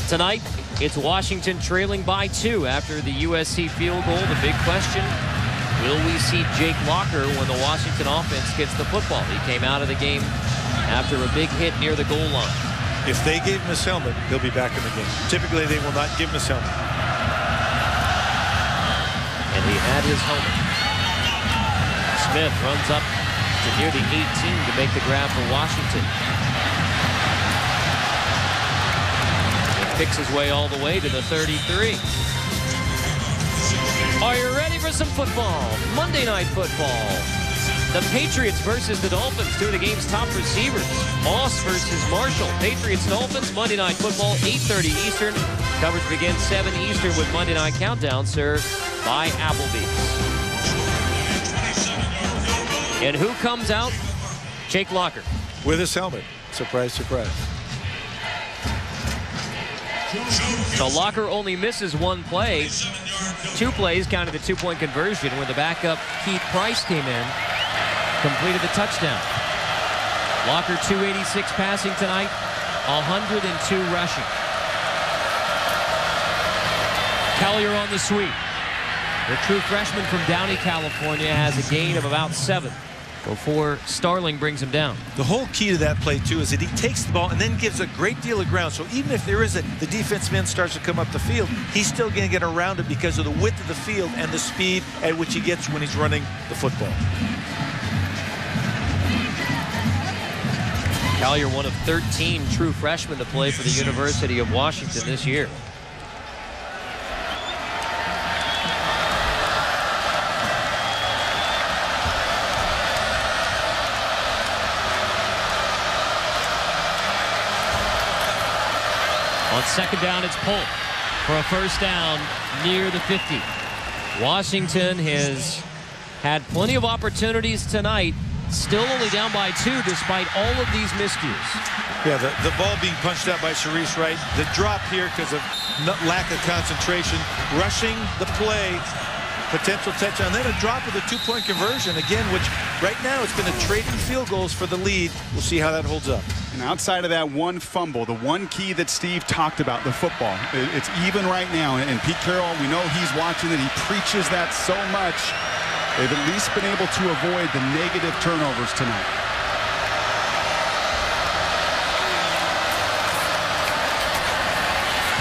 Tonight, it's Washington trailing by 2 after the USC field goal. The big question, will we see Jake Locker when the Washington offense gets the football? He came out of the game after a big hit near the goal line. If they gave him his helmet, he'll be back in the game. Typically, they will not give him his helmet. And he had his helmet. Smith runs up to near the 18 to make the grab for Washington. He picks his way all the way to the 33. Are you ready for some football? Monday Night Football. The Patriots versus the Dolphins, two of the game's top receivers. Moss versus Marshall. Patriots-Dolphins, Monday Night Football, 8:30 Eastern. Coverage begins 7 Eastern with Monday Night Countdown, served by Applebee's. And who comes out? Jake Locker. With his helmet. Surprise, surprise. So Locker only misses one play. 2 plays counted the 2-point conversion when the backup Keith Price came in. Completed the touchdown. Locker 286 passing tonight, 102 rushing. Collier on the sweep. The true freshman from Downey, California, has a gain of about 7 before Starling brings him down. The whole key to that play, too, is that he takes the ball and then gives a great deal of ground. So even if the defensive end starts to come up the field, he's still going to get around it because of the width of the field and the speed at which he gets when he's running the football. Collier, one of 13 true freshmen to play for the University of Washington this year. On second down, it's Polk for a first down near the 50. Washington has had plenty of opportunities tonight. Still only down by 2 despite all of these miscues. Yeah, the ball being punched out by Sharice Wright. The drop here because of lack of concentration. Rushing the play. Potential touchdown. Then a drop with a 2-point conversion. Again, which right now it's been a trading field goals for the lead. We'll see how that holds up. And outside of that one fumble, the one key that Steve talked about, the football, it's even right now. And Pete Carroll, we know he's watching it. He preaches that so much. They've at least been able to avoid the negative turnovers tonight.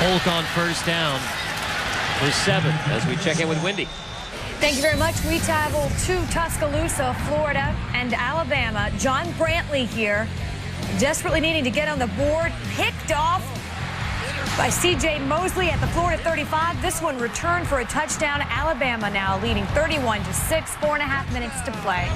Polk on first down for 7 as we check in with Wendy. Thank you very much. We travel to Tuscaloosa, Florida, and Alabama. John Brantley here, desperately needing to get on the board. Picked off by C.J. Mosley at the Florida 35. This one returned for a touchdown. Alabama now leading 31-6, 4.5 minutes to play.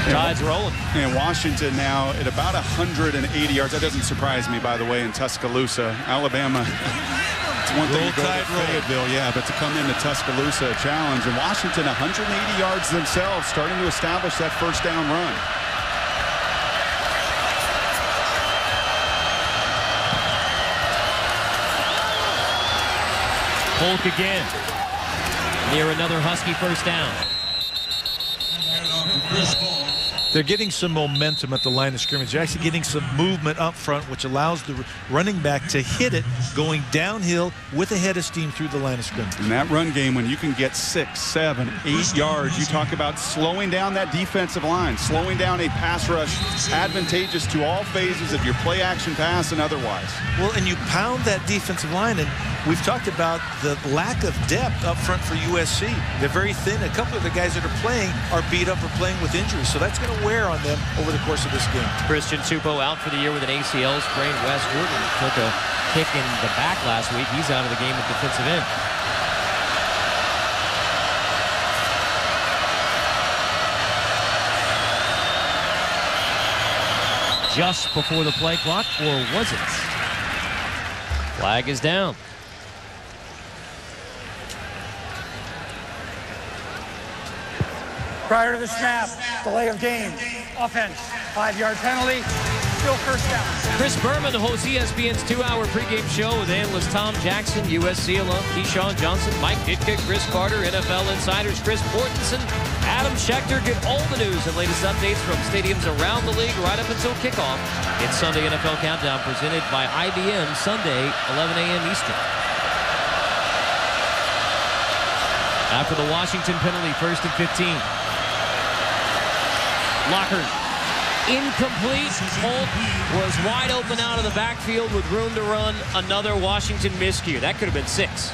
Tide's rolling. And Washington now at about 180 yards. That doesn't surprise me, by the way, in Tuscaloosa. Alabama, it's one thing to go to Fayetteville, yeah, but to come into Tuscaloosa, a challenge. And Washington, 180 yards themselves, starting to establish that first down run. Polk again near another Husky first down. They're getting some momentum at the line of scrimmage. They're actually getting some movement up front, which allows the running back to hit it going downhill with a head of steam through the line of scrimmage. In that run game, when you can get 6, 7, 8 yards, you talk about slowing down that defensive line, slowing down a pass rush, advantageous to all phases of your play action pass and otherwise. Well, and you pound that defensive line, and we've talked about the lack of depth up front for USC. They're very thin. A couple of the guys that are playing are beat up or playing with injuries, so that's going to wear on them over the course of this game. Christian Tupou out for the year with an ACL sprain. Wes Gordon took a kick in the back last week. He's out of the game at defensive end. Just before the play clock, or was it? Flag is down. Prior to the snap, delay of game, offense, 5-yard penalty, still first down. Chris Berman hosts ESPN's 2-hour pregame show with analyst Tom Jackson, USC alum Keyshawn Johnson, Mike Ditka, Chris Carter, NFL insiders Chris Mortensen, Adam Schechter. Get all the news and latest updates from stadiums around the league right up until kickoff. It's Sunday NFL Countdown presented by IBM, Sunday, 11 a.m. Eastern. After the Washington penalty, 1st and 15. Locker incomplete. Polk was wide open out of the backfield with room to run. Another Washington miscue. That could have been 6.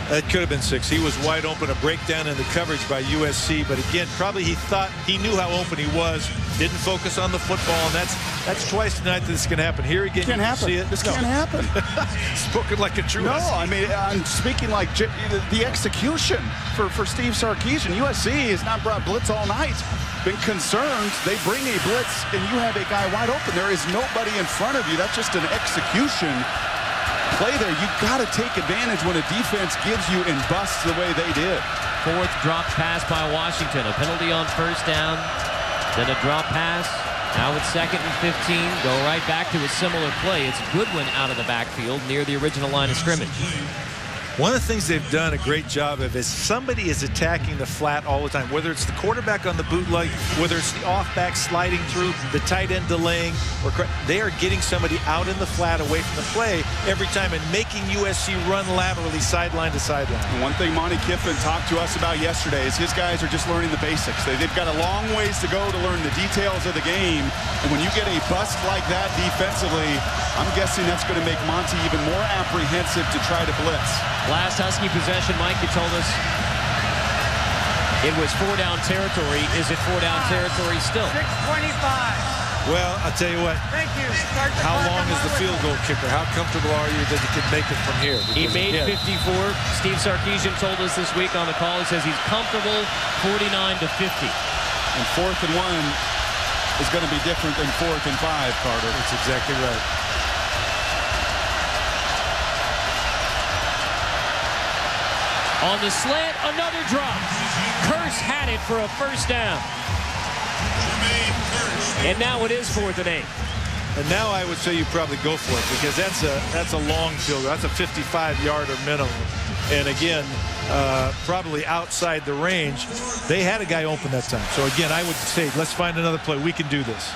That could have been 6. He was wide open, a breakdown in the coverage by USC. But again, probably he thought he knew how open he was, didn't focus on the football, and that's twice tonight that this can happen. Here again, can't happen. See it. This can't happen. Spoken like a true. No, I mean, I'm speaking like the execution for Steve Sarkisian. USC has not brought blitz all night. Been concerned. They bring a blitz, and you have a guy wide open. There is nobody in front of you. That's just an execution play there. You got to take advantage when a defense gives you and busts the way they did. 4th drop pass by Washington. A penalty on 1st down. Then a drop pass. Now it's 2nd and 15. Go right back to a similar play. It's Goodwin out of the backfield near the original line of scrimmage. One of the things they've done a great job of is somebody is attacking the flat all the time, whether it's the quarterback on the bootleg, whether it's the off-back sliding through, the tight end delaying, or they are getting somebody out in the flat away from the play every time and making USC run laterally sideline to sideline. And one thing Monty Kiffin talked to us about yesterday is his guys are just learning the basics. They've got a long ways to go to learn the details of the game. And when you get a bust like that defensively, I'm guessing that's going to make Monty even more apprehensive to try to blitz. Last Husky possession, Mike, you told us it was 4-down territory. Is it 4-down territory still? 6:25. Well, I'll tell you what. Thank you. Start the How clock long on is the my field whistle. goal kicker? How comfortable are you that he can make it from here? He Because made again, 54. Steve Sarkisian told us this week on the call, he says he's comfortable 49 to 50. And 4th and 1 is going to be different than 4th and 5, Carter. That's exactly right. On the slant, another drop. Curse had it for a 1st down. And now it is 4th and 8. And now I would say you probably go for it because that's a long field goal. That's a 55-yarder minimum. And again, probably outside the range. They had a guy open that time. So again, I would say let's find another play. We can do this.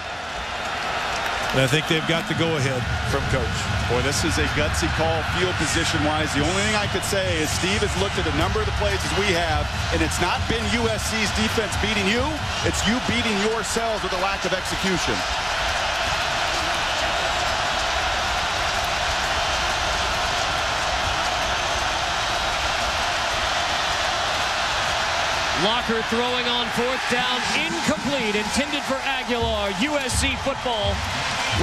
And I think they've got the go-ahead from coach. Boy, this is a gutsy call field position-wise. The only thing I could say is Steve has looked at a number of the plays as we have, and it's not been USC's defense beating you. It's you beating yourselves with a lack of execution. Locker throwing on 4th down, incomplete, intended for Aguilar. USC football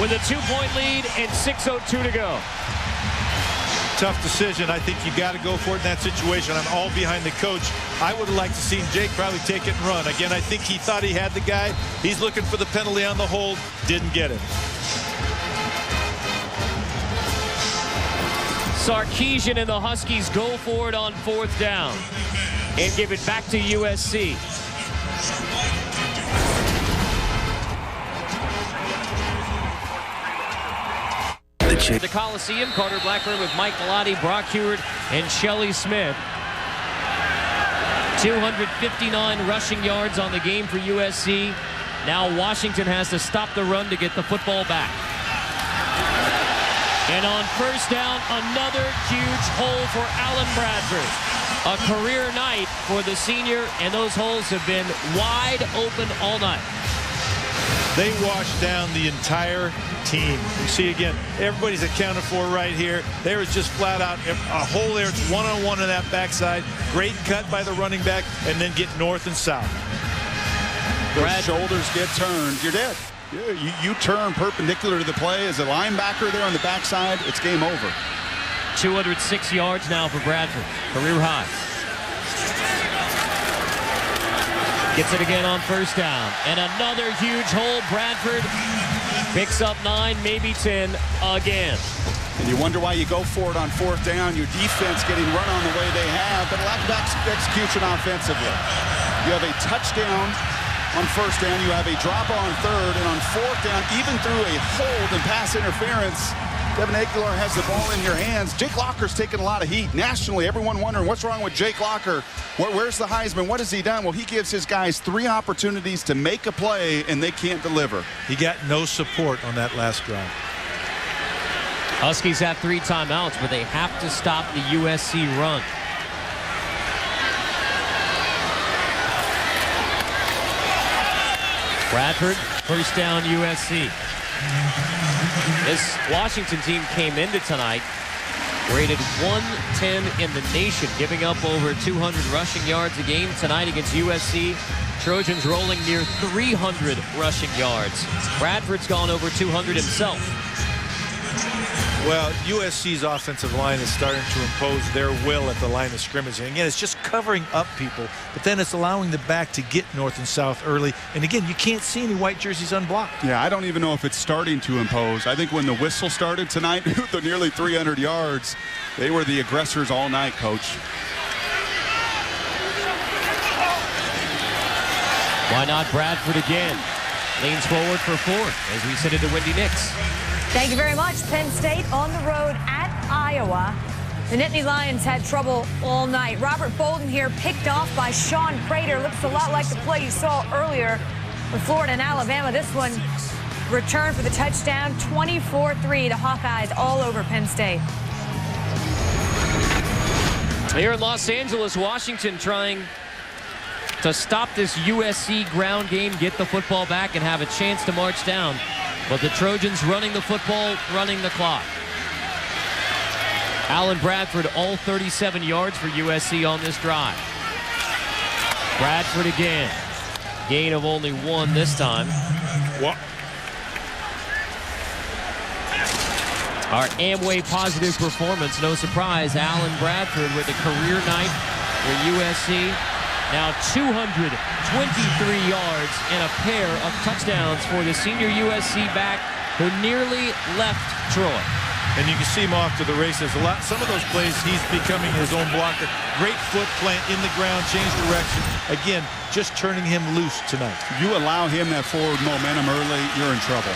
with a 2-point lead and 6:02 to go. Tough decision. I think you got to go for it in that situation. I'm all behind the coach. I would have liked to see Jake probably take it and run. Again, I think he thought he had the guy. He's looking for the penalty on the hold. Didn't get it. Sarkisian and the Huskies go for it on 4th down and give it back to USC. The Coliseum, Carter Blackburn with Mike Galati, Brock Heward, and Shelley Smith. 259 rushing yards on the game for USC. Now Washington has to stop the run to get the football back. And on 1st down, another huge hole for Alan Bradford. A career night for the senior, and those holes have been wide open all night. They washed down the entire team. You see again, everybody's accounted for right here. There was just flat out a hole there. It's one-on-one on that backside. Great cut by the running back, and then get north and south. Those shoulders get turned, you're dead. You turn perpendicular to the play as a linebacker there on the backside, it's game over. 206 yards now for Bradford, career high. Gets it again on 1st down. And another huge hole. Bradford picks up 9, maybe 10 again. And you wonder why you go for it on 4th down. Your defense getting run on the way they have, but a lack of execution offensively. You have a touchdown on 1st down. You have a drop on 3rd, and on 4th down, even through a hold and pass interference, Devin Aguilar has the ball in your hands. Jake Locker's taking a lot of heat. Nationally, everyone wondering what's wrong with Jake Locker. Where's the Heisman? What has he done? Well, he gives his guys 3 opportunities to make a play, and they can't deliver. He got no support on that last drive. Huskies have 3 timeouts, but they have to stop the USC run. Bradford, 1st down USC. This Washington team came into tonight rated 110 in the nation, giving up over 200 rushing yards a game tonight against USC. Trojans rolling near 300 rushing yards. Bradford's gone over 200 himself. Well, USC's offensive line is starting to impose their will at the line of scrimmage. And again, it's just covering up people, but then it's allowing the back to get north and south early. And again, you can't see any white jerseys unblocked. Yeah, I don't even know if it's starting to impose. I think when the whistle started tonight, the nearly 300 yards, they were the aggressors all night, Coach. Why not Bradford again? Leans forward for 4 as we send it to Wendy Nix. Thank you very much. Penn State on the road at Iowa. The Nittany Lions had trouble all night. Robert Bolden here picked off by Sean Prater. Looks a lot like the play you saw earlier with Florida and Alabama. This one returned for the touchdown. 24-3. The Hawkeyes all over Penn State. Here in Los Angeles, Washington trying to stop this USC ground game, get the football back, and have a chance to march down. But the Trojans running the football, running the clock. Alan Bradford, all 37 yards for USC on this drive. Bradford again. Gain of only 1 this time. What? Our Amway positive performance, no surprise. Alan Bradford with a career night for USC. Now 223 yards and a pair of touchdowns for the senior USC back who nearly left Troy. And you can see him off to the races. Some of those plays, he's becoming his own blocker. Great foot plant in the ground, change direction. Again, just turning him loose tonight. You allow him that forward momentum early, you're in trouble.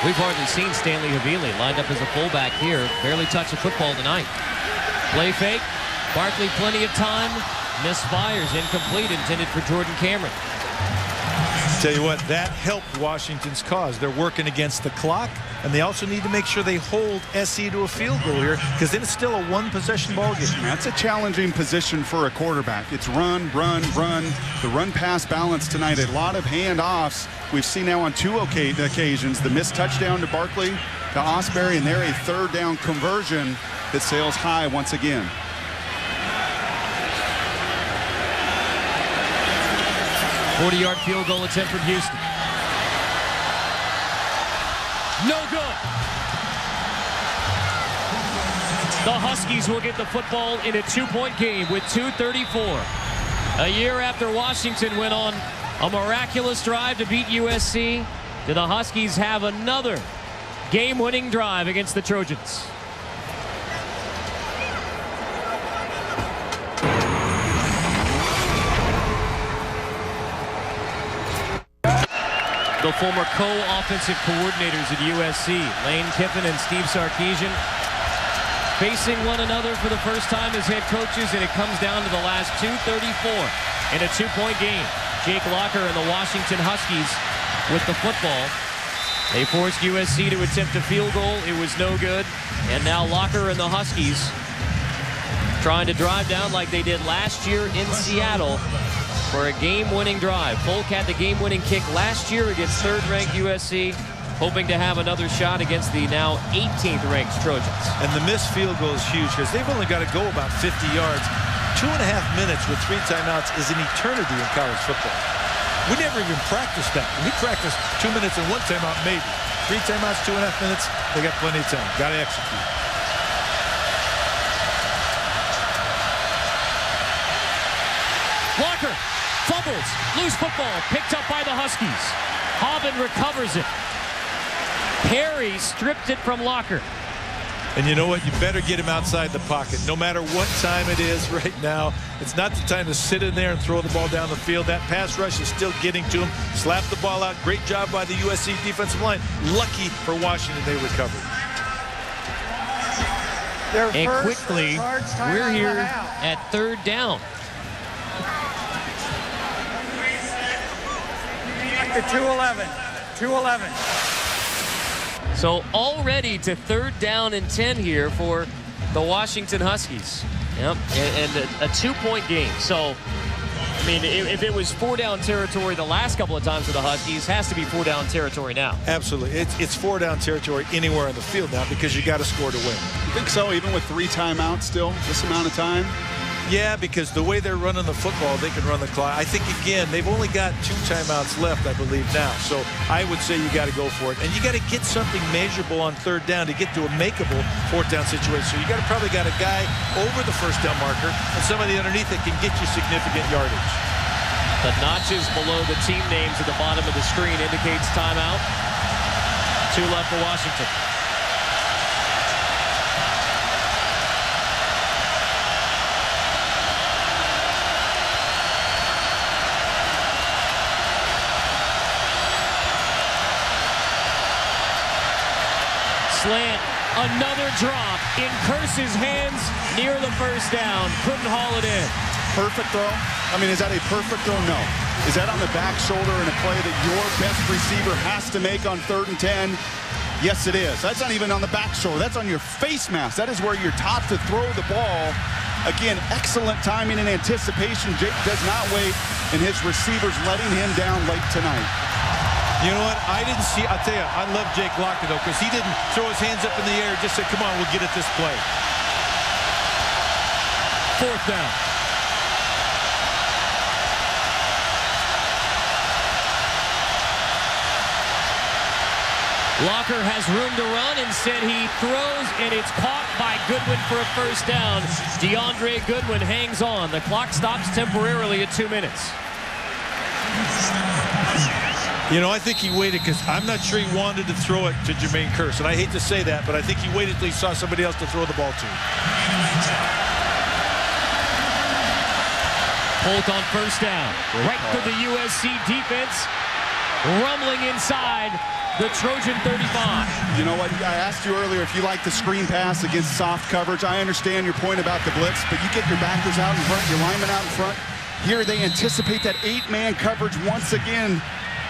We've hardly seen Stanley Havili lined up as a fullback here. Barely touched the football tonight. Play fake. Barkley plenty of time. Misfires, incomplete, intended for Jordan Cameron. Tell you what, that helped Washington's cause. They're working against the clock, and they also need to make sure they hold SC to a field goal here, because then it's still a 1-possession ball game. That's a challenging position for a quarterback. It's run, run, run. The run-pass balance tonight, a lot of handoffs. We've seen now on 2 occasions the missed touchdown to Barkley, to Osbury, and there a 3rd down conversion that sails high once again. 40-yard field goal attempt from Houston. No good. The Huskies will get the football in a 2-point game with 2:34. A year after Washington went on a miraculous drive to beat USC, do the Huskies have another game-winning drive against the Trojans? The former co-offensive coordinators at USC, Lane Kiffin and Steve Sarkisian, facing one another for the first time as head coaches, and it comes down to the last 2:34 in a 2-point game. Jake Locker and the Washington Huskies with the football. They forced USC to attempt a field goal. It was no good. And now Locker and the Huskies trying to drive down like they did last year in Seattle for a game-winning drive. Folk had the game-winning kick last year against 3rd-ranked USC, hoping to have another shot against the now 18th-ranked Trojans. And the missed field goal is huge because they've only got to go about 50 yards. 2.5 minutes with 3 timeouts is an eternity in college football. We never even practiced that. We practiced 2 minutes and 1 timeout, maybe. 3 timeouts, 2.5 minutes, they got plenty of time. Got to execute. Walker fumbles, loose football, picked up by the Huskies. Hobbin recovers it. Perry stripped it from Locker. And you know what? You better get him outside the pocket. No matter what time it is right now, it's not the time to sit in there and throw the ball down the field. That pass rush is still getting to him. Slap the ball out. Great job by the USC defensive line. Lucky for Washington, they recovered. And quickly, we're here at 3rd down. To 2:11. 2:11. So already to 3rd down and 10 here for the Washington Huskies. Yep, and a 2-point game. So, I mean, if it was 4-down territory the last couple of times for the Huskies, has to be 4-down territory now. Absolutely. It's 4-down territory anywhere on the field now because you got to score to win. think so, even with 3 timeouts still, this amount of time? Yeah, because the way they're running the football, they can run the clock. I think, again, they've only got 2 timeouts left, I believe, now. So I would say you got to go for it. And you got to get something measurable on 3rd down to get to a makeable 4th down situation. So you probably got a guy over the 1st down marker and somebody underneath that can get you significant yardage. The notches below the team names at the bottom of the screen indicates timeout. 2 left for Washington. Slant, another drop in Kearse's hands near the 1st down. Couldn't haul it in. Perfect throw? I mean, is that a perfect throw? No. Is that on the back shoulder in a play that your best receiver has to make on 3rd and 10? Yes, it is. That's not even on the back shoulder. That's on your face mask. That is where you're taught to throw the ball. Again, excellent timing and anticipation. Jake does not wait, and his receivers letting him down late tonight. You know what? I didn't see. I'll tell you, I love Jake Locker, though, because he didn't throw his hands up in the air and just say, come on, we'll get at this play. 4th down. Locker has room to run. Instead, he throws, and it's caught by Goodwin for a 1st down. DeAndre Goodwin hangs on. The clock stops temporarily at 2 minutes. You know, I think he waited because I'm not sure he wanted to throw it to Jermaine Kearse. And I hate to say that, but I think he waited till he saw somebody else to throw the ball to. Holt on 1st down. Right to the USC defense. Rumbling inside the Trojan 35. You know what? I asked you earlier if you like the screen pass against soft coverage. I understand your point about the blitz, but you get your backers out in front, your linemen out in front. Here they anticipate that 8-man coverage once again,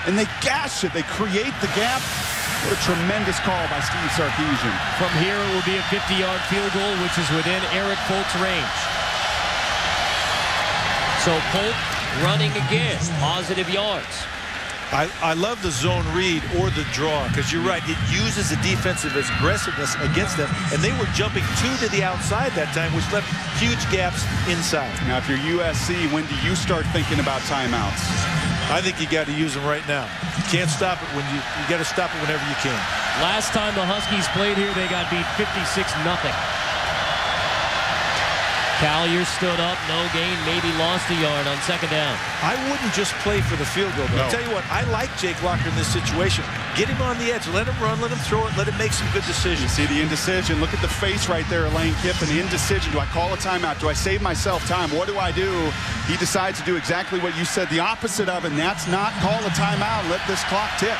and they gash it. They create the gap. What a tremendous call by Steve Sarkisian. From here, it will be a 50-yard field goal, which is within Eric Polk's range. So Polk running again, positive yards. I love the zone read or the draw because you're right. It uses the defensive aggressiveness against them, and they were jumping 2 to the outside that time, which left huge gaps inside. Now, if you're USC, when do you start thinking about timeouts? I think you got to use them right now. You can't stop it when you got to stop it whenever you can. Last time the Huskies played here, they got beat 56-0. Collier stood up, no gain, maybe lost a yard on 2nd down. I wouldn't just play for the field goal. But I'll tell you what, I like Jake Locker in this situation. Get him on the edge, let him run, let him throw it, let him make some good decisions. You see the indecision. Look at the face right there, Lane Kiffin. The indecision. Do I call a timeout? Do I save myself time? What do I do? He decides to do exactly what you said, the opposite of it, and that's not call a timeout and let this clock tick.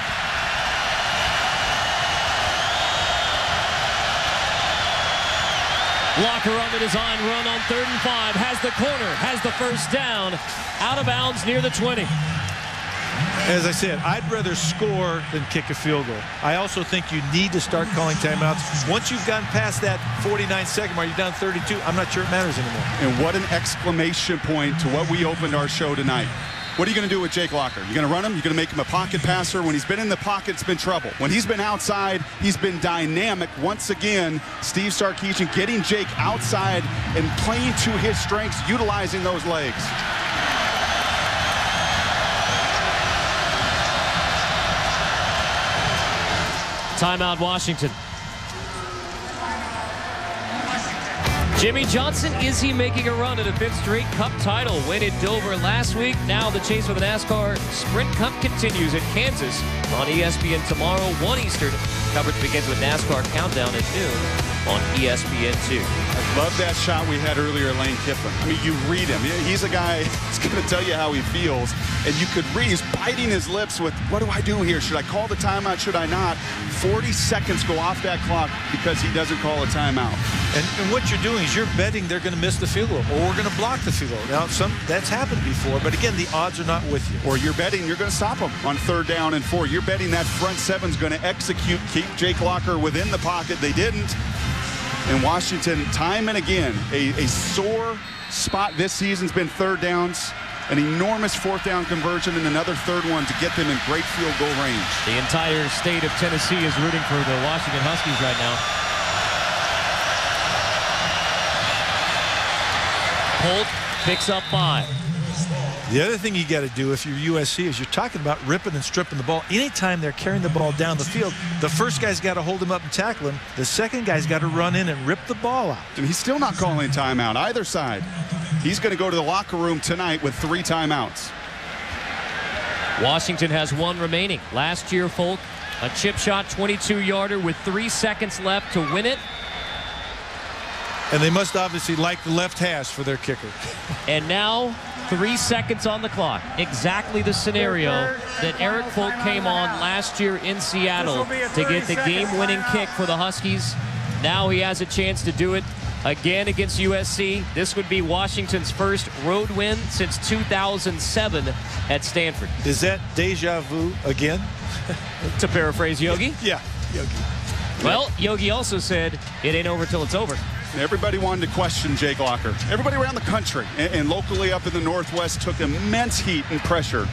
Locker on the design run on 3rd and 5. Has the corner, has the 1st down. Out of bounds near the 20. As I said, I'd rather score than kick a field goal. I also think you need to start calling timeouts. Once you've gotten past that 49-second mark, you're down 32, I'm not sure it matters anymore. And what an exclamation point to what we opened our show tonight. What are you going to do with Jake Locker? You're going to run him? You're going to make him a pocket passer? When he's been in the pocket, it's been trouble. When he's been outside, he's been dynamic. Once again, Steve Sarkisian getting Jake outside and playing to his strengths, utilizing those legs. Timeout, Washington. Jimmy Johnson, is he making a run at a 5th straight Cup title? Win at Dover last week. Now the chase for the NASCAR Sprint Cup continues at Kansas on ESPN tomorrow, 1 Eastern. Coverage begins with NASCAR Countdown at noon on ESPN2. I love that shot we had earlier, Lane Kiffin. I mean, you read him. He's a guy that's going to tell you how he feels. And you could read, he's biting his lips with, what do I do here? Should I call the timeout? Should I not? 40 seconds go off that clock because he doesn't call a timeout. And what you're doing is you're betting they're going to miss the field goal or we're going to block the field goal. Now, that's happened before, but again, the odds are not with you. Or you're betting you're going to stop them on 3rd down and 4. You're betting that front 7's going to execute, keep Jake Locker within the pocket. They didn't. And Washington, time and again, a sore spot this season's been 3rd downs. An enormous 4th down conversion and another 3rd one to get them in great field goal range. The entire state of Tennessee is rooting for the Washington Huskies right now. Holt picks up 5. The other thing you got to do if you're USC is you're talking about ripping and stripping the ball. Anytime they're carrying the ball down the field, the first guy's got to hold him up and tackle him. The second guy's got to run in and rip the ball out. And he's still not calling timeout either side. He's going to go to the locker room tonight with 3 timeouts. Washington has 1 remaining. Last year, Folk, a chip shot 22-yarder with 3 seconds left to win it. And they must obviously like the left hash for their kicker. And now 3 seconds on the clock. Exactly the scenario that Eric Folk came on last year in Seattle to get the game-winning kick for the Huskies. Now he has a chance to do it again against USC. This would be Washington's first road win since 2007 at Stanford. Is that deja vu again? To paraphrase Yogi. Yeah, Yogi. Well, Yogi also said it ain't over till it's over. Everybody wanted to question Jake Locker. Everybody around the country and locally up in the Northwest took immense heat and pressure.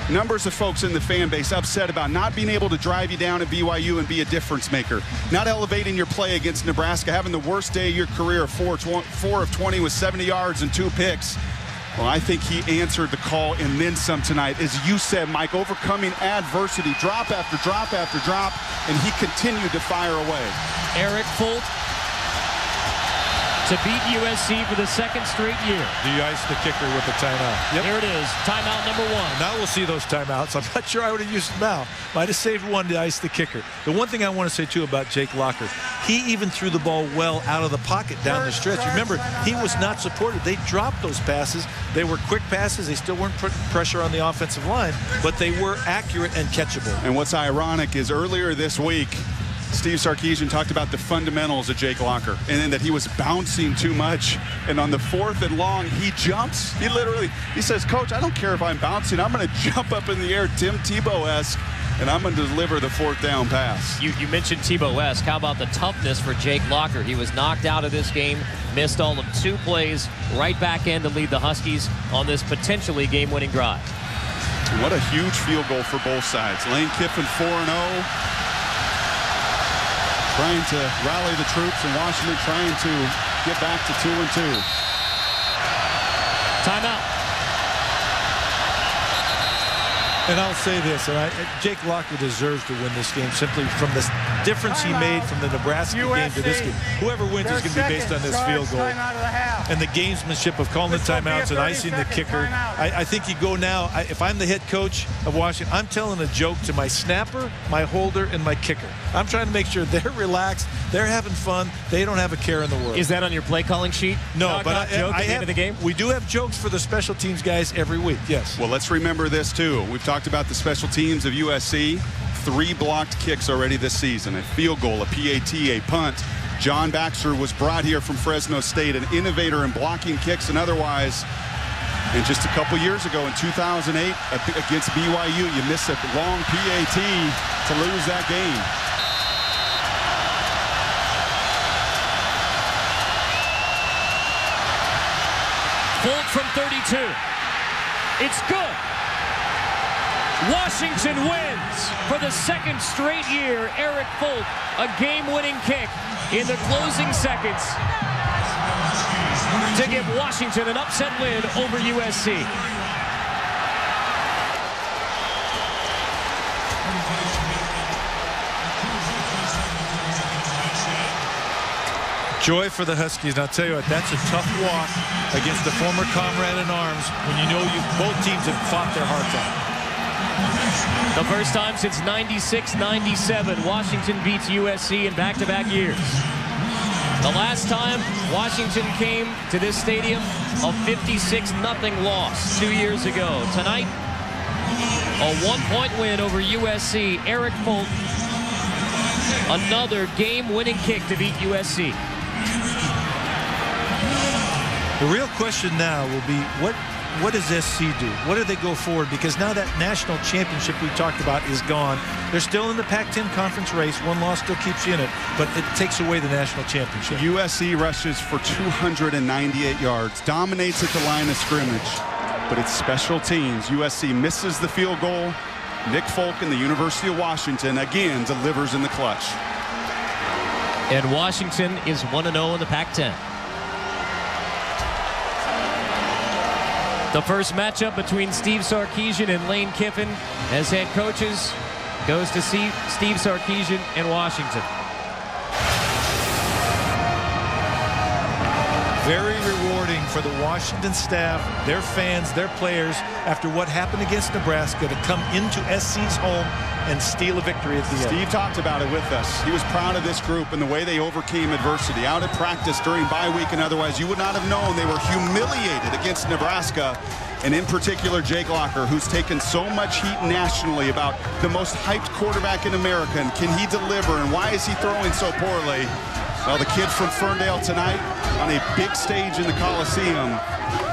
Numbers of folks in the fan base upset about not being able to drive you down at BYU and be a difference maker. Not elevating your play against Nebraska, having the worst day of your career, 4 of 20 with 70 yards and 2 picks. Well, I think he answered the call and then some tonight. As you said, Mike, overcoming adversity, drop after drop after drop, and he continued to fire away. Eric Folk to beat USC for the second straight year. Do you ice the kicker with a timeout? Yep. Here it is, timeout number 1. Now we'll see those timeouts. I'm not sure I would have used them now. Might have saved one to ice the kicker. The one thing I want to say, too, about Jake Locker, he even threw the ball well out of the pocket down the stretch. Remember, he was not supported. They dropped those passes. They were quick passes. They still weren't putting pressure on the offensive line, but they were accurate and catchable. And what's ironic is earlier this week, Steve Sarkisian talked about the fundamentals of Jake Locker and then that he was bouncing too much. And on the 4th and long, he jumps. He says, Coach, I don't care if I'm bouncing. I'm going to jump up in the air, Tim Tebow-esque, and I'm going to deliver the 4th down pass. You mentioned Tebow-esque. How about the toughness for Jake Locker? He was knocked out of this game, missed all of 2 plays, right back in to lead the Huskies on this potentially game-winning drive. What a huge field goal for both sides. Lane Kiffin 4-0. Trying to rally the troops, and Washington trying to get back to 2-2. Timeout. And I'll say this, Jake Locker deserves to win this game simply from the difference he made from the Nebraska game to this game. Whoever wins is going to be based on this field goal. And the gamesmanship of calling the timeouts and icing the kicker. I think you go now, if I'm the head coach of Washington, I'm telling a joke to my snapper, my holder, and my kicker. I'm trying to make sure they're relaxed, they're having fun, they don't have a care in the world. Is that on your play calling sheet? No, but I at the end of the game? We do have jokes for the special teams guys every week, yes. Well, let's remember this, too. We've talked about the special teams of USC. 3 blocked kicks already this season. A field goal, a PAT, a punt. John Baxter was brought here from Fresno State, an innovator in blocking kicks and otherwise. And just a couple years ago in 2008 against BYU, you miss a long PAT to lose that game. Folk from 32. It's good. Washington wins for the second straight year. Eric Folk, a game-winning kick in the closing seconds to give Washington an upset win over USC. Joy for the Huskies. And I'll tell you what, that's a tough walk against a former comrade in arms when you know both teams have fought their hearts out. The first time since 96-97, Washington beats USC in back-to-back years. The last time Washington came to this stadium, a 56-0 loss 2 years ago. Tonight, a 1-point win over USC. Eric Folk, another game-winning kick to beat USC. The real question now will be, what does SC do? What do they go forward? Because now that national championship we talked about is gone. They're still in the Pac-10 conference race. One loss still keeps you in it, but it takes away the national championship. USC rushes for 298 yards, dominates at the line of scrimmage, but it's special teams. USC misses the field goal. Nick Folk in the University of Washington again delivers in the clutch. And Washington is 1-0 in the Pac-10. The first matchup between Steve Sarkisian and Lane Kiffin as head coaches goes to Steve Sarkisian in Washington. Very rewarding for the Washington staff, their fans, their players, after what happened against Nebraska, to come into SC's home and steal a victory at the end. Steve talked about it with us. He was proud of this group and the way they overcame adversity. Out at practice during bye week and otherwise, you would not have known they were humiliated against Nebraska. And in particular, Jake Locker, who's taken so much heat nationally about the most hyped quarterback in America, and can he deliver, and why is he throwing so poorly? Well, the kid from Ferndale tonight on a big stage in the Coliseum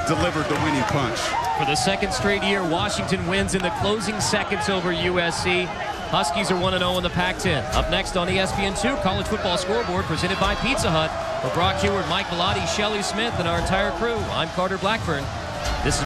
delivered the winning punch. For the second straight year, Washington wins in the closing seconds over USC. Huskies are 1-0 in the Pac-10. Up next on ESPN2, College Football Scoreboard presented by Pizza Hut. For Brock Heward, Mike Bellotti, Shelley Smith, and our entire crew, I'm Carter Blackburn. This is